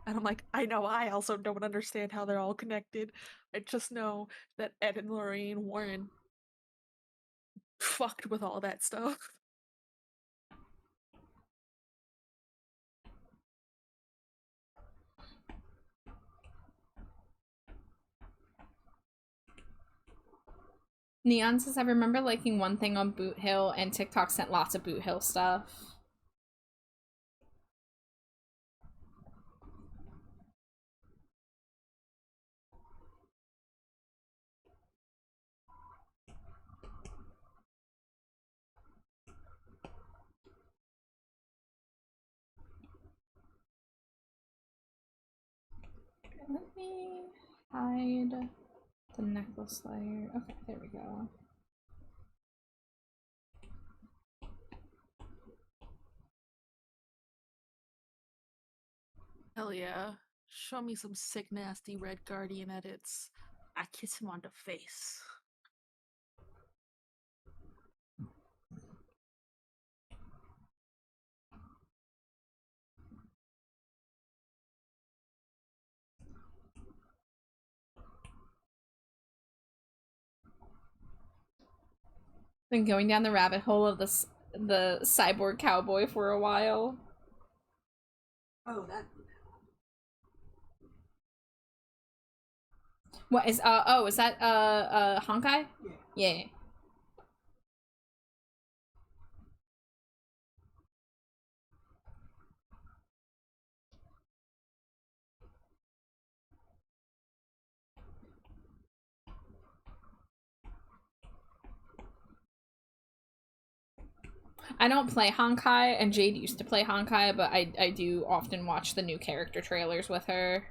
And I'm like, I know, I also don't understand how they're all connected. I just know that Ed and Lorraine Warren fucked with all that stuff. Neon says, I remember liking one thing on Boot Hill, and TikTok sent lots of Boot Hill stuff. let me hide the necklace layer. Okay, there we go. Hell yeah. Show me some sick, nasty Red Guardian edits. I kiss him on the face. Been going down the rabbit hole of the cyborg cowboy for a while. Oh, that. What is oh, is that Honkai? Yeah. Yeah. I don't play Honkai, and Jade used to play Honkai, but I do often watch the new character trailers with her.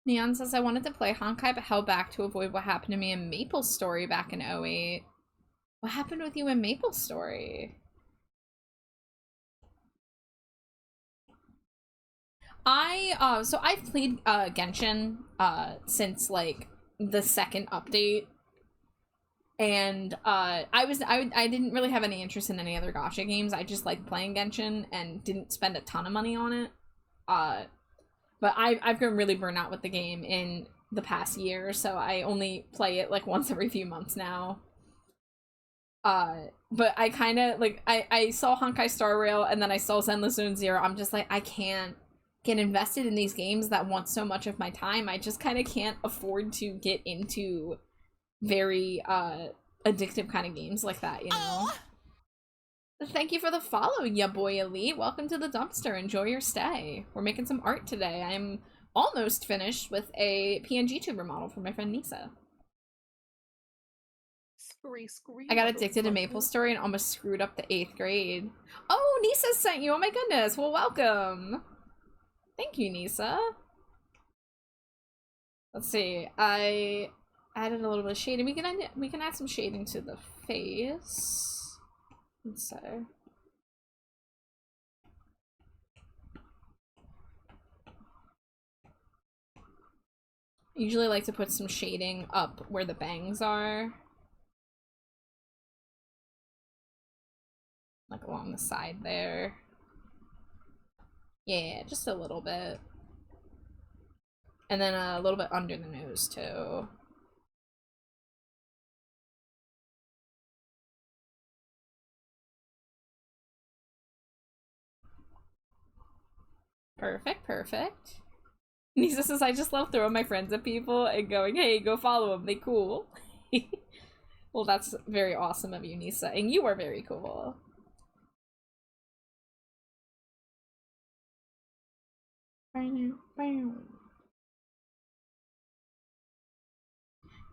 Neon says, I wanted to play Honkai but held back to avoid what happened to me in Maple Story back in 08. What happened with you in Maple Story? So I've played Genshin since like the second update. And I didn't really have any interest in any other gacha games. I just liked playing Genshin and didn't spend a ton of money on it. But I've gotten really burnt out with the game in the past year, so I only play it like once every few months now. But I kind of like I saw Honkai Star Rail and then I saw Zenless Zone Zero. I'm just like, I can't get invested in these games that want so much of my time. I just kind of can't afford to get into very addictive kind of games like that, you know. Thank you for the follow, ya boy elite. Welcome to the dumpster. Enjoy your stay. We're making some art today. I'm almost finished with a PNG tuber model for my friend Nisa. I got addicted to Maple Story and almost screwed up the 8th grade. Oh, Nisa sent you. Oh my goodness. Well, welcome. Thank you, Nisa. Let's see. I added a little bit of shading. We can add some shading to the face. Let's see. I usually like to put some shading up where the bangs are. Like along the side there. Yeah, just a little bit. And then a little bit under the nose too. Perfect, perfect. Nisa says, I just love throwing my friends at people and going, hey, go follow them, they cool. Well, that's very awesome of you, Nisa, and you are very cool.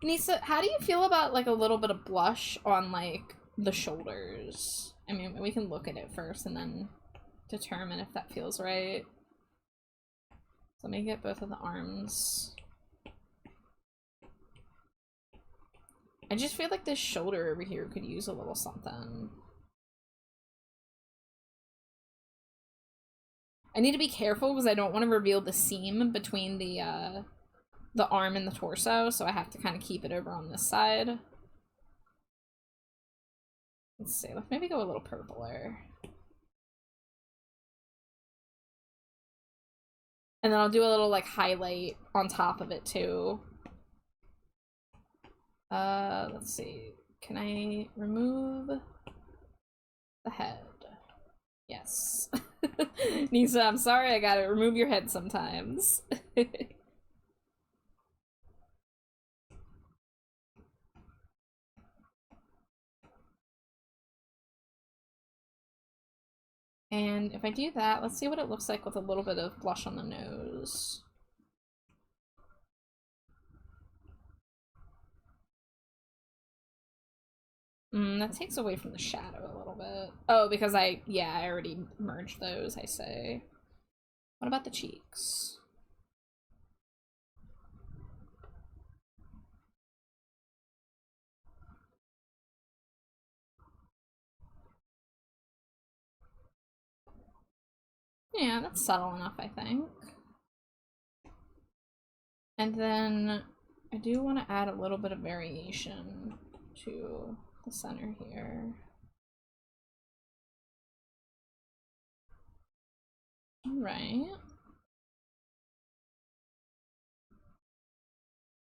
Nisa, how do you feel about like a little bit of blush on like the shoulders? I mean, we can look at it first and then determine if that feels right. So let me get both of the arms. I just feel like this shoulder over here could use a little something. I need to be careful because I don't want to reveal the seam between the arm and the torso, so I have to kind of keep it over on this side. Let's see, let's maybe go a little purpler. And then I'll do a little like highlight on top of it too. Let's see. Can I remove the head? Yes. Nisa, I'm sorry, I gotta remove your head sometimes. And if I do that, let's see what it looks like with a little bit of blush on the nose. That takes away from the shadow a little bit. Oh, because I already merged those, I say. What about the cheeks? Yeah, that's subtle enough, I think. And then I do want to add a little bit of variation to the center here. Alright.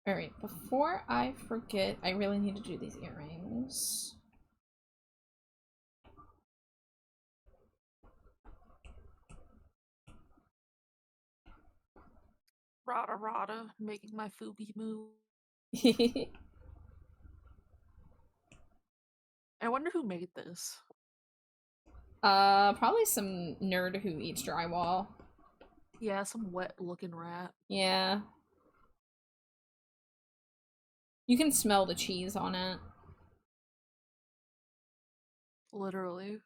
Alright, before I forget, I really need to do these earrings. Rada rada, making my Fubi move. I wonder who made this. Probably some nerd who eats drywall. Yeah, some wet-looking rat. Yeah. You can smell the cheese on it. Literally.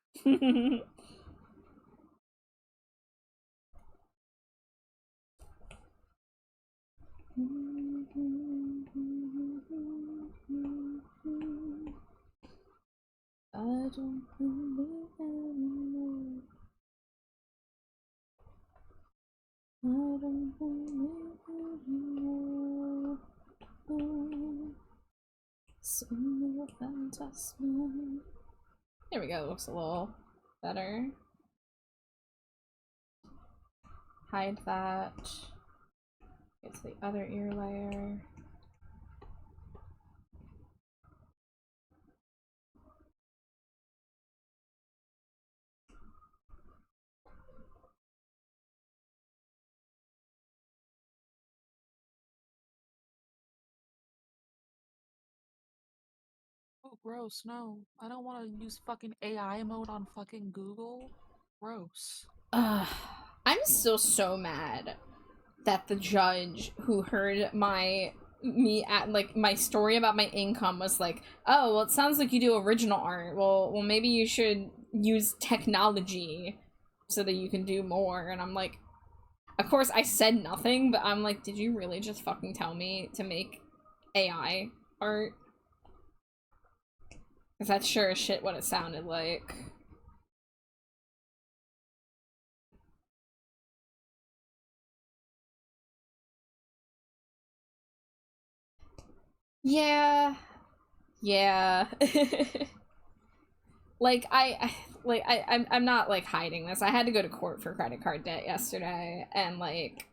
I don't believe anymore. I don't believe anymore. Send me a phantasma. There we go, looks a little better. Hide that. Get to the other ear layer. Oh, gross, no. I don't want to use fucking AI mode on fucking Google. Gross. Ugh. I'm still so mad that the judge who heard my story about my income was like, oh, well, it sounds like you do original art. Well, maybe you should use technology so that you can do more. And I'm like, of course I said nothing, but I'm like, did you really just fucking tell me to make AI art? Because that's sure as shit what it sounded like. Yeah. Yeah. Like I'm not like hiding this. I had to go to court for credit card debt yesterday, and like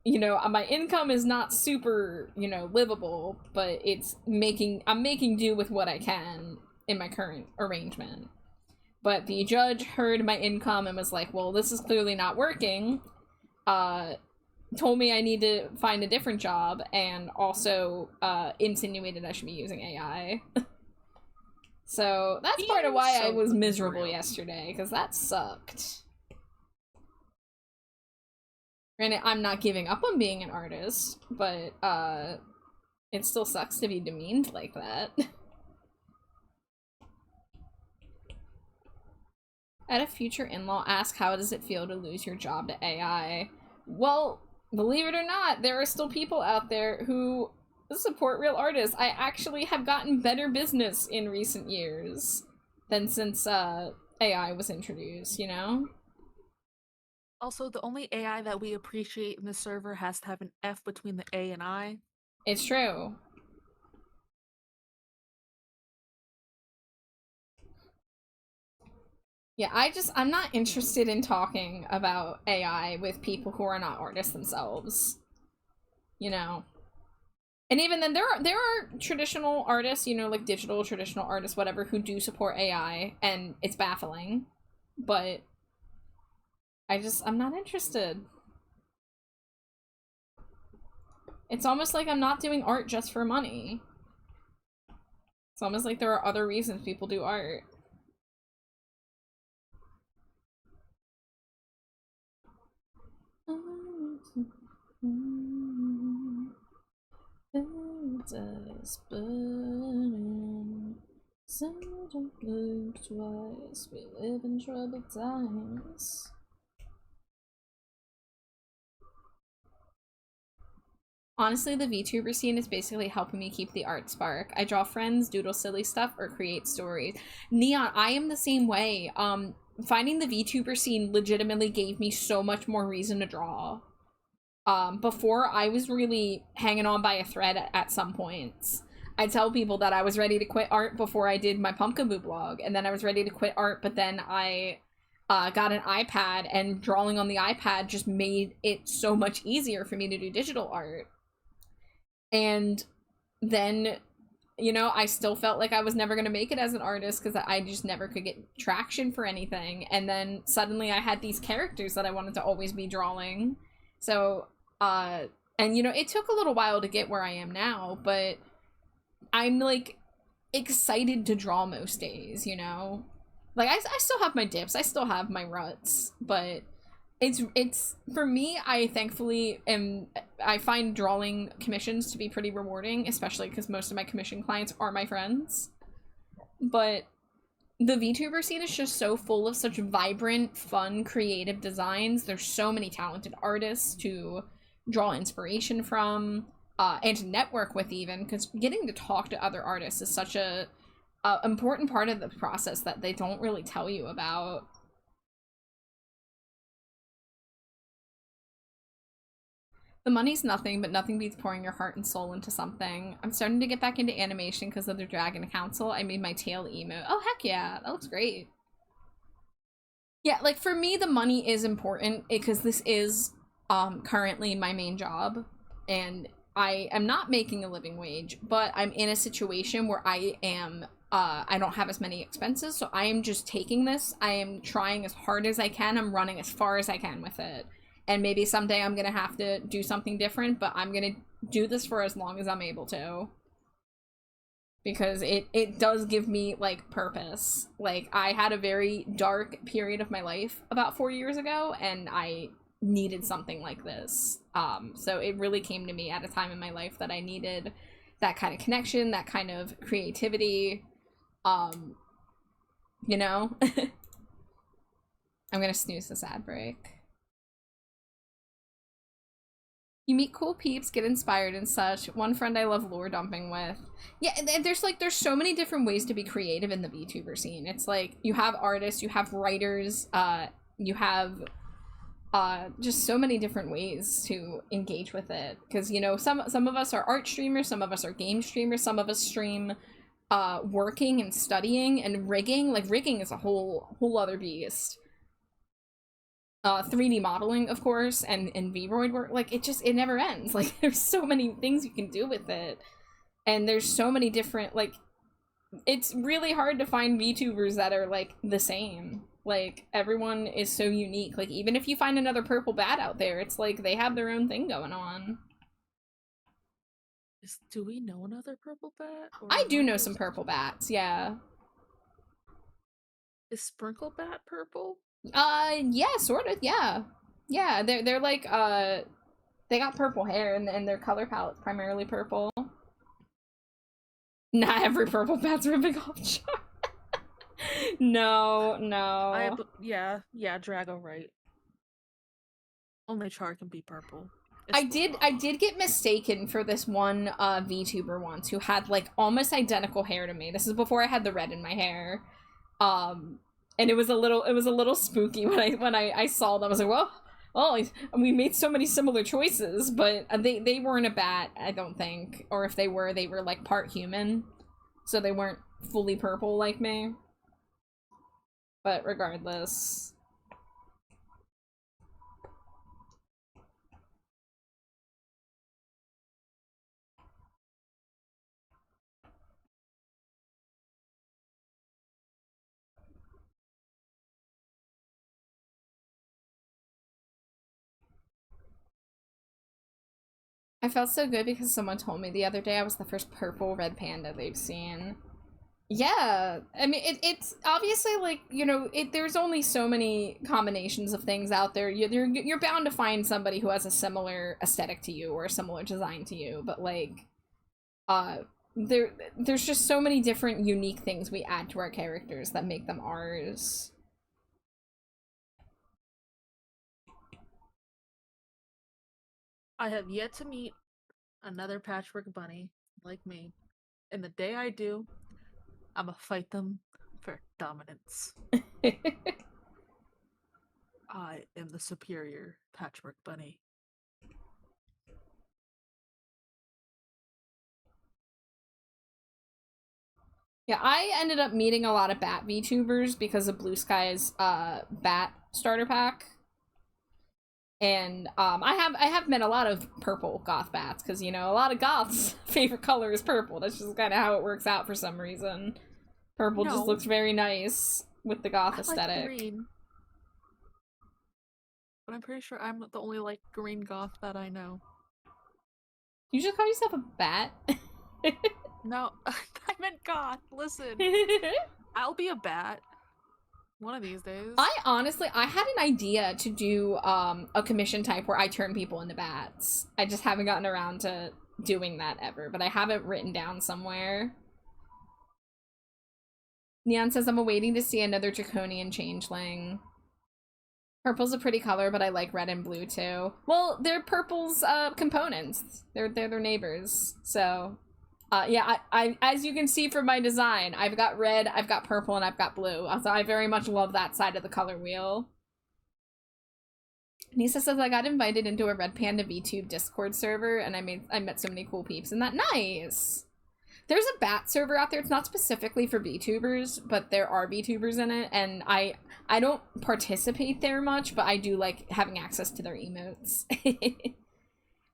you know, my income is not super, you know, livable, but I'm making do with what I can in my current arrangement. But the judge heard my income and was like, well, this is clearly not working. Told me I need to find a different job, and also insinuated I should be using AI. So that's part of why I was miserable yesterday, because that sucked. Granted, I'm not giving up on being an artist, but it still sucks to be demeaned like that. At a future in-law, ask how does it feel to lose your job to AI? Well, believe it or not, there are still people out there who support real artists. I actually have gotten better business in recent years than since AI was introduced, you know? Also, the only AI that we appreciate in the server has to have an F between the A and I. It's true. Yeah, I'm not interested in talking about AI with people who are not artists themselves. You know? And even then, there are traditional artists, you know, like digital traditional artists, whatever, who do support AI, and it's baffling. But I'm not interested. It's almost like I'm not doing art just for money. It's almost like there are other reasons people do art. Paradise burning, so don't look twice, we live in troubled times. Honestly, the VTuber scene is basically helping me keep the art spark. I draw friends, doodle silly stuff, or create stories. Neon, I am the same way. Finding the VTuber scene legitimately gave me so much more reason to draw. Before, I was really hanging on by a thread at some points. I tell people that I was ready to quit art before I did my Pumpkaboo blog, and then I was ready to quit art, but then I got an iPad, and drawing on the iPad just made it so much easier for me to do digital art. And then, you know, I still felt like I was never going to make it as an artist because I just never could get traction for anything. And then suddenly I had these characters that I wanted to always be drawing. So, and you know, it took a little while to get where I am now, but I'm like excited to draw most days, you know? Like I still have my dips, I still have my ruts, but it's for me, I thankfully I find drawing commissions to be pretty rewarding, especially because most of my commission clients are my friends. But the VTuber scene is just so full of such vibrant, fun, creative designs. There's so many talented artists to draw inspiration from, and to network with even, because getting to talk to other artists is such a important part of the process that they don't really tell you about. The money's nothing, but nothing beats pouring your heart and soul into something. I'm starting to get back into animation because of the Dragon Council. I made my tail emote. Oh, heck yeah. That looks great. Yeah, like, for me, the money is important because this is currently my main job. And I am not making a living wage, but I'm in a situation where I am, I don't have as many expenses, so I am just taking this. I am trying as hard as I can. I'm running as far as I can with it. And maybe someday I'm gonna have to do something different, but I'm gonna do this for as long as I'm able to. Because it does give me, like, purpose. Like, I had a very dark period of my life about 4 years ago, and I needed something like this. So it really came to me at a time in my life that I needed that kind of connection, that kind of creativity. You know? I'm gonna snooze this ad break. You meet cool peeps, get inspired and such. One friend I love lore dumping with. Yeah, there's so many different ways to be creative in the VTuber scene. It's like, you have artists, you have writers, you have just so many different ways to engage with it. Because, you know, some of us are art streamers, some of us are game streamers, some of us stream working and studying and rigging. Like, rigging is a whole other beast. 3D modeling, of course, and VRoid work. Like, it never ends. Like, there's so many things you can do with it. And there's so many different, like, it's really hard to find VTubers that are, like, the same. Like, everyone is so unique. Like, even if you find another purple bat out there, it's like they have their own thing going on. Do we know another purple bat? I do know some purple bats, yeah. Is Sprinkle Bat purple? Yeah, sort of, yeah. Yeah, they're like, they got purple hair, and their color palette's primarily purple. Not every purple bat's ripping off Char. No. Yeah, Drago, right. Only Char can be purple. I did get mistaken for this one VTuber once who had, like, almost identical hair to me. This is before I had the red in my hair. And it was a little spooky when I saw them. I was like, well, we made so many similar choices, but they weren't a bat, I don't think. Or if they were like part human, so they weren't fully purple like me. But regardless. I felt so good because someone told me the other day I was the first purple red panda they've seen. Yeah, I mean, it's obviously, like, you know, there's only so many combinations of things out there. You're bound to find somebody who has a similar aesthetic to you or a similar design to you, but, like, there's just so many different unique things we add to our characters that make them ours. I have yet to meet another patchwork bunny like me, and the day I do, I'ma fight them for dominance. I am the superior patchwork bunny. Yeah, I ended up meeting a lot of bat VTubers because of Blue Sky's bat starter pack. And I have met a lot of purple goth bats because, you know, a lot of goths' favorite color is purple. That's just kind of how it works out for some reason. Purple just looks very nice with the goth aesthetic. Like green. But I'm pretty sure I'm the only, like, green goth that I know. You just call yourself a bat? No, I meant goth. Listen. I'll be a bat. One of these days. I had an idea to do a commission type where I turn people into bats. I just haven't gotten around to doing that ever, but I have it written down somewhere. Neon says, I'm awaiting to see another draconian changeling. Purple's a pretty color, but I like red and blue too. Well, they're purple's components. They're their neighbors. So, yeah, I as you can see from my design, I've got red, I've got purple, and I've got blue. So I very much love that side of the color wheel. Nisa says, I got invited into a Red Panda VTube Discord server, and I met so many cool peeps in that. Nice! There's a bat server out there. It's not specifically for VTubers, but there are VTubers in it, and I don't participate there much, but I do like having access to their emotes.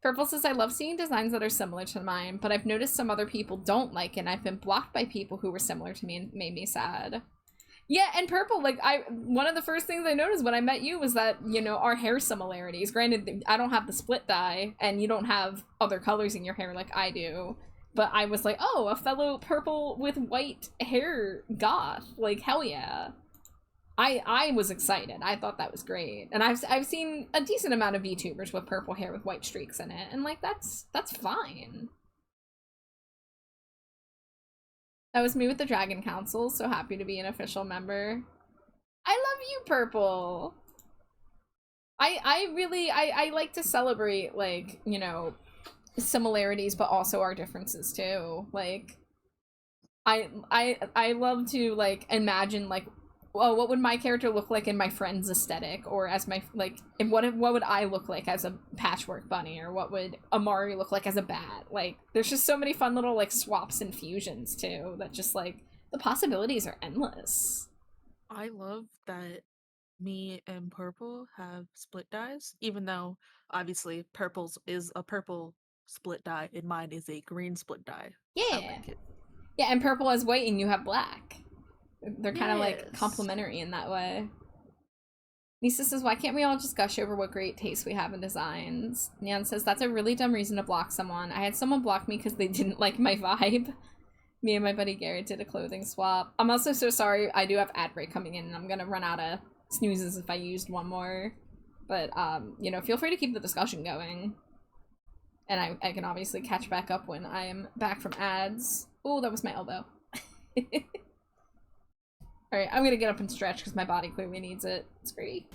Purple says, I love seeing designs that are similar to mine, but I've noticed some other people don't like it, and I've been blocked by people who were similar to me and made me sad. Yeah, and Purple, like, one of the first things I noticed when I met you was that, you know, our hair similarities. Granted, I don't have the split dye, and you don't have other colors in your hair like I do. But I was like, oh, a fellow purple with white hair goth. Like, hell yeah. I was excited. I thought that was great. And I've seen a decent amount of VTubers with purple hair with white streaks in it. And, like, that's fine. That was me with the Dragon Council. So happy to be an official member. I love you, Purple. I like to celebrate, like, you know, similarities but also our differences too. Like, I love to, like, imagine, like, well, what would my character look like in my friend's aesthetic, or as my, like, and what would I look like as a patchwork bunny, or what would Amari look like as a bat. Like, there's just so many fun little, like, swaps and fusions too that just, like, the possibilities are endless. I love that me and Purple have split dyes, even though obviously Purple's is a purple split dye and mine is a green split dye. Yeah. Like it. Yeah, and Purple has white and you have black. They're kind of, like, Yes. complementary in that way. Nisa says, why can't we all just gush over what great taste we have in designs? Neon says, that's a really dumb reason to block someone. I had someone block me because they didn't like my vibe. Me and my buddy Garrett did a clothing swap. I'm also so sorry. I do have ad break coming in, and I'm gonna run out of snoozes if I used one more. But, you know, feel free to keep the discussion going. And I can obviously catch back up when I am back from ads. Oh, that was my elbow. Alright, I'm gonna get up and stretch because my body clearly needs it. It's great.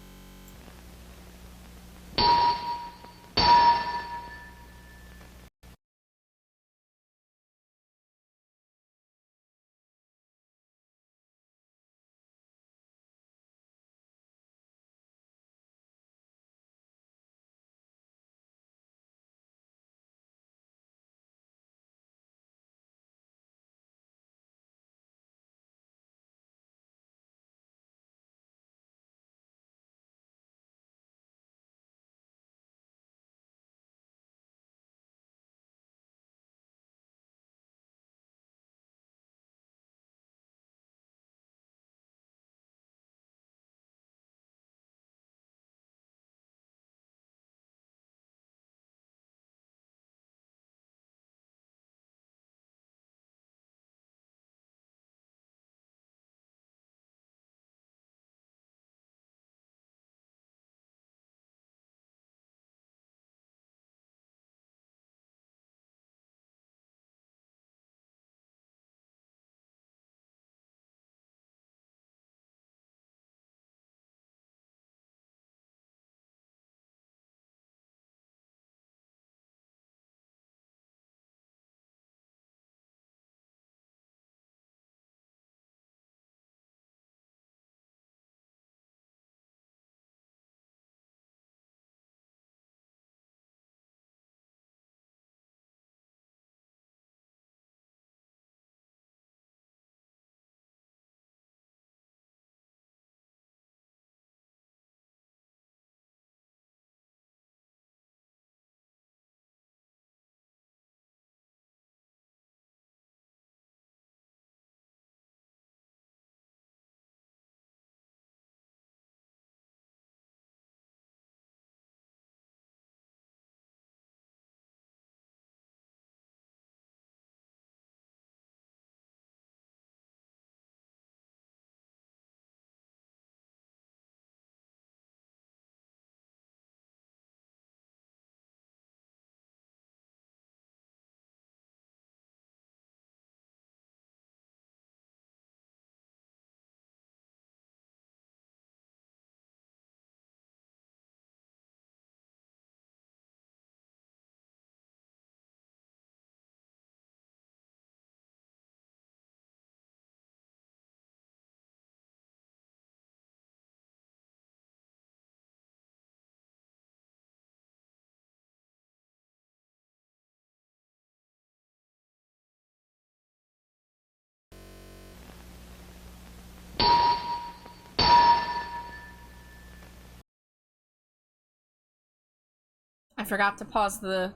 forgot to pause the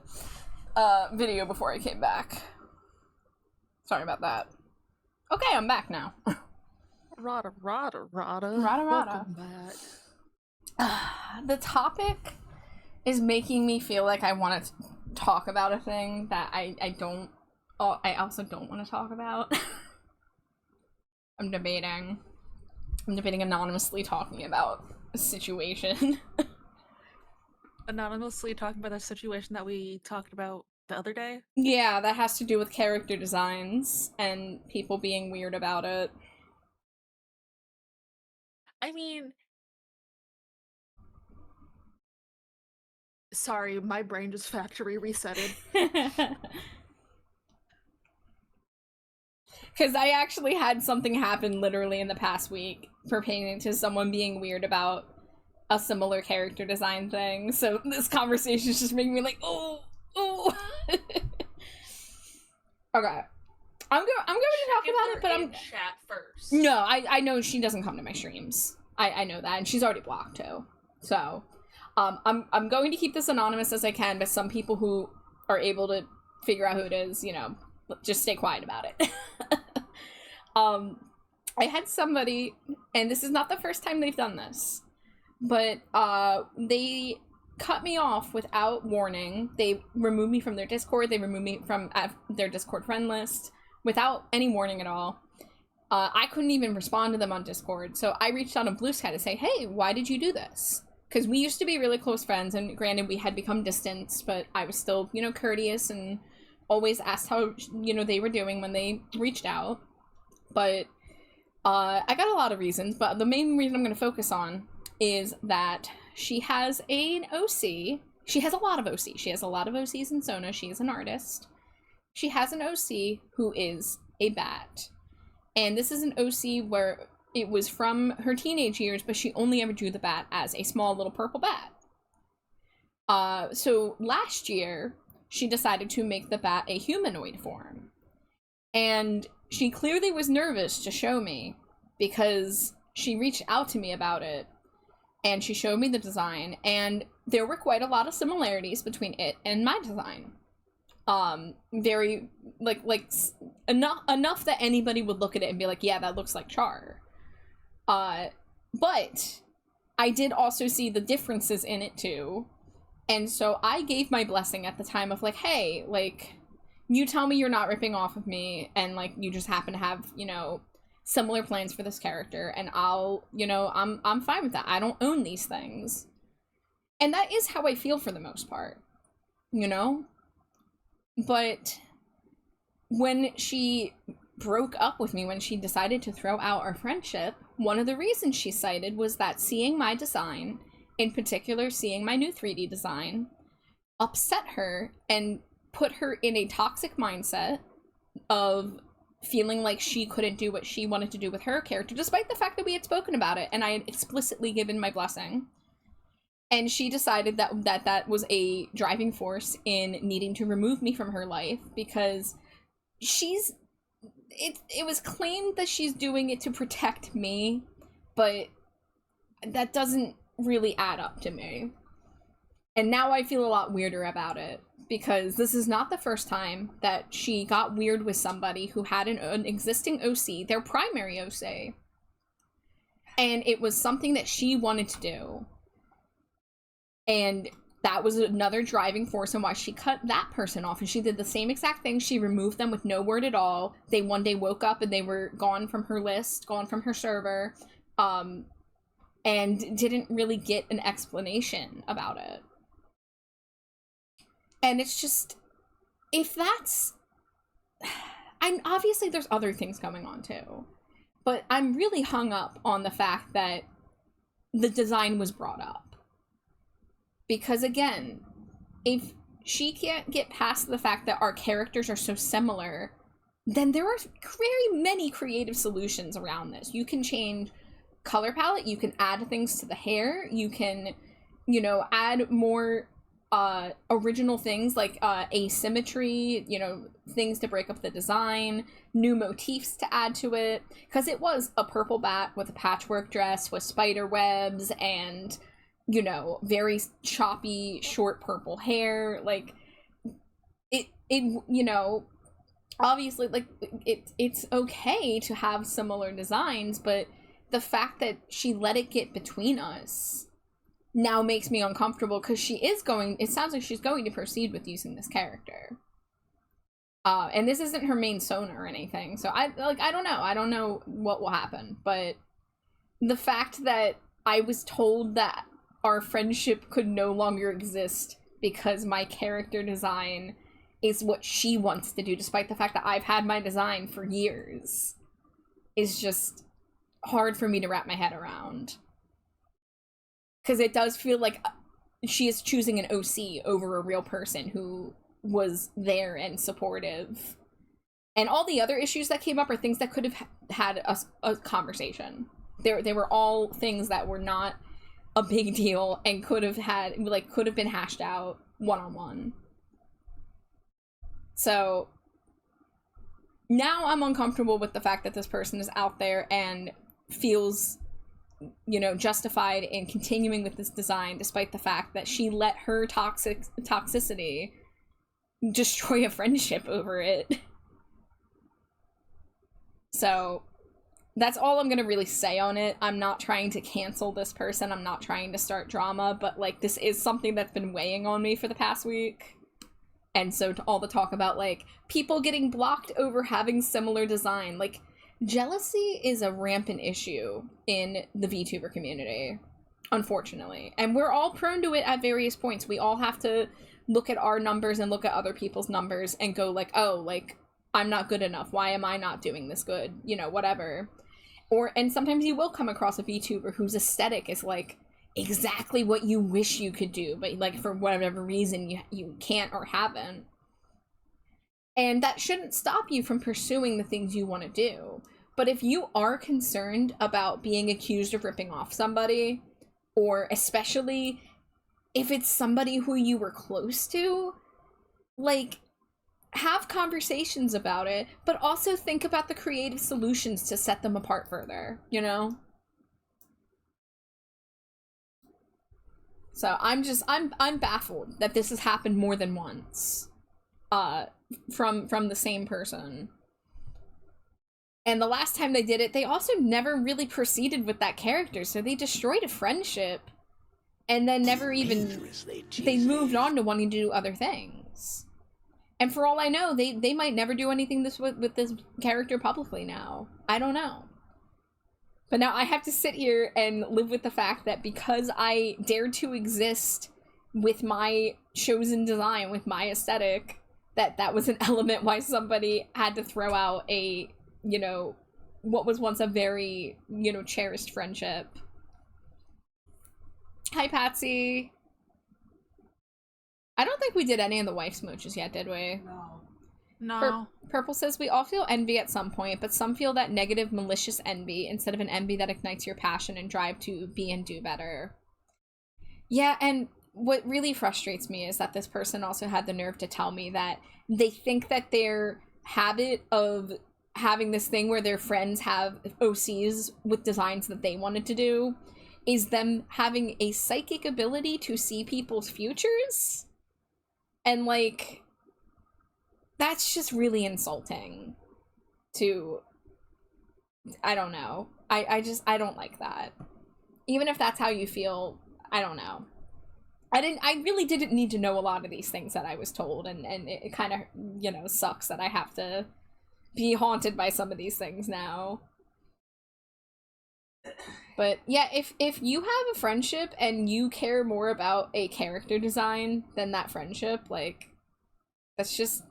video before I came back. Sorry about that. Okay, I'm back now. Rada. Rada. Welcome back. The topic is making me feel like I want to talk about a thing that I also don't want to talk about. I'm debating anonymously talking about a situation. Anonymously talking about the situation that we talked about the other day? Yeah, that has to do with character designs and people being weird about it. I mean, sorry, my brain just factory resetted. Because I actually had something happen literally in the past week pertaining to someone being weird about a similar character design thing. So this conversation is just making me like, oh. Okay. I'm going to talk about it, but I'm chat first. No, I know she doesn't come to my streams. I know that, and she's already blocked too. So, I'm going to keep this anonymous as I can, but some people who are able to figure out who it is, you know, just stay quiet about it. I had somebody, and this is not the first time they've done this, but they cut me off without warning. They removed me from their Discord. They removed me from their Discord friend list without any warning at all. I couldn't even respond to them on Discord, so I reached out on Blue Sky to say, hey, why did you do this? Because we used to be really close friends, and granted, we had become distant, but I was still, you know, courteous and always asked how, you know, they were doing when they reached out. But I got a lot of reasons, but the main reason I'm going to focus on is that she has an OC. She has a lot of OC. She has a lot of OCs in Sona. She is an artist. She has an OC who is a bat. And this is an OC where it was from her teenage years, but she only ever drew the bat as a small little purple bat. So last year, she decided to make the bat a humanoid form. And she clearly was nervous to show me because she reached out to me about it and she showed me the design, and there were quite a lot of similarities between it and my design. Very enough that anybody would look at it and be like, yeah, that looks like Char. But I did also see the differences in it too. And so I gave my blessing at the time of like, hey, like, you tell me you're not ripping off of me and like you just happen to have, you know, similar plans for this character, and I'll, you know, I'm fine with that. I don't own these things. And that is how I feel for the most part, you know? But when she broke up with me, when she decided to throw out our friendship, one of the reasons she cited was that seeing my design, in particular seeing my new 3D design, upset her and put her in a toxic mindset of feeling like she couldn't do what she wanted to do with her character, despite the fact that we had spoken about it and I had explicitly given my blessing. And she decided that was a driving force in needing to remove me from her life because it was claimed that she's doing it to protect me, but that doesn't really add up to me. And now I feel a lot weirder about it, because this is not the first time that she got weird with somebody who had an existing OC, their primary OC. And it was something that she wanted to do. And that was another driving force in why she cut that person off. And she did the same exact thing. She removed them with no word at all. They one day woke up and they were gone from her list, gone from her server, and didn't really get an explanation about it. And it's just, if that's, obviously there's other things going on too, but I'm really hung up on the fact that the design was brought up. Because again, if she can't get past the fact that our characters are so similar, then there are very many creative solutions around this. You can change color palette, you can add things to the hair, you can, you know, add more original things like asymmetry, you know, things to break up the design, new motifs to add to it, because it was a purple bat with a patchwork dress with spider webs and you know, very choppy, short purple hair. Like, it you know, obviously, like, it's okay to have similar designs, but the fact that she let it get between us now makes me uncomfortable, because it sounds like she's going to proceed with using this character. And this isn't her main Sona or anything, so I don't know what will happen, but the fact that I was told that our friendship could no longer exist because my character design is what she wants to do, despite the fact that I've had my design for years, is just hard for me to wrap my head around. Because it does feel like she is choosing an OC over a real person who was there and supportive. And all the other issues that came up are things that could have had a conversation. They were all things that were not a big deal and could have been hashed out one-on-one. So now I'm uncomfortable with the fact that this person is out there and feels, you know, justified in continuing with this design, despite the fact that she let her toxicity destroy a friendship over it. So that's all I'm gonna really say on it. I'm not trying to cancel this person. I'm not trying to start drama, but, like, this is something that's been weighing on me for the past week. And so all the talk about, like, people getting blocked over having similar design, like, jealousy is a rampant issue in the VTuber community, unfortunately. And we're all prone to it at various points. We all have to look at our numbers and look at other people's numbers and go, like, oh, like, I'm not good enough. Why am I not doing this good? You know, whatever. And sometimes you will come across a VTuber whose aesthetic is, like, exactly what you wish you could do, but, like, for whatever reason you can't or haven't. And that shouldn't stop you from pursuing the things you want to do. But if you are concerned about being accused of ripping off somebody, or especially if it's somebody who you were close to, like, have conversations about it, but also think about the creative solutions to set them apart further, you know? So I'm baffled that this has happened more than once, from the same person. And the last time they did it, they also never really proceeded with that character, so they destroyed a friendship, and then never even, they moved on to wanting to do other things. And for all I know, they might never do anything with this character publicly now. I don't know. But now I have to sit here and live with the fact that because I dared to exist with my chosen design, with my aesthetic, that was an element why somebody had to throw out a, you know, what was once a very, you know, cherished friendship. Hi, Patsy. I don't think we did any of the wife smooches yet, did we? No. Purple says, we all feel envy at some point, but some feel that negative, malicious envy instead of an envy that ignites your passion and drive to be and do better. Yeah, and what really frustrates me is that this person also had the nerve to tell me that they think that their habit of having this thing where their friends have OCs with designs that they wanted to do is them having a psychic ability to see people's futures. And, like, that's just really insulting to, I don't know. I don't like that. Even if that's how you feel, I don't know. I really didn't need to know a lot of these things that I was told, and it kind of, you know, sucks that I have to be haunted by some of these things now. But yeah, if you have a friendship and you care more about a character design than that friendship, like, that's just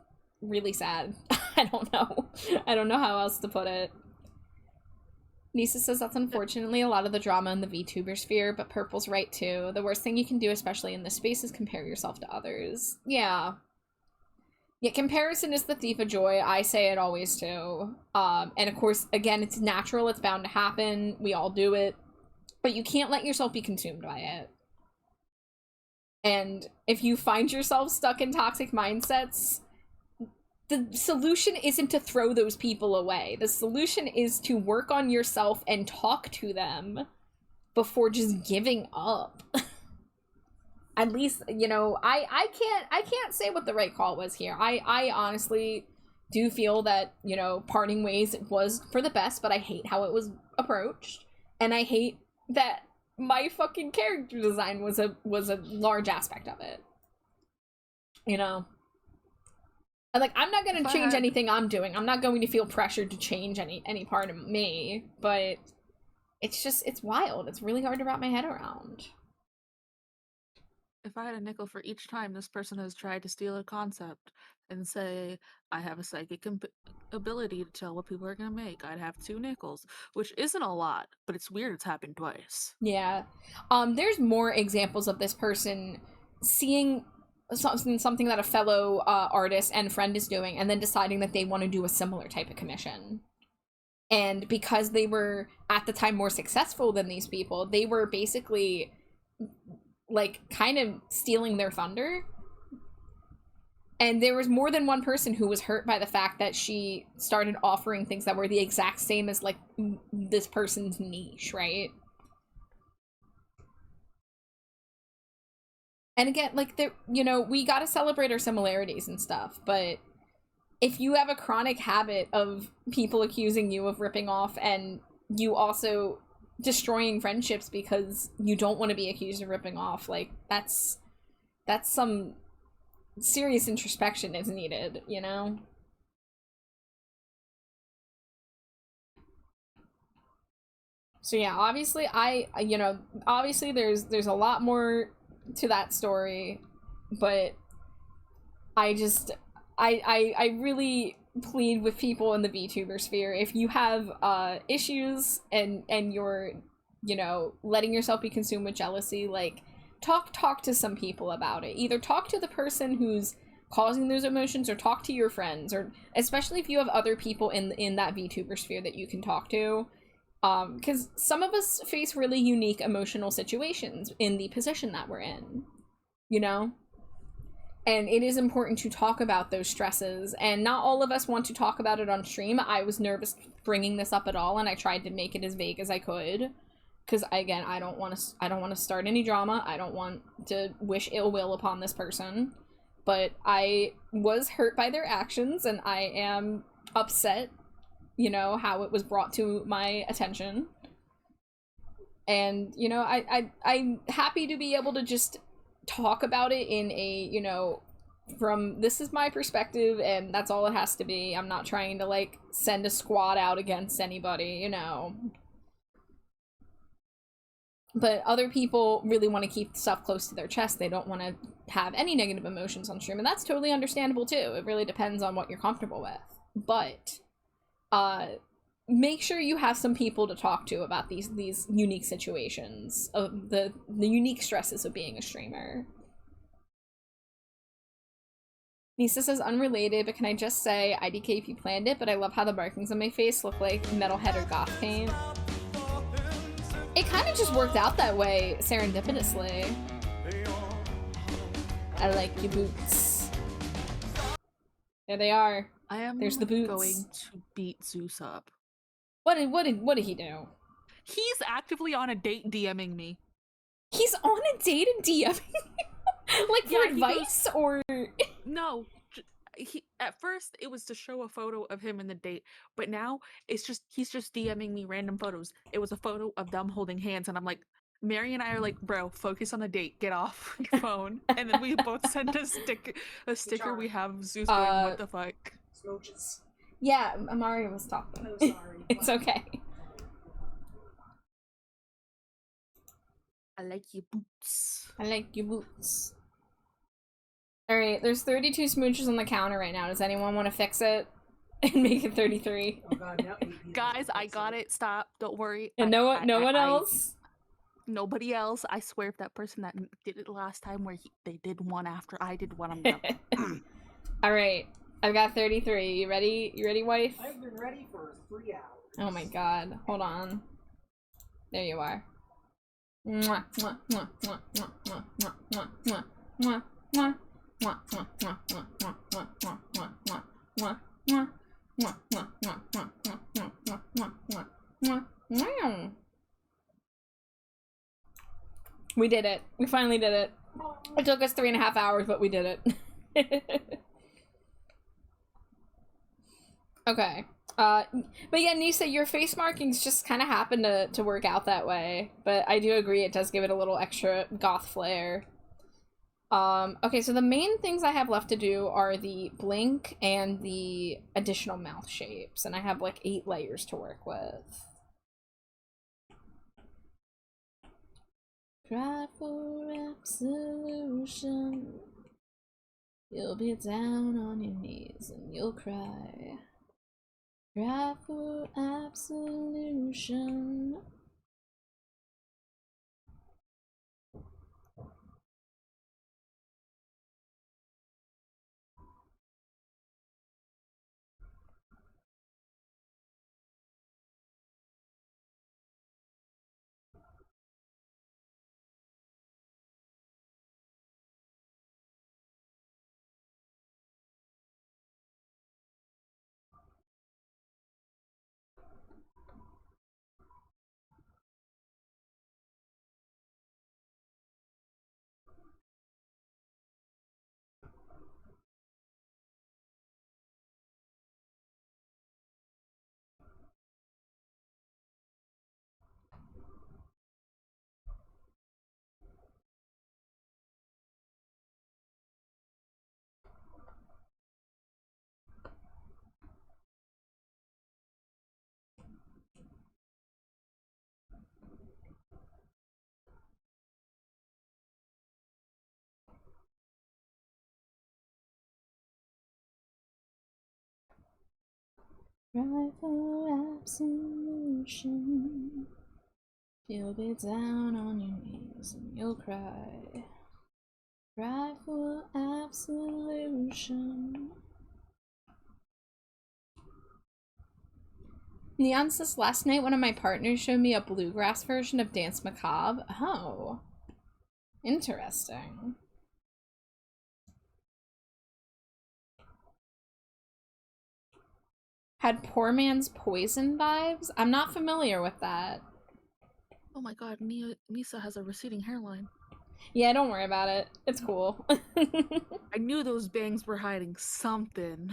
really sad. I don't know. I don't know how else to put it. Nisa says that's unfortunately a lot of the drama in the VTuber sphere, but Purple's right too. The worst thing you can do, especially in this space, is compare yourself to others. Yeah. Yeah, comparison is the thief of joy. I say it always too. And of course, again, it's natural. It's bound to happen. We all do it. But you can't let yourself be consumed by it. And if you find yourself stuck in toxic mindsets, the solution isn't to throw those people away. The solution is to work on yourself and talk to them before just giving up. at least, you know, I can't say what the right call was here. I honestly do feel that, you know, parting ways was for the best, but I hate how it was approached, and I hate that my fucking character design was a large aspect of it. You know? And like, I'm not gonna change anything I'm doing. I'm not going to feel pressured to change any part of me, but it's just, it's wild. It's really hard to wrap my head around. If I had a nickel for each time this person has tried to steal a concept and say, I have a psychic ability to tell what people are gonna make, I'd have 2 nickels, which isn't a lot, but it's weird it's happened twice. Yeah. There's more examples of this person seeing something that a fellow artist and friend is doing, and then deciding that they want to do a similar type of commission. And because they were, at the time, more successful than these people, they were basically, like, kind of stealing their thunder. And there was more than one person who was hurt by the fact that she started offering things that were the exact same as, like, this person's niche, right? And again, like, there, you know, we gotta celebrate our similarities and stuff, but if you have a chronic habit of people accusing you of ripping off, and you also destroying friendships because you don't want to be accused of ripping off, like, that's some serious introspection is needed, you know? So yeah, obviously obviously there's a lot more to that story, but I really plead with people in the VTuber sphere, if you have issues and you're, you know, letting yourself be consumed with jealousy, like, talk to some people about it. Either talk to the person who's causing those emotions, or talk to your friends, or especially if you have other people in that VTuber sphere that you can talk to. Because some of us face really unique emotional situations in the position that we're in, you know? And it is important to talk about those stresses, and not all of us want to talk about it on stream. I was nervous bringing this up at all, and I tried to make it as vague as I could, because, again, I don't want to start any drama. I don't want to wish ill will upon this person, but I was hurt by their actions, and I am upset, you know, how it was brought to my attention. And, you know, I'm happy to be able to just talk about it in a, you know, from, this is my perspective, and that's all it has to be. I'm not trying to, like, send a squad out against anybody, you know. But other people really want to keep stuff close to their chest. They don't want to have any negative emotions on stream, and that's totally understandable too. It really depends on what you're comfortable with. But make sure you have some people to talk to about these unique situations, of the unique stresses of being a streamer. Nisa says, unrelated, but can I just say, IDKP planned it, but I love how the markings on my face look like metalhead or goth paint. It kind of just worked out that way, serendipitously. I like your boots. There they are. There's the boots. Going to beat Zeus up. What did he do? He's actively on a date DMing me. He's on a date and DMing you? Like, for advice, or... No. At first, it was to show a photo of him in the date, but now he's just DMing me random photos. It was a photo of them holding hands, and I'm like, Mary and I are like, bro, focus on the date, get off your phone. And then we both sent a sticker we have Zeus going, what the fuck? Smooches. Yeah, Amari was talking. I'm sorry. It's okay. I like your boots. I like your boots. Alright, there's 32 smooches on the counter right now. Does anyone want to fix it and make it 33? Oh God, no, Guys, I got it. Stop. Don't worry. And no one else? Nobody else. I swear, if that person that did it last time where they did one after I did one, I'm done. Alright, I've got 33. You ready? You ready, wife? I've been ready for 3 hours. Oh my god. Hold on. There you are. Mwah, mwah, mwah, mwah, mwah, mwah, mwah, mwah, mwah, mwah. Mwah, mwah, mwah, mwah, mwah, mwah, mwah, mwah, mwah, mwah, mwah, mwah, mwah, mwah, mwah, mwah, mwah, mwah, mwah. We did it. We finally did it. It took us 3.5 hours, but we did it. Okay. But yeah, Nisa, your face markings just kind of happen to work out that way. But I do agree it does give it a little extra goth flair. Okay, so the main things I have left to do are the blink and the additional mouth shapes. And I have like 8 layers to work with. Cry for absolution. You'll be down on your knees and you'll cry. Cry for absolution. Cry for absolution. You'll be down on your knees and you'll cry. Cry for absolution. Neon says, last night one of my partners showed me a bluegrass version of Dance Macabre. Oh. Interesting. Had Poor Man's Poison vibes? I'm not familiar with that. Oh my god, Nisa has a receding hairline. Yeah, don't worry about it. It's cool. I knew those bangs were hiding something.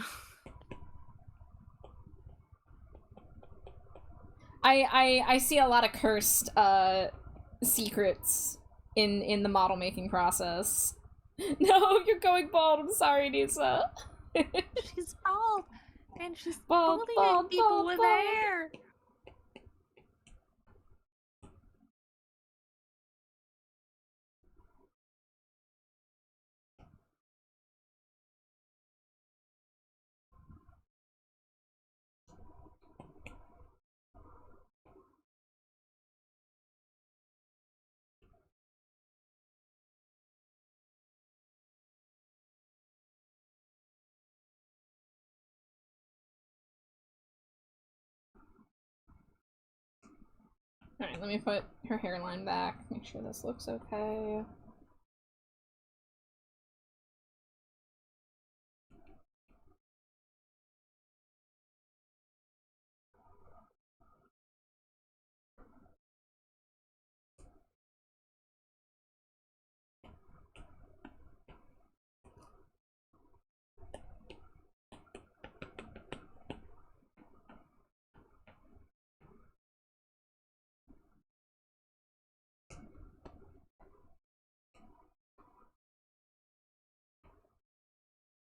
I see a lot of cursed secrets in the model making process. No, you're going bald. I'm sorry, Nisa. She's bald, and she's Bald, bullying bald, people bald, with bald. hair. Alright, let me put her hairline back. Make sure this looks okay.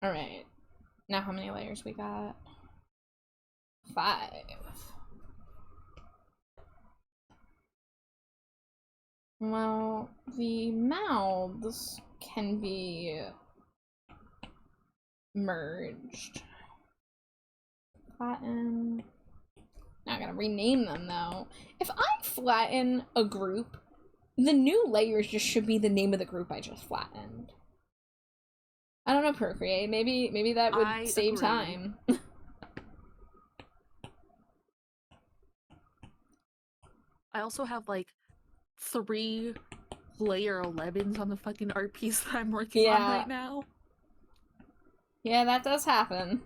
Alright. Now how many layers we got? 5. Well, the mouths can be merged. Flatten. Now I gotta rename them though. If I flatten a group, the new layers just should be the name of the group I just flattened. I don't know, Procreate. Maybe that would I save agree. time. I also have like 3 layer 11s on the fucking art piece that I'm working on Yeah. right now. Yeah, that does happen.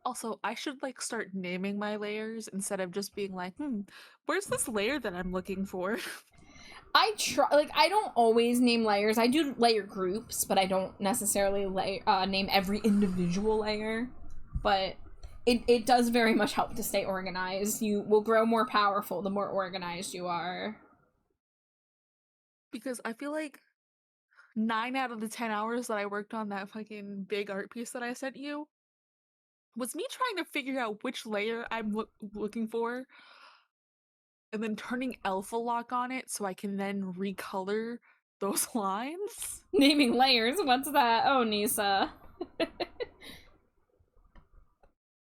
Also, I should like start naming my layers instead of just being like, where's this layer that I'm looking for? I try, like, I don't always name layers. I do layer groups, but I don't necessarily name every individual layer. But it does very much help to stay organized. You will grow more powerful the more organized you are. Because I feel like 9 out of the 10 hours that I worked on that fucking big art piece that I sent you was me trying to figure out which layer I'm looking for and then turning alpha lock on it so I can then recolor those lines. Naming layers, what's that? Oh, Nisa.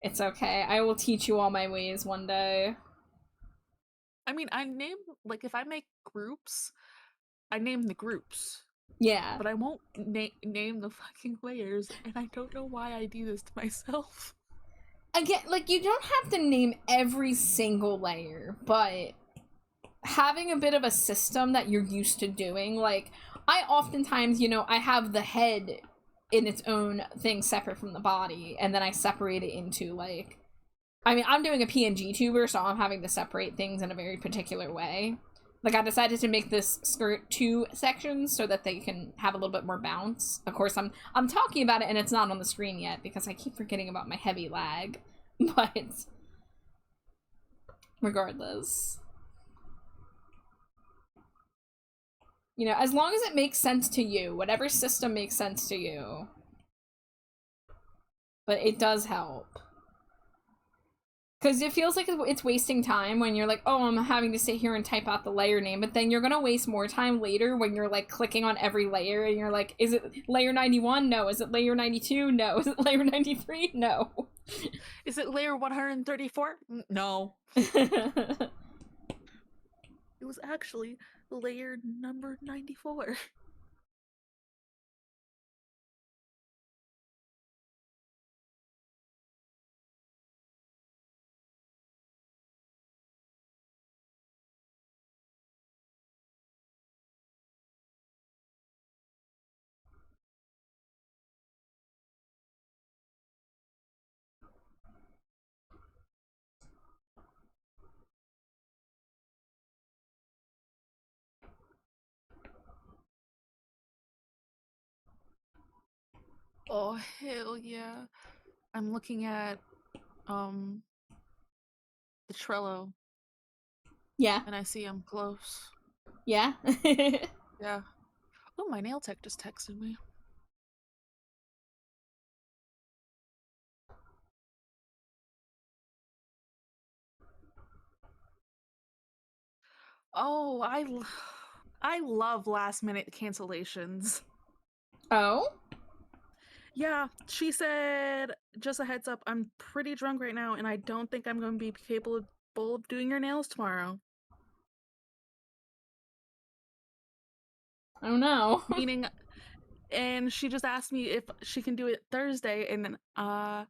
It's okay. I will teach you all my ways one day. I mean, I name, like, if I make groups, I name the groups. Yeah. But I won't name the fucking layers, and I don't know why I do this to myself. Again, like, you don't have to name every single layer, but having a bit of a system that you're used to doing, like, I oftentimes, you know, I have the head in its own thing separate from the body, and then I separate it into, like, I mean, I'm doing a PNG tuber, so I'm having to separate things in a very particular way. Like, I decided to make this skirt 2 sections so that they can have a little bit more bounce. Of course, I'm talking about it and it's not on the screen yet because I keep forgetting about my heavy lag. But regardless. You know, as long as it makes sense to you, whatever system makes sense to you. But it does help. Because it feels like it's wasting time when you're like, oh, I'm having to sit here and type out the layer name, but then you're going to waste more time later when you're, like, clicking on every layer and you're like, is it layer 91? No. Is it layer 92? No. Is it layer 93? No. Is it layer 134? No. It was actually layer number 94. Oh, hell yeah. I'm looking at, the Trello. Yeah. And I see I'm close. Yeah. Yeah. Oh, my nail tech just texted me. Oh, I love last minute cancellations. Oh? Yeah, she said, just a heads up, I'm pretty drunk right now and I don't think I'm going to be capable of doing your nails tomorrow. Oh no. Meaning, and she just asked me if she can do it Thursday, and then, that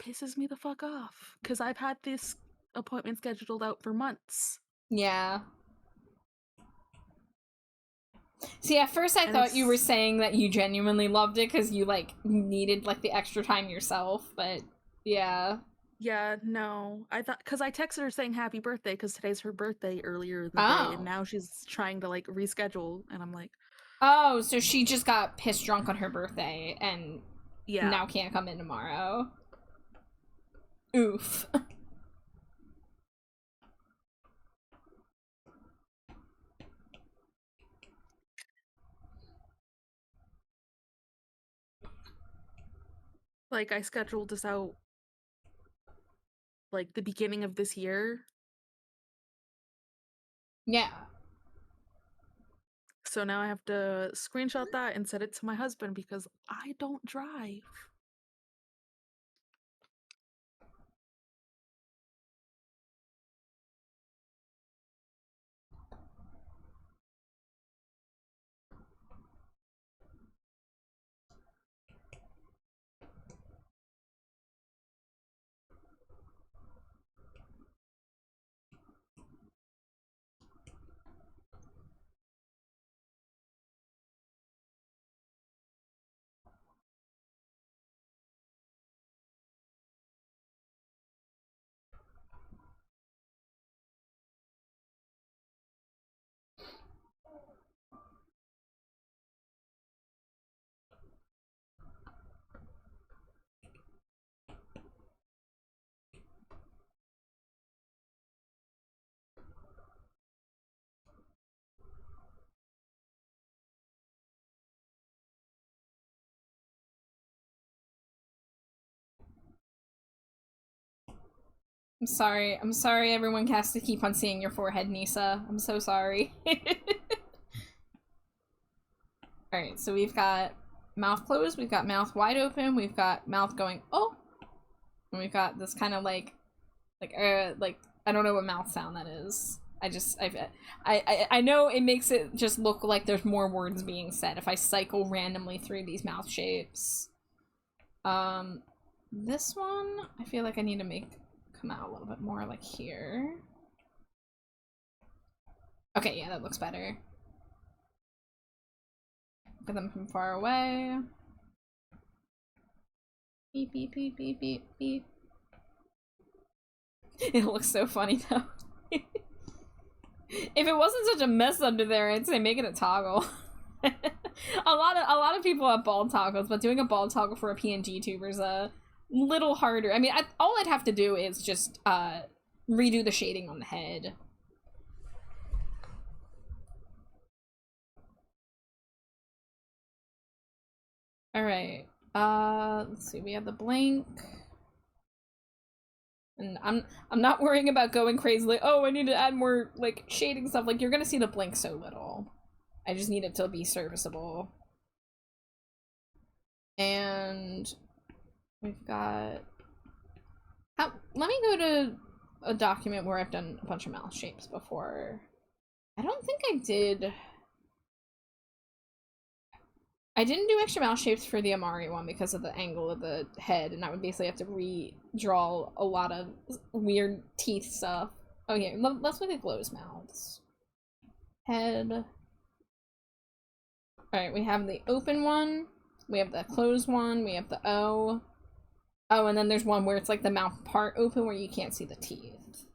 pisses me the fuck off. Because I've had this appointment scheduled out for months. Yeah. See, at first I And thought you were saying that you genuinely loved it because you, like, needed, like, the extra time yourself, but yeah. Yeah, no. I thought, because I texted her saying happy birthday because today's her birthday earlier in the day, and Oh. now she's trying to, like, reschedule, and I'm like, Oh, so she just got pissed drunk on her birthday and yeah. now can't come in tomorrow. Oof. Like, I scheduled this out, like, the beginning of this year. Yeah. So now I have to screenshot that and send it to my husband because I don't drive. I'm sorry. I'm sorry everyone has to keep on seeing your forehead, Nisa. I'm so sorry. Alright, so we've got mouth closed, we've got mouth wide open, we've got mouth going, oh! And we've got this kind of like, I don't know what mouth sound that is. I know it makes it just look like there's more words being said if I cycle randomly through these mouth shapes. This one, I feel like I need to make come out a little bit more like here. Okay, yeah, that looks better. Look at them from far away. Beep, beep, beep, beep, beep, beep. It looks so funny though. If it wasn't such a mess under there, I'd say make it a toggle. a lot of people have bald toggles, but doing a bald toggle for a PNG tuber is a little harder. I mean, all I'd have to do is just redo the shading on the head. All right. Let's see. We have the blank. And I'm not worrying about going crazy like, oh, I need to add more like shading stuff. Like, you're gonna see the blink so little. I just need it to be serviceable. And we've got let me go to a document where I've done a bunch of mouth shapes before. I don't think I didn't do extra mouth shapes for the Amari one because of the angle of the head, and I would basically have to redraw a lot of weird teeth stuff. Oh yeah, let's look at Glow's mouths. Head. Alright, we have the open one, we have the closed one, we have the O. Oh, and then there's one where it's like the mouth part open where you can't see the teeth.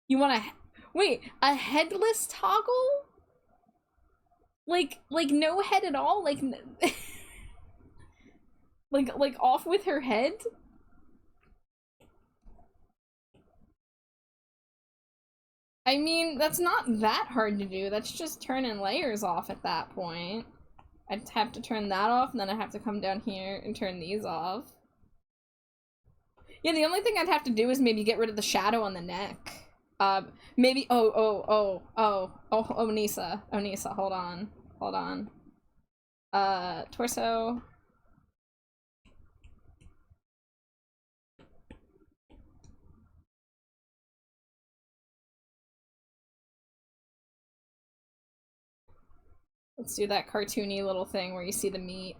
You want wait, a headless toggle? Like no head at all? Like like off with her head? I mean, that's not that hard to do. That's just turning layers off at that point. I'd have to turn that off, and then I'd have to come down here and turn these off. Yeah, the only thing I'd have to do is maybe get rid of the shadow on the neck. Maybe, Nisa. Oh, Nisa, hold on. Hold on. Torso. Let's do that cartoony little thing where you see the meat.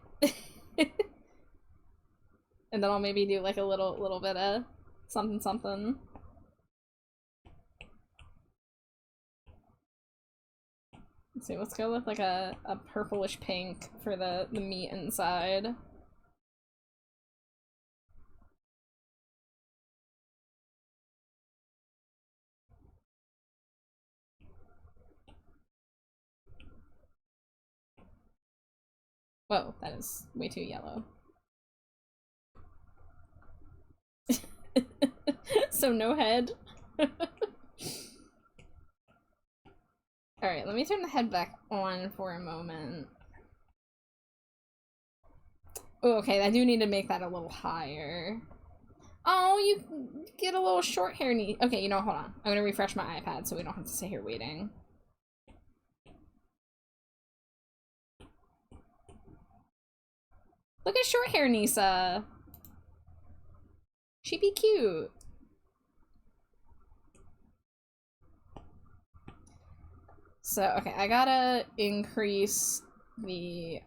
And then I'll maybe do like a little bit of something something. Let's see, let's go with like a purplish pink for the meat inside. Whoa, that is way too yellow. So no head. Alright, let me turn the head back on for a moment. Oh, okay, I do need to make that a little higher. Oh, you get a little short hair knee. Okay, you know, hold on. I'm gonna refresh my iPad so we don't have to sit here waiting. Look at short hair Nisa. She'd be cute. So, okay, I gotta increase the...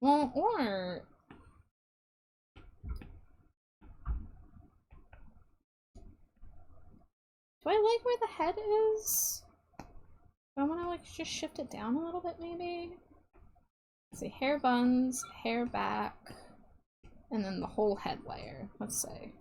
Well, or... Do I like where the head is? Do I wanna, like, just shift it down a little bit, maybe? Let's see, hair buns, hair back, and then the whole head layer. Let's see.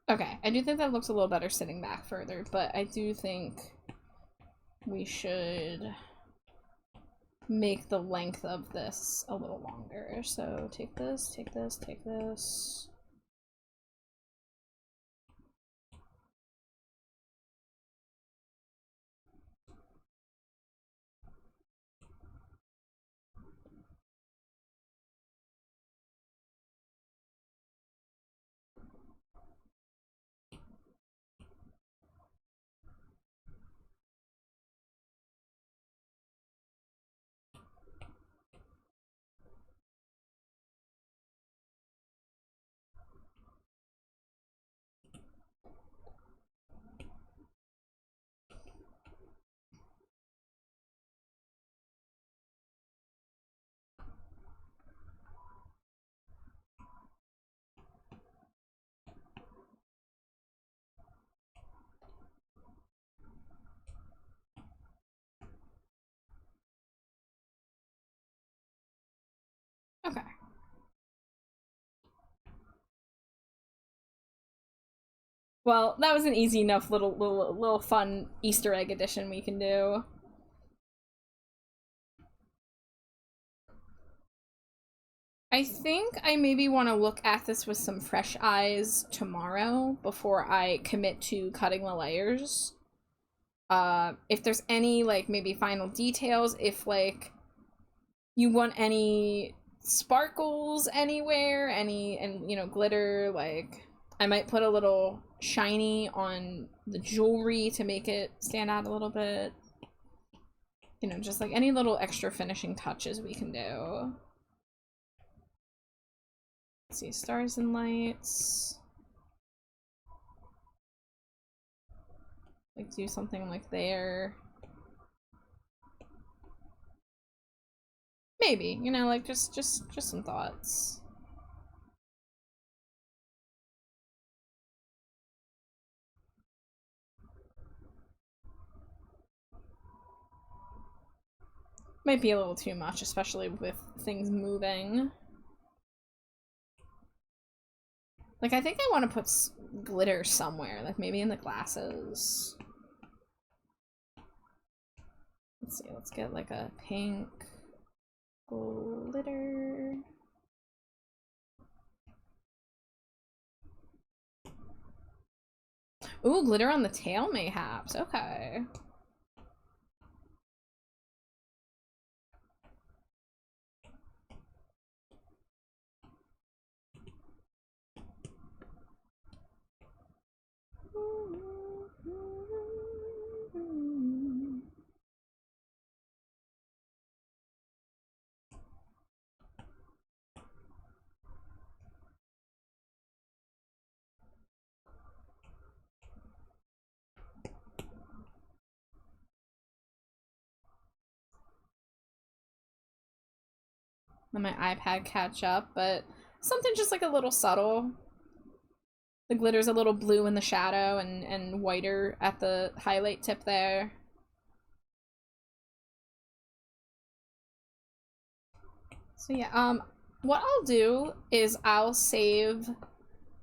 Okay, I do think that looks a little better sitting back further, but I do think we should make the length of this a little longer. So take this, take this, take this. Okay. Well, that was an easy enough little fun Easter egg addition we can do. I think I maybe want to look at this with some fresh eyes tomorrow before I commit to cutting the layers. If there's any, like, maybe final details, if, like, you want any sparkles anywhere, and, you know, glitter, like, I might put a little shiny on the jewelry to make it stand out a little bit. You know, just, like, any little extra finishing touches we can do. Let's see, stars and lights. Like, do something like there. Maybe, you know, like, just some thoughts. Might be a little too much, especially with things moving. Like, I think I want to put glitter somewhere, like maybe in the glasses. Let's see, let's get like a pink glitter. Ooh, glitter on the tail mayhaps, okay. Let my iPad catch up, but something just like a little subtle. The glitter's a little blue in the shadow and whiter at the highlight tip there. So yeah, what I'll do is I'll save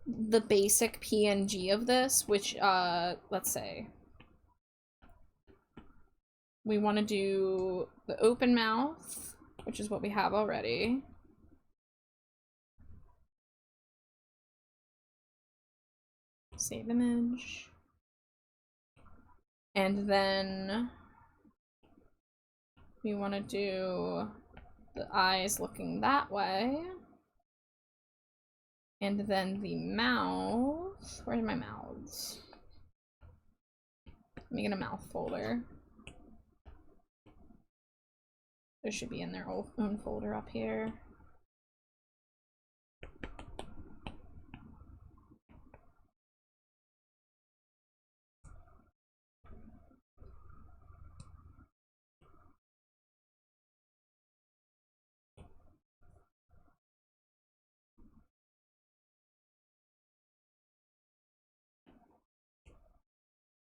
the basic PNG of this, which, let's say. We want to do the open mouth, which is what we have already. Save image. And then we want to do the eyes looking that way. And then the mouth. Where's my mouths? Let me get a mouth folder. They should be in their own folder up here.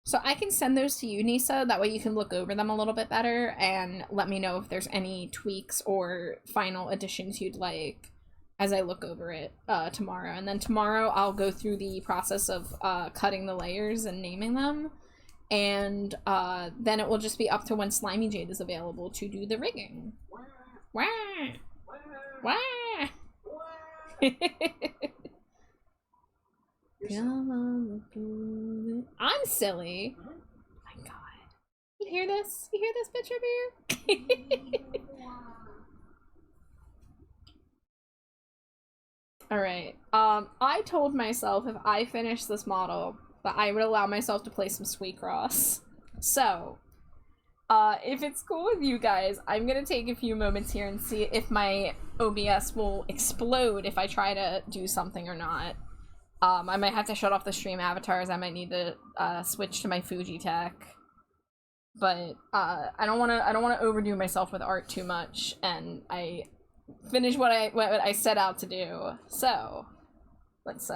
So I can send those to you, Nisa, that way you can look over them a little bit better and let me know if there's any tweaks or final additions you'd like as I look over it tomorrow. And then tomorrow I'll go through the process of cutting the layers and naming them. And then it will just be up to when Slimy Jade is available to do the rigging. Wah! Wah! I'm silly. Oh my god. You hear this? You hear this bitch over here? Alright. I told myself if I finished this model that I would allow myself to play some Sweetgrass. So, if it's cool with you guys, I'm gonna take a few moments here and see if my OBS will explode if I try to do something or not. I might have to shut off the stream avatars. I might need to switch to my Fuji tech. But I don't want to overdo myself with art too much, and I finish what I set out to do. So, let's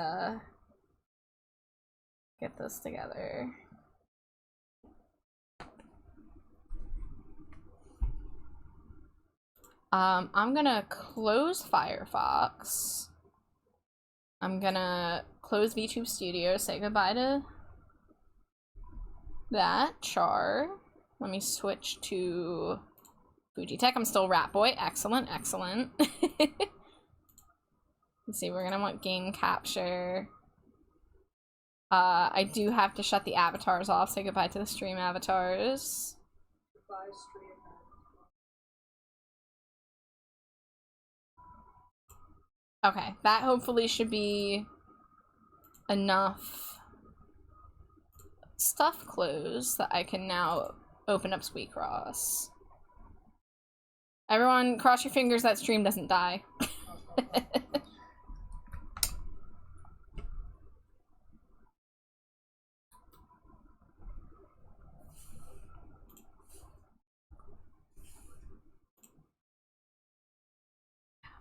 get this together. I'm gonna close Firefox. I'm gonna close VTube Studio, say goodbye to that, char. Let me switch to Fuji Tech. I'm still Rat Boy. Excellent, excellent. Let's see, we're gonna want game capture. I do have to shut the avatars off, say goodbye to the stream avatars. Goodbye, stream. Okay, that hopefully should be enough stuff closed that I can now open up Sweetgrass. Everyone, cross your fingers that stream doesn't die.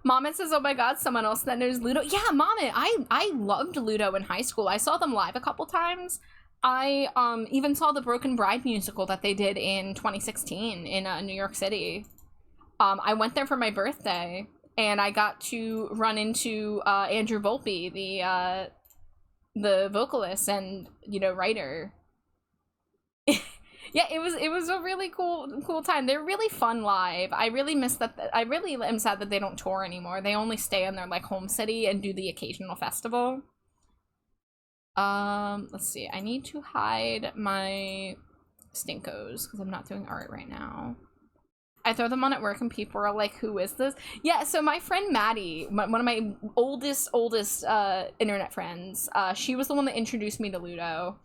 Mamet says, oh my god, someone else that knows Ludo. Yeah, Mamet, I loved Ludo in high school. I saw them live a couple times. I even saw the Broken Bride musical that they did in 2016 in New York City. I went there for my birthday, and I got to run into Andrew Volpe, the vocalist and, you know, writer. Yeah, it was a really cool time. They're really fun live. I really miss that. I really am sad that they don't tour anymore. They only stay in their like home city and do the occasional festival. Let's see. I need to hide my Stinkos because I'm not doing art right now. I throw them on at work and people are like, who is this? Yeah, so my friend Maddie, one of my oldest internet friends, she was the one that introduced me to Ludo.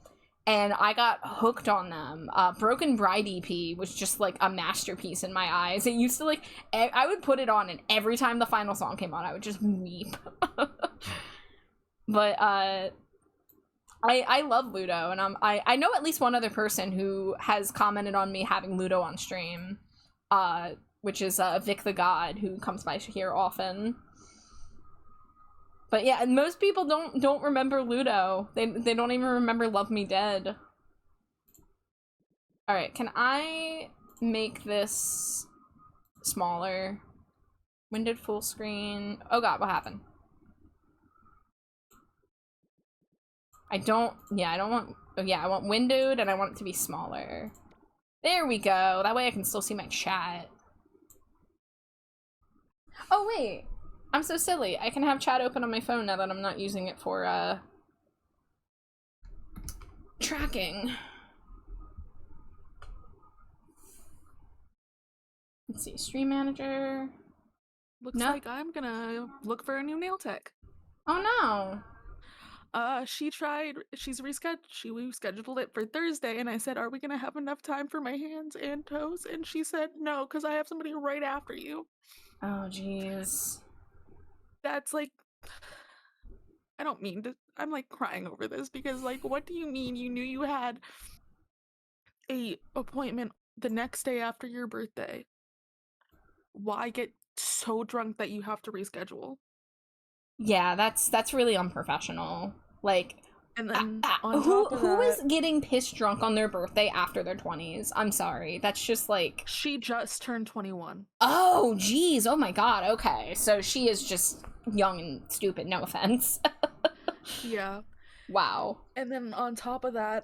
And I got hooked on them. Broken Bride EP was just like a masterpiece in my eyes. It used to like, I would put it on and every time the final song came on, I would just weep. But I love Ludo, and I know at least one other person who has commented on me having Ludo on stream, which is Vic the God, who comes by here often. But yeah, and most people don't remember Ludo. They don't even remember Love Me Dead. All right, can I make this smaller? Windowed full screen. Oh god, what happened? I don't want, oh yeah, I want windowed and I want it to be smaller. There we go. That way I can still see my chat. Oh wait, I'm so silly. I can have chat open on my phone now that I'm not using it for, tracking. Let's see, stream manager. Looks No. like I'm gonna look for a new nail tech. Oh no. She rescheduled it for Thursday, and I said, are we gonna have enough time for my hands and toes? And she said, no, because I have somebody right after you. Oh jeez. That's like, I don't mean to, I'm like crying over this, because like, what do you mean you knew you had a appointment the next day after your birthday? Why get so drunk that you have to reschedule? Yeah, that's really unprofessional. Like, And then on top of who is that, getting pissed drunk on their birthday after their 20s? I'm sorry. That's just like, she just turned 21. oh geez, oh my god, okay. So she is just young and stupid, no offense. Yeah. Wow. And then on top of that,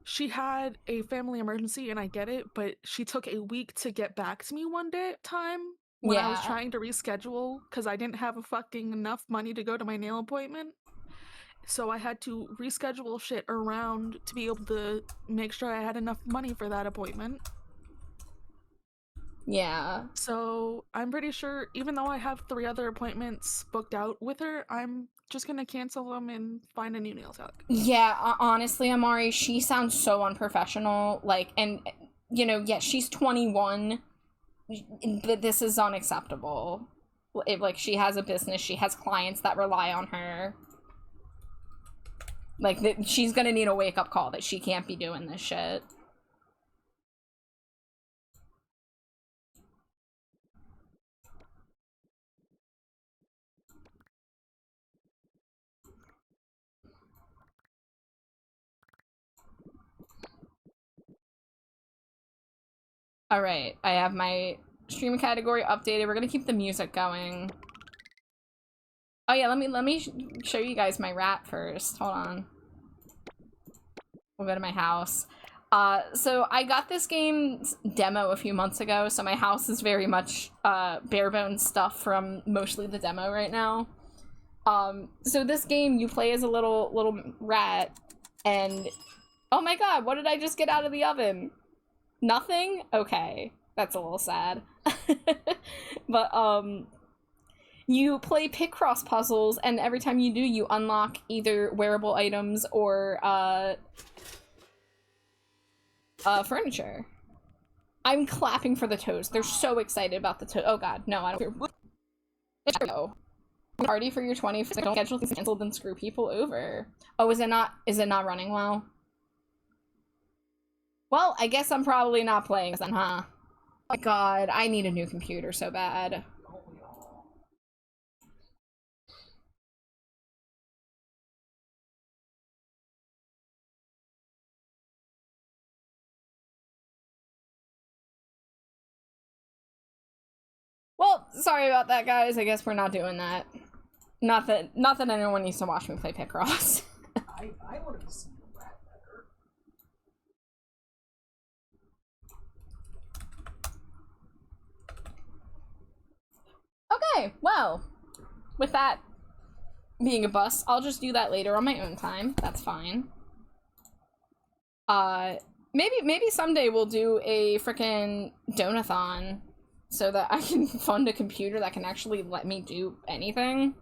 she had a family emergency, and I get it, but she took a week to get back to me one time when I was Yeah. trying to reschedule because I didn't have a fucking enough money to go to my nail appointment. So I had to reschedule shit around to be able to make sure I had enough money for that appointment. Yeah. So I'm pretty sure, even though I have 3 other appointments booked out with her, I'm just gonna cancel them and find a new nail tech. Yeah, honestly, Amari, she sounds so unprofessional. Like, and, you know, yeah, she's 21, but this is unacceptable. Like, she has a business, she has clients that rely on her. Like, she's gonna need a wake-up call that she can't be doing this shit. Alright, I have my stream category updated. We're gonna keep the music going. Oh yeah, let me show you guys my rat first. Hold on. We'll go to my house. So I got this game's demo a few months ago, so my house is very much bare bones stuff from mostly the demo right now. So this game, you play as a little rat, and oh my god, what did I just get out of the oven? Nothing? Okay, that's a little sad. But you play Picross puzzles, and every time you do, you unlock either wearable items or furniture. I'm clapping for the toes. They're so excited about the toes. Oh god, no, I don't. Go. Party for your 20th. Don't schedule things canceled and screw people over. Oh, is it not running well? Well, I guess I'm probably not playing then, huh? Oh my god, I need a new computer so bad. Well, sorry about that, guys. I guess we're not doing that. Not that anyone needs to watch me play Picross. I wanted to see the rat better. Okay, well, with that being a bust, I'll just do that later on my own time. That's fine. Maybe someday we'll do a frickin' donathon so that I can fund a computer that can actually let me do anything.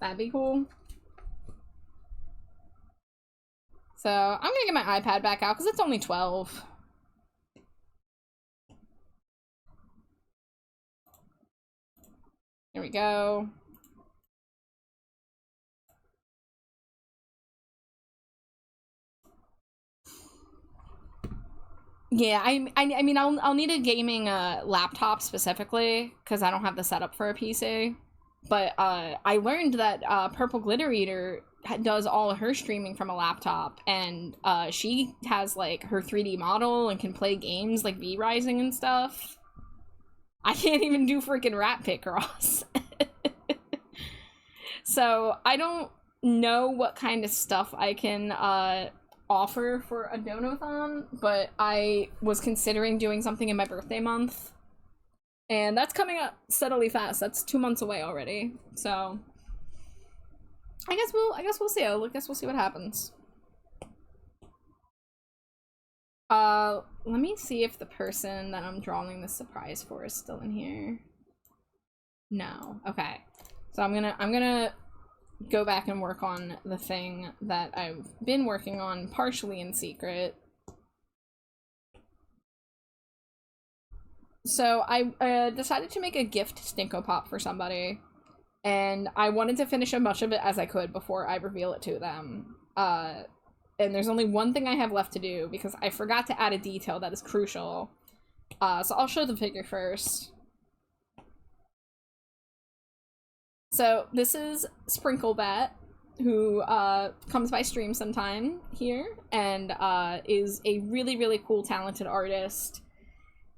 That'd be cool. So, I'm gonna get my iPad back out because it's only 12. Here we go. Yeah, I mean, I'll need a gaming laptop specifically because I don't have the setup for a PC. But I learned that Purple Glitter Eater does all of her streaming from a laptop, and she has like her 3D model and can play games like V Rising and stuff. I can't even do freaking Rat Picross. So I don't know what kind of stuff I can offer for a donathon, but I was considering doing something in my birthday month, and that's coming up steadily fast. That's 2 months away already, so I guess we'll see. I guess we'll see what happens. Let me see if the person that I'm drawing the surprise for is still in here. No. Okay. So I'm gonna go back and work on the thing that I've been working on partially in secret. So I decided to make a gift Stinko Pop for somebody, and I wanted to finish as much of it as I could before I reveal it to them. And there's only one thing I have left to do because I forgot to add a detail that is crucial. So I'll show the figure first. So this is Sprinklebat, who comes by stream sometime here, and is a really, really cool, talented artist.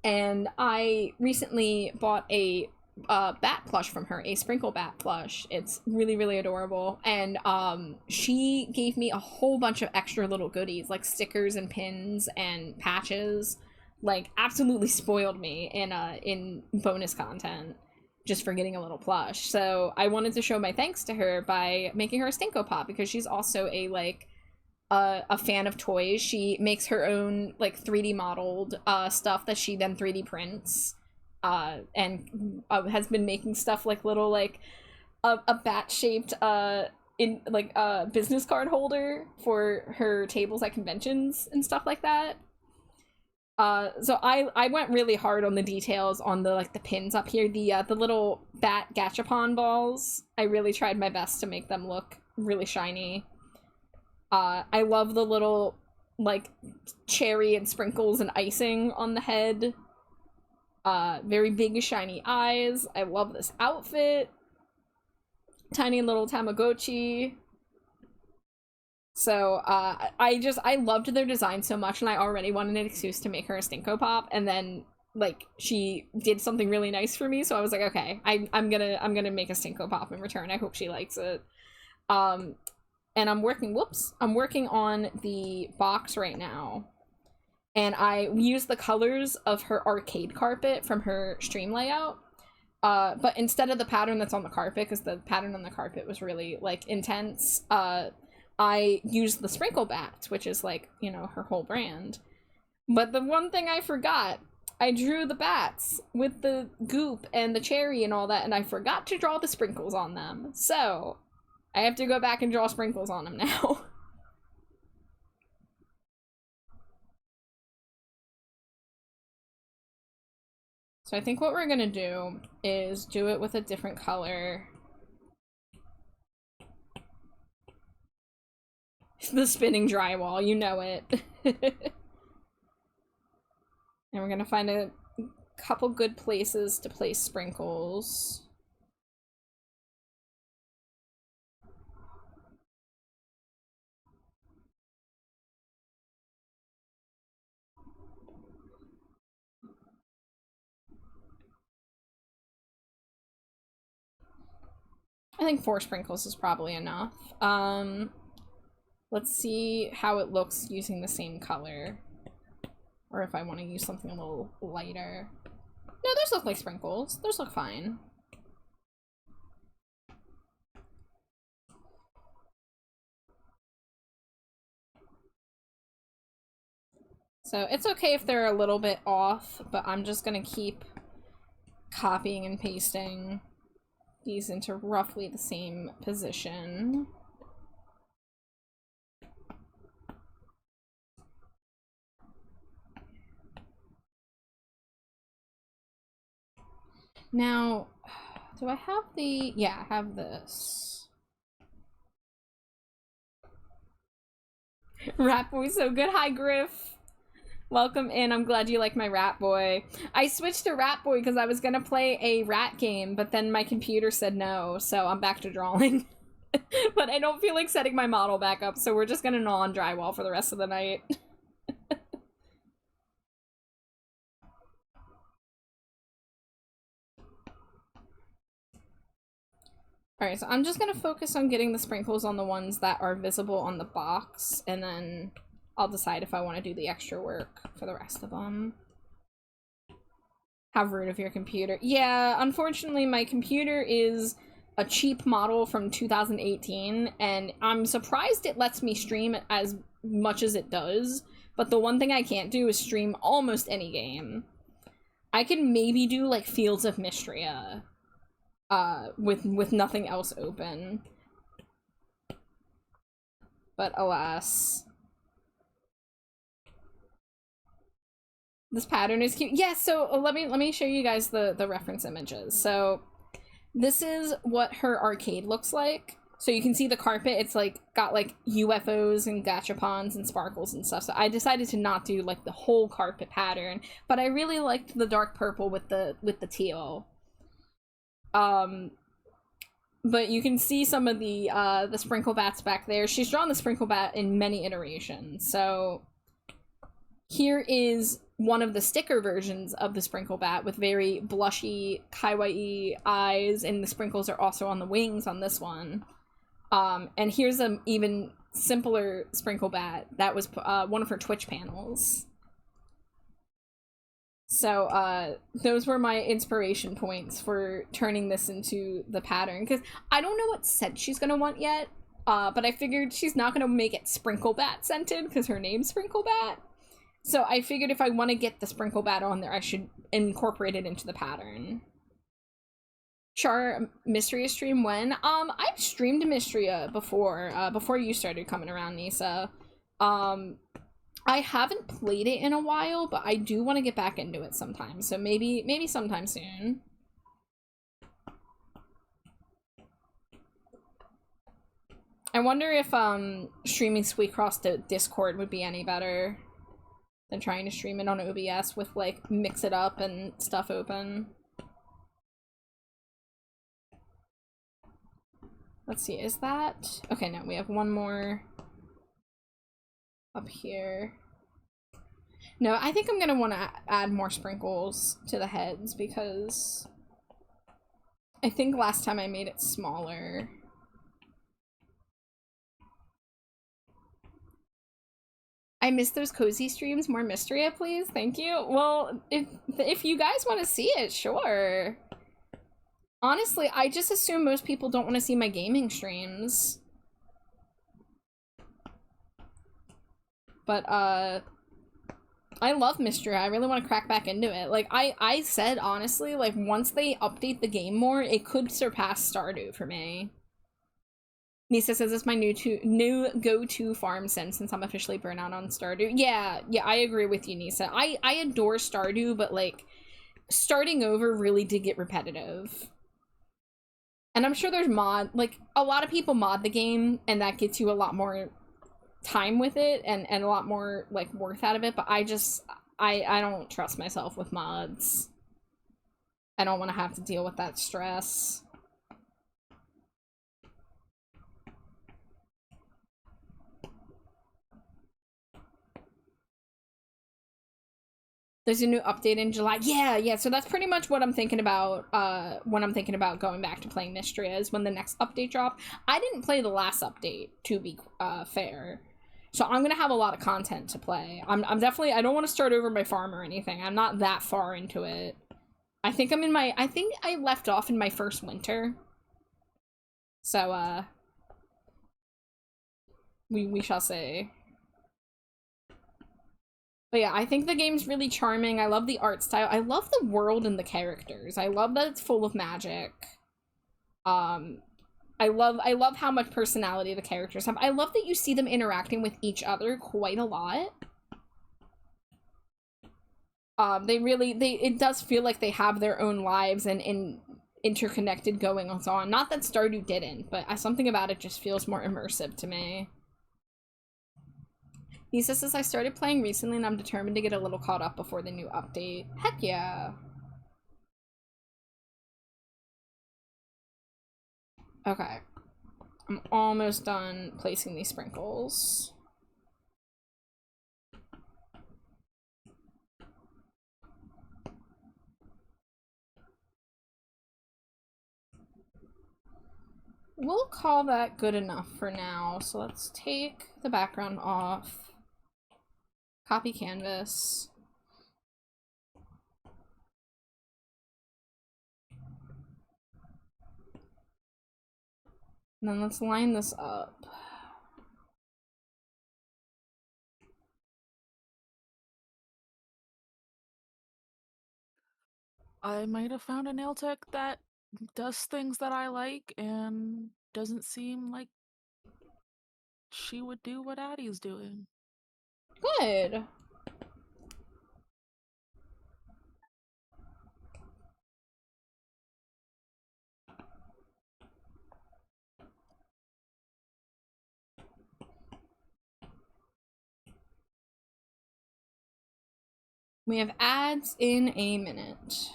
And I recently bought a bat plush from her, a sprinkle bat plush. It's really, really adorable. And she gave me a whole bunch of extra little goodies, like stickers and pins and patches. Like, absolutely spoiled me in bonus content just for getting a little plush. So I wanted to show my thanks to her by making her a Stinko Pop, because she's also a fan of toys. She makes her own like 3D modeled stuff that she then 3D prints, and has been making stuff like little like a bat shaped in like a business card holder for her tables at conventions and stuff like that. So I went really hard on the details on the like the pins up here, the little bat gachapon balls. I really tried my best to make them look really shiny. I love the little like cherry and sprinkles and icing on the head. Very big shiny eyes. I love this outfit. Tiny little Tamagotchi. So, I loved their design so much, and I already wanted an excuse to make her a Stinko Pop, and then, like, she did something really nice for me, so I was like, okay, I'm gonna make a Stinko Pop in return. I hope she likes it. And I'm working on the box right now, and I used the colors of her arcade carpet from her stream layout, but instead of the pattern that's on the carpet, because the pattern on the carpet was really, like, intense, I used the Sprinkle Bats, which is, like, you know, her whole brand. But the one thing I forgot, I drew the bats with the goop and the cherry and all that, and I forgot to draw the sprinkles on them. So, I have to go back and draw sprinkles on them now. So I think what we're gonna do is do it with a different color. The spinning drywall, you know it. And we're gonna find a couple good places to place sprinkles. I think 4 sprinkles is probably enough. Let's see how it looks using the same color. Or if I want to use something a little lighter. No, those look like sprinkles. Those look fine. So it's okay if they're a little bit off, but I'm just gonna keep copying and pasting these into roughly the same position. Now, do I have the... yeah, I have this. Rat Boy so good. Hi, Griff. Welcome in. I'm glad you like my Rat Boy. I switched to Rat Boy because I was gonna play a rat game, but then my computer said no, so I'm back to drawing. But I don't feel like setting my model back up, so we're just gonna gnaw on drywall for the rest of the night. Alright, so I'm just gonna focus on getting the sprinkles on the ones that are visible on the box, and then I'll decide if I want to do the extra work for the rest of them. How rude of your computer. Yeah, unfortunately my computer is a cheap model from 2018, and I'm surprised it lets me stream as much as it does, but the one thing I can't do is stream almost any game. I can maybe do, like, Fields of Mystria, with nothing else open. But alas. This pattern is cute. Yeah, so let me show you guys the reference images. So this is what her arcade looks like. So you can see the carpet, it's like got like UFOs and gachapons and sparkles and stuff. So I decided to not do like the whole carpet pattern, but I really liked the dark purple with the teal. But you can see some of the sprinkle bats back there. She's drawn the sprinkle bat in many iterations. So here is one of the sticker versions of the sprinkle bat with very blushy, kawaii eyes, and the sprinkles are also on the wings on this one. And here's an even simpler sprinkle bat that was one of her Twitch panels. So, those were my inspiration points for turning this into the pattern, because I don't know what scent she's gonna want yet, but I figured she's not gonna make it Sprinkle Bat scented, because her name's Sprinkle Bat. So I figured if I want to get the Sprinkle Bat on there, I should incorporate it into the pattern. Char Mystria stream when? I've streamed Mystria before, before you started coming around, Nisa. I haven't played it in a while, but I do want to get back into it sometime. So maybe sometime soon. I wonder if streaming Sweetcross to Discord would be any better than trying to stream it on OBS with like mix it up and stuff open. Let's see, is that okay? No, we have one more up here. No, I think I'm gonna want to add more sprinkles to the heads because I think last time I made it smaller. I miss those cozy streams. More Mystria, please. Thank you. Well, if you guys want to see it, sure. Honestly, I just assume most people don't want to see my gaming streams. But, I love Mystria. I really want to crack back into it. Like, I said, honestly, like, once they update the game more, it could surpass Stardew for me. Nisa says it's my new go-to farm sim since I'm officially burnt out on Stardew. Yeah, I agree with you, Nisa. I adore Stardew, but, like, starting over really did get repetitive. And I'm sure there's like, a lot of people mod the game, and that gets you a lot more time with it, and a lot more, like, worth out of it, but I don't trust myself with mods. I don't want to have to deal with that stress. There's a new update in July. Yeah, so that's pretty much what I'm thinking about, when I'm thinking about going back to playing Mystria, is when the next update drop. I didn't play the last update, to be, fair. So I'm gonna have a lot of content to play. I'm definitely, I don't want to start over my farm or anything. I'm not that far into it. I think I left off in my first winter. So, we shall see. But yeah, I think the game's really charming. I love the art style. I love the world and the characters. I love that it's full of magic. I love how much personality the characters have. I love that you see them interacting with each other quite a lot. It does feel like they have their own lives and interconnected going on. Not that Stardew didn't, but something about it just feels more immersive to me. Nisa says, I started playing recently and I'm determined to get a little caught up before the new update. Heck yeah. Okay. I'm almost done placing these sprinkles. We'll call that good enough for now. So let's take the background off. Copy canvas. And then let's line this up. I might have found a nail tech that does things that I like and doesn't seem like she would do what Addie's doing. Good. We have ads in a minute.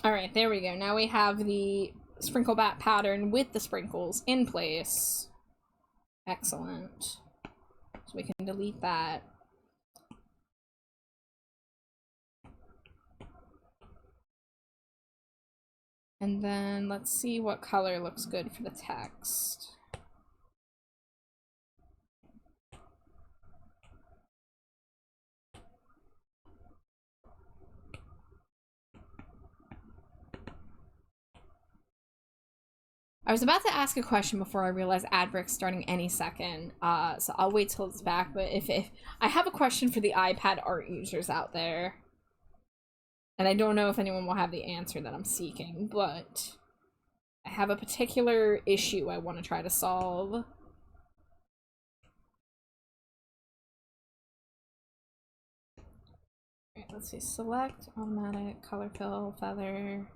Alright, there we go. Now we have the sprinkle bat pattern with the sprinkles in place. Excellent. So we can delete that. And then let's see what color looks good for the text. I was about to ask a question before I realized ad break's starting any second, so I'll wait till it's back, but if I have a question for the iPad art users out there, and I don't know if anyone will have the answer that I'm seeking, but I have a particular issue I want to try to solve. Alright, let's see, select, automatic, color fill, feather,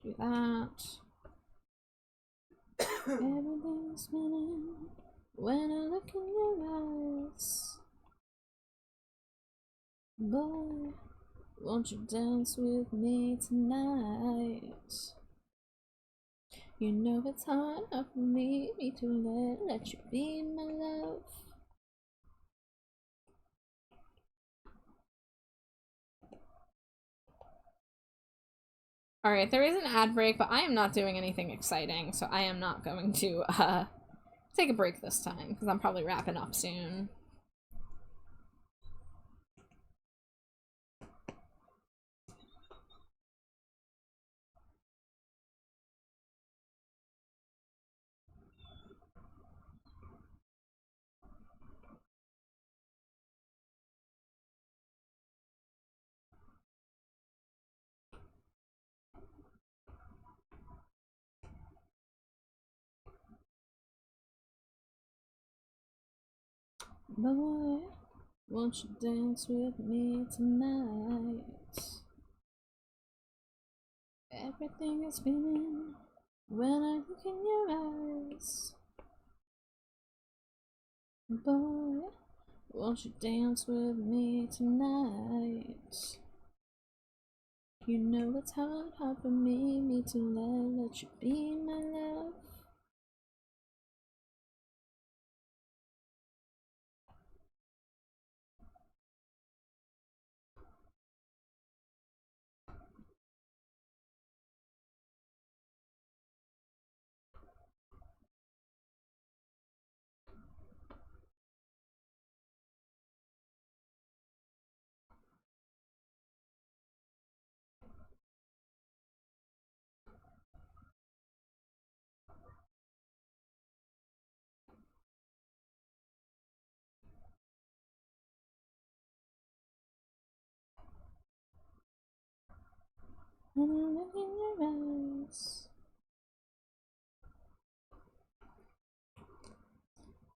do that. Everything's spinning when I look in your eyes. Boy, won't you dance with me tonight? You know it's hard for me to let you be my love. Alright, there is an ad break, but I am not doing anything exciting, so I am not going to, take a break this time, because I'm probably wrapping up soon. Boy, won't you dance with me tonight? Everything is spinning when I look in your eyes. Boy, won't you dance with me tonight? You know it's hard for me to let you be my love. When I look in your eyes.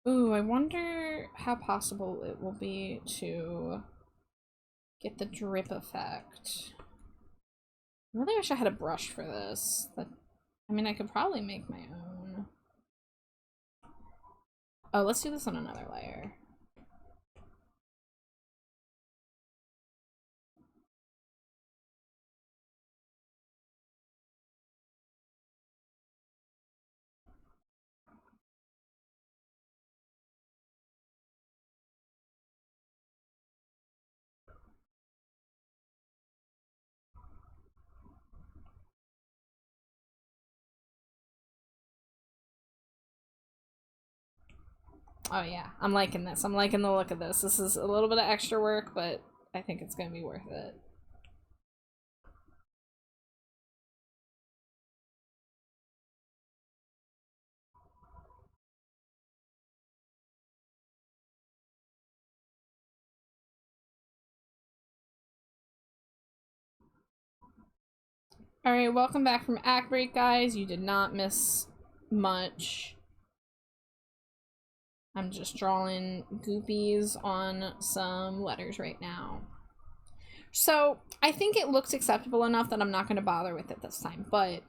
Ooh, I wonder how possible it will be to get the drip effect. I really wish I had a brush for this. I mean, I could probably make my own. Oh, let's do this on another layer. Oh yeah, I'm liking this. I'm liking the look of this. This is a little bit of extra work, but I think it's gonna be worth it. Alright, welcome back from Act Break, guys. You did not miss much. I'm just drawing goopies on some letters right now. So, I think it looks acceptable enough that I'm not going to bother with it this time, but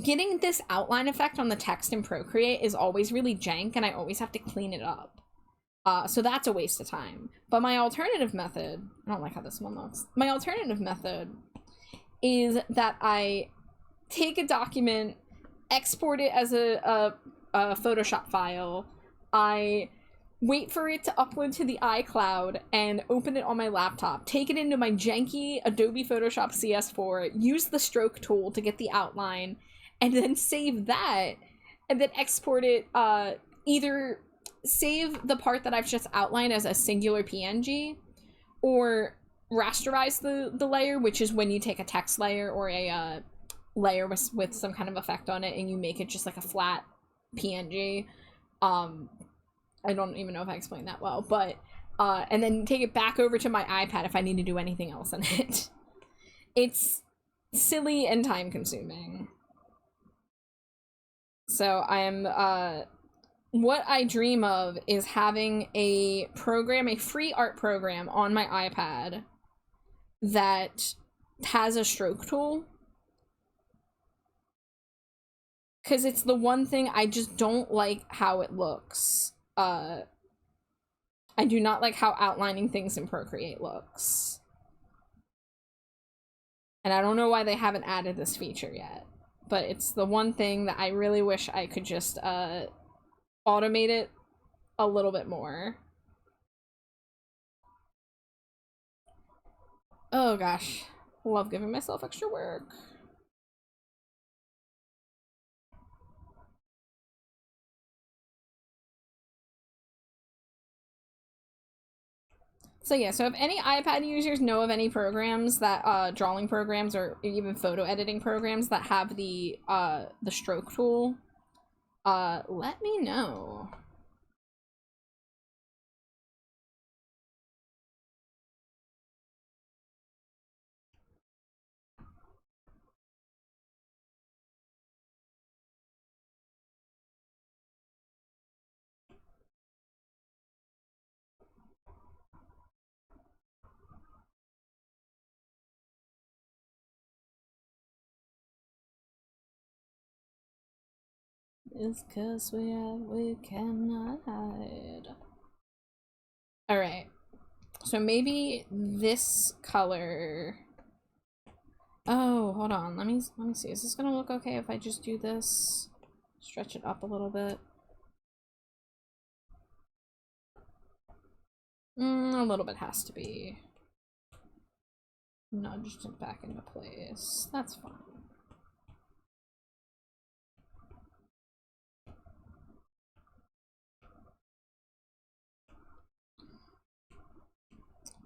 getting this outline effect on the text in Procreate is always really jank, and I always have to clean it up. So that's a waste of time. But my alternative method, I don't like how this one looks. My alternative method is that I take a document, export it as a Photoshop file. I wait for it to upload to the iCloud and open it on my laptop. Take it into my janky Adobe Photoshop CS4, use the stroke tool to get the outline, and then save that, and then export it, either save the part that I've just outlined as a singular PNG, or rasterize the layer, which is when you take a text layer or a layer with some kind of effect on it and you make it just like a flat PNG. I don't even know if I explained that well, but and then take it back over to my iPad if I need to do anything else in it. It's silly and time consuming. So I'm what I dream of is having a program, a free art program on my iPad that has a stroke tool. Because it's the one thing I just don't like how it looks. I do not like how outlining things in Procreate looks. And I don't know why they haven't added this feature yet. But it's the one thing that I really wish I could just automate it a little bit more. Oh gosh. Love giving myself extra work. So yeah, so if any iPad users know of any programs that, drawing programs or even photo editing programs that have the stroke tool, let me know. It's 'cause we cannot hide. Alright. So maybe this color. Oh, hold on. Let me see. Is this gonna look okay if I just do this? Stretch it up a little bit. A little bit has to be nudged it back into place. That's fine.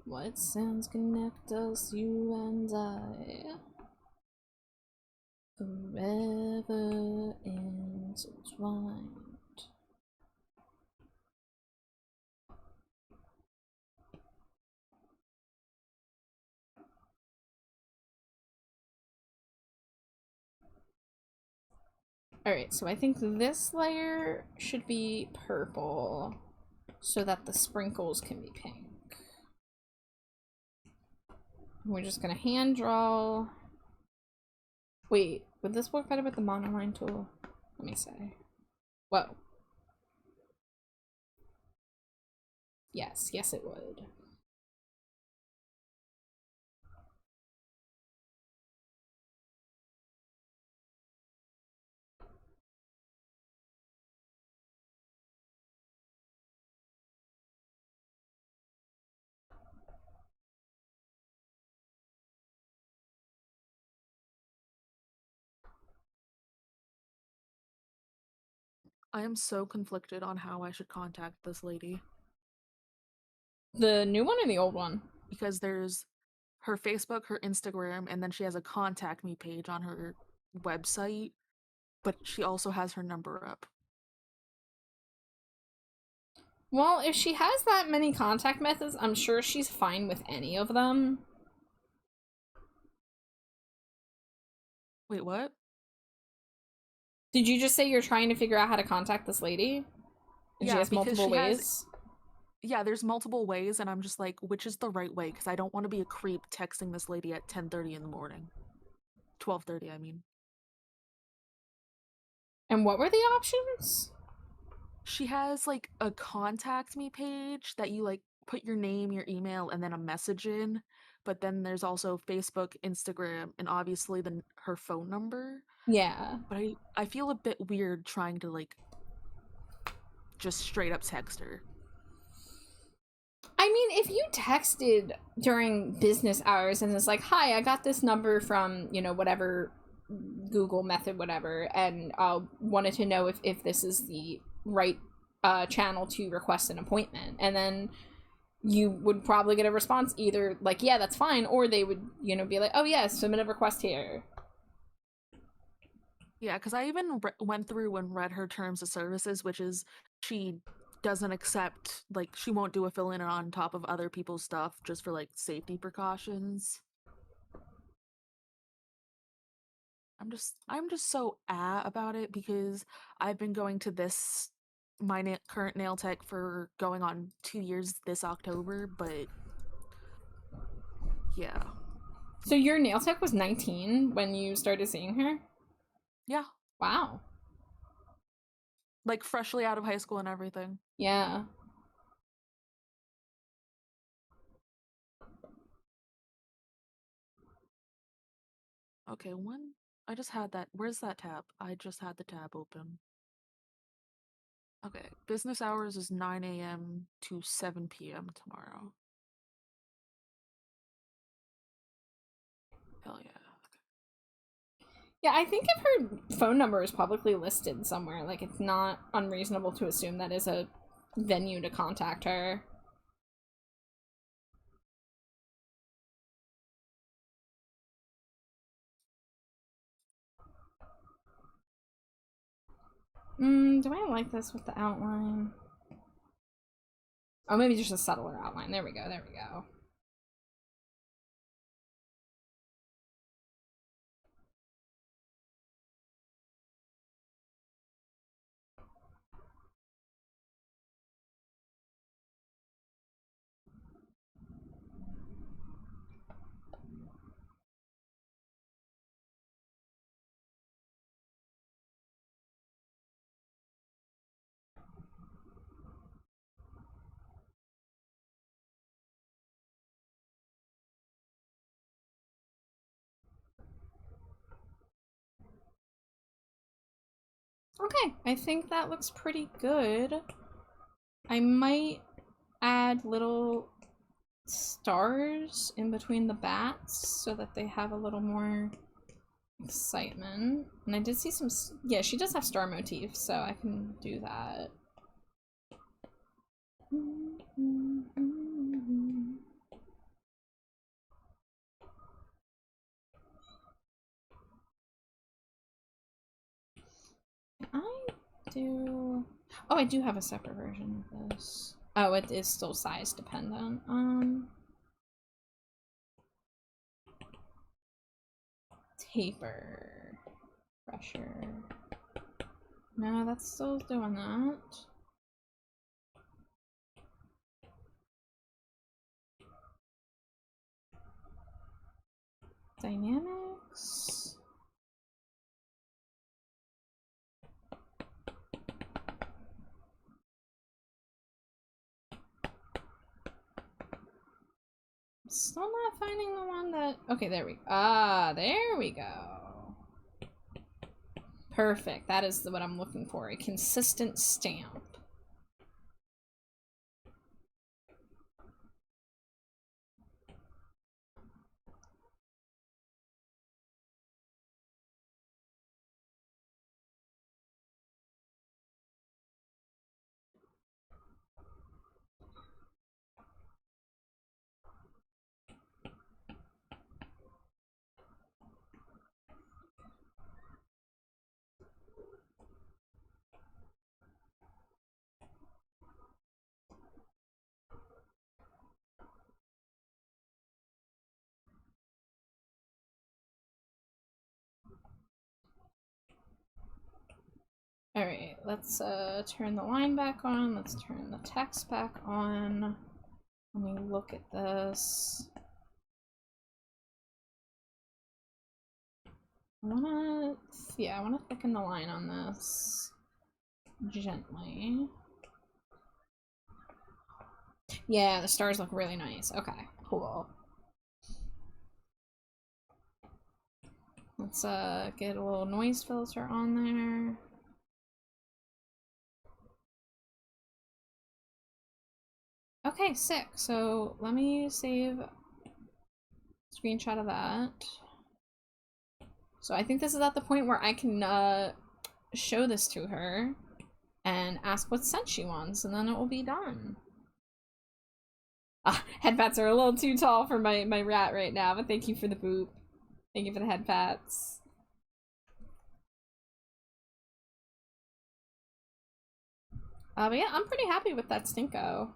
What sounds connect us, you and I, forever intertwined. Alright, so I think this layer should be purple so that the sprinkles can be pink. We're just gonna hand draw. Wait, would this work better with the monoline tool? Let me say. Whoa. Yes, yes it would. I am so conflicted on how I should contact this lady. The new one or the old one? Because there's her Facebook, her Instagram, and then she has a contact me page on her website, but she also has her number up. Well, if she has that many contact methods, I'm sure she's fine with any of them. Wait, what? Did you just say you're trying to figure out how to contact this lady? And Yeah, she has because multiple she ways? has- Yeah, there's multiple ways, and I'm just like, which is the right way? Because I don't want to be a creep texting this lady at 10:30 in the morning. 12:30, I mean. And what were the options? She has like a contact me page that you like put your name, your email, and then a message in. But then there's also Facebook, Instagram, and obviously her phone number. Yeah. But I feel a bit weird trying to like just straight up text her. I mean, if you texted during business hours and it's like, hi, I got this number from, you know, whatever Google method, whatever, and wanted to know if this is the right channel to request an appointment. And then you would probably get a response either like, yeah, that's fine, or they would, you know, be like, oh, yeah, submit a request here. Yeah, because I even went through and read her terms of services, which is she doesn't accept, like, she won't do a fill-in on top of other people's stuff just for, like, safety precautions. I'm just so about it because I've been going to my current nail tech for going on 2 years this October, but yeah. So your nail tech was 19 when you started seeing her? Yeah. Wow. Like, freshly out of high school and everything. Yeah. Okay, I just had that. Where's that tab? I just had the tab open. Okay, business hours is 9 a.m. to 7 p.m. tomorrow. Hell yeah. Yeah, I think if her phone number is publicly listed somewhere, like, it's not unreasonable to assume that is a venue to contact her. Do I like this with the outline? Oh, maybe just a subtler outline. There we go, there we go. Okay, I think that looks pretty good. I might add little stars in between the bats so that they have a little more excitement. And I did see some, yeah, she does have star motifs, so I can do that. I do, oh, I do have a separate version of this. Oh, it is still size dependent. Taper. Pressure. No, that's still doing that. Dynamics. Still not finding the one that, okay, there we go. Perfect. That is what I'm looking for. A consistent stamp. Alright, let's turn the line back on. Let's turn the text back on. Let me look at this. I wanna thicken the line on this. gently. Yeah, the stars look really nice. Okay, cool. Let's get a little noise filter on there. Okay, sick. So let me save a screenshot of that. So I think this is at the point where I can show this to her and ask what scent she wants, and then it will be done. Head pats are a little too tall for my rat right now, but thank you for the boop. Thank you for the head pats. But yeah, I'm pretty happy with that Stinko.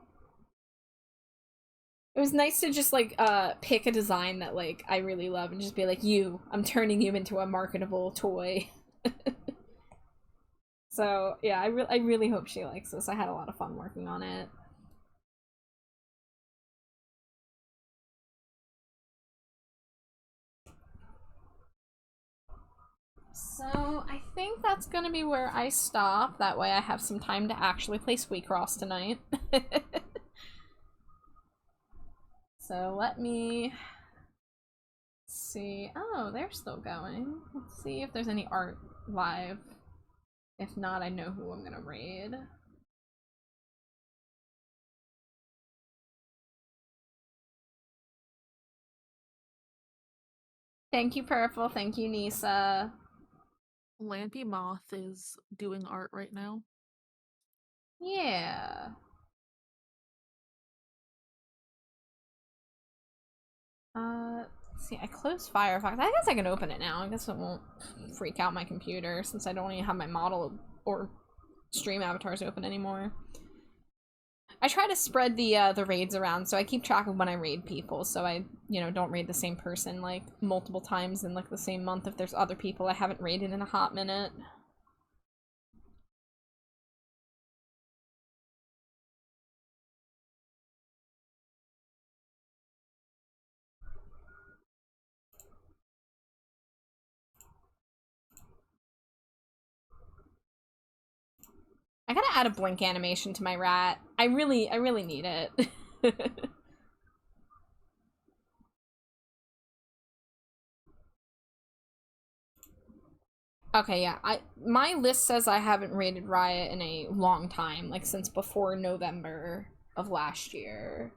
It was nice to just like pick a design that like I really love and just be like, I'm turning you into a marketable toy. So yeah, I really hope she likes this. I had a lot of fun working on it. So I think that's gonna be where I stop. That way I have some time to actually play Squeakross tonight. So let me see. Oh, they're still going. Let's see if there's any art live. If not, I know who I'm gonna raid. Thank you, Purple. Thank you, Nisa. Lampy Moth is doing art right now. Yeah. See, I closed Firefox. I guess I can open it now. I guess it won't freak out my computer since I don't even have my model or stream avatars open anymore. I try to spread the raids around, so I keep track of when I raid people, so I, don't raid the same person, like, multiple times in, like, the same month if there's other people I haven't raided in a hot minute. I gotta add a blink animation to my rat. I really need it. Okay, yeah. My list says I haven't raided Riot in a long time, like since before November of last year,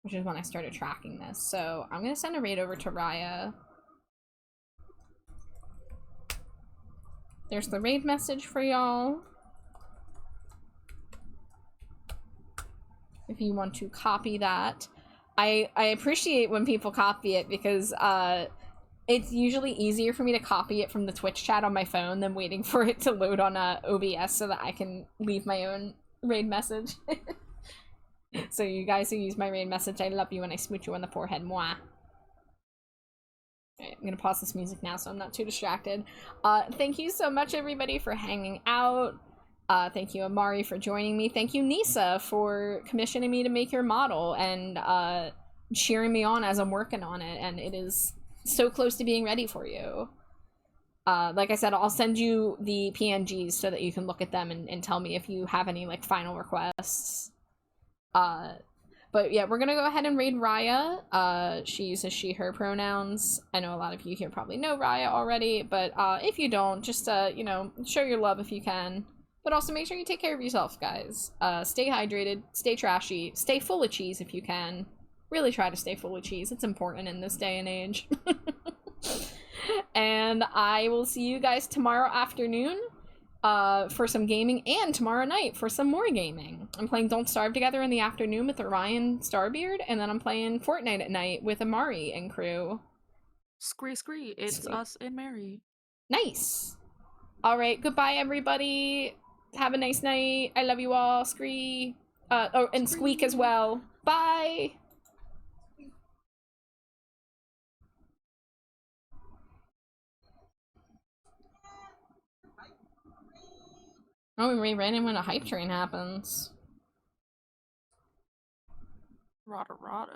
which is when I started tracking this. So I'm gonna send a raid over to Raya. There's the raid message for y'all. If you want to copy that. I appreciate when people copy it because it's usually easier for me to copy it from the Twitch chat on my phone than waiting for it to load on OBS so that I can leave my own raid message. So you guys who use my raid message, I love you and I smooch you on the forehead. Mwah. Alright, I'm gonna pause this music now so I'm not too distracted. Thank you so much, everybody, for hanging out. Thank you, Amari, for joining me. Thank you, Nisa, for commissioning me to make your model and cheering me on as I'm working on it. And it is so close to being ready for you. Like I said, I'll send you the PNGs so that you can look at them and tell me if you have any like final requests. But yeah, we're gonna go ahead and raid Raya. She uses she, her pronouns. I know a lot of you here probably know Raya already, but if you don't, just show your love if you can. But also make sure you take care of yourself, guys. Stay hydrated, stay trashy, stay full of cheese if you can. Really try to stay full of cheese. It's important in this day and age. And I will see you guys tomorrow afternoon for some gaming, and tomorrow night for some more gaming. I'm playing Don't Starve Together in the afternoon with Orion Starbeard, and then I'm playing Fortnite at night with Amari and crew. Scree scree, it's us and Mary. Nice. All right, goodbye, everybody. Have a nice night. I love you all. Scree. Oh, and Squeak as well. Bye. Oh, we ran in when a hype train happens. Rada rada.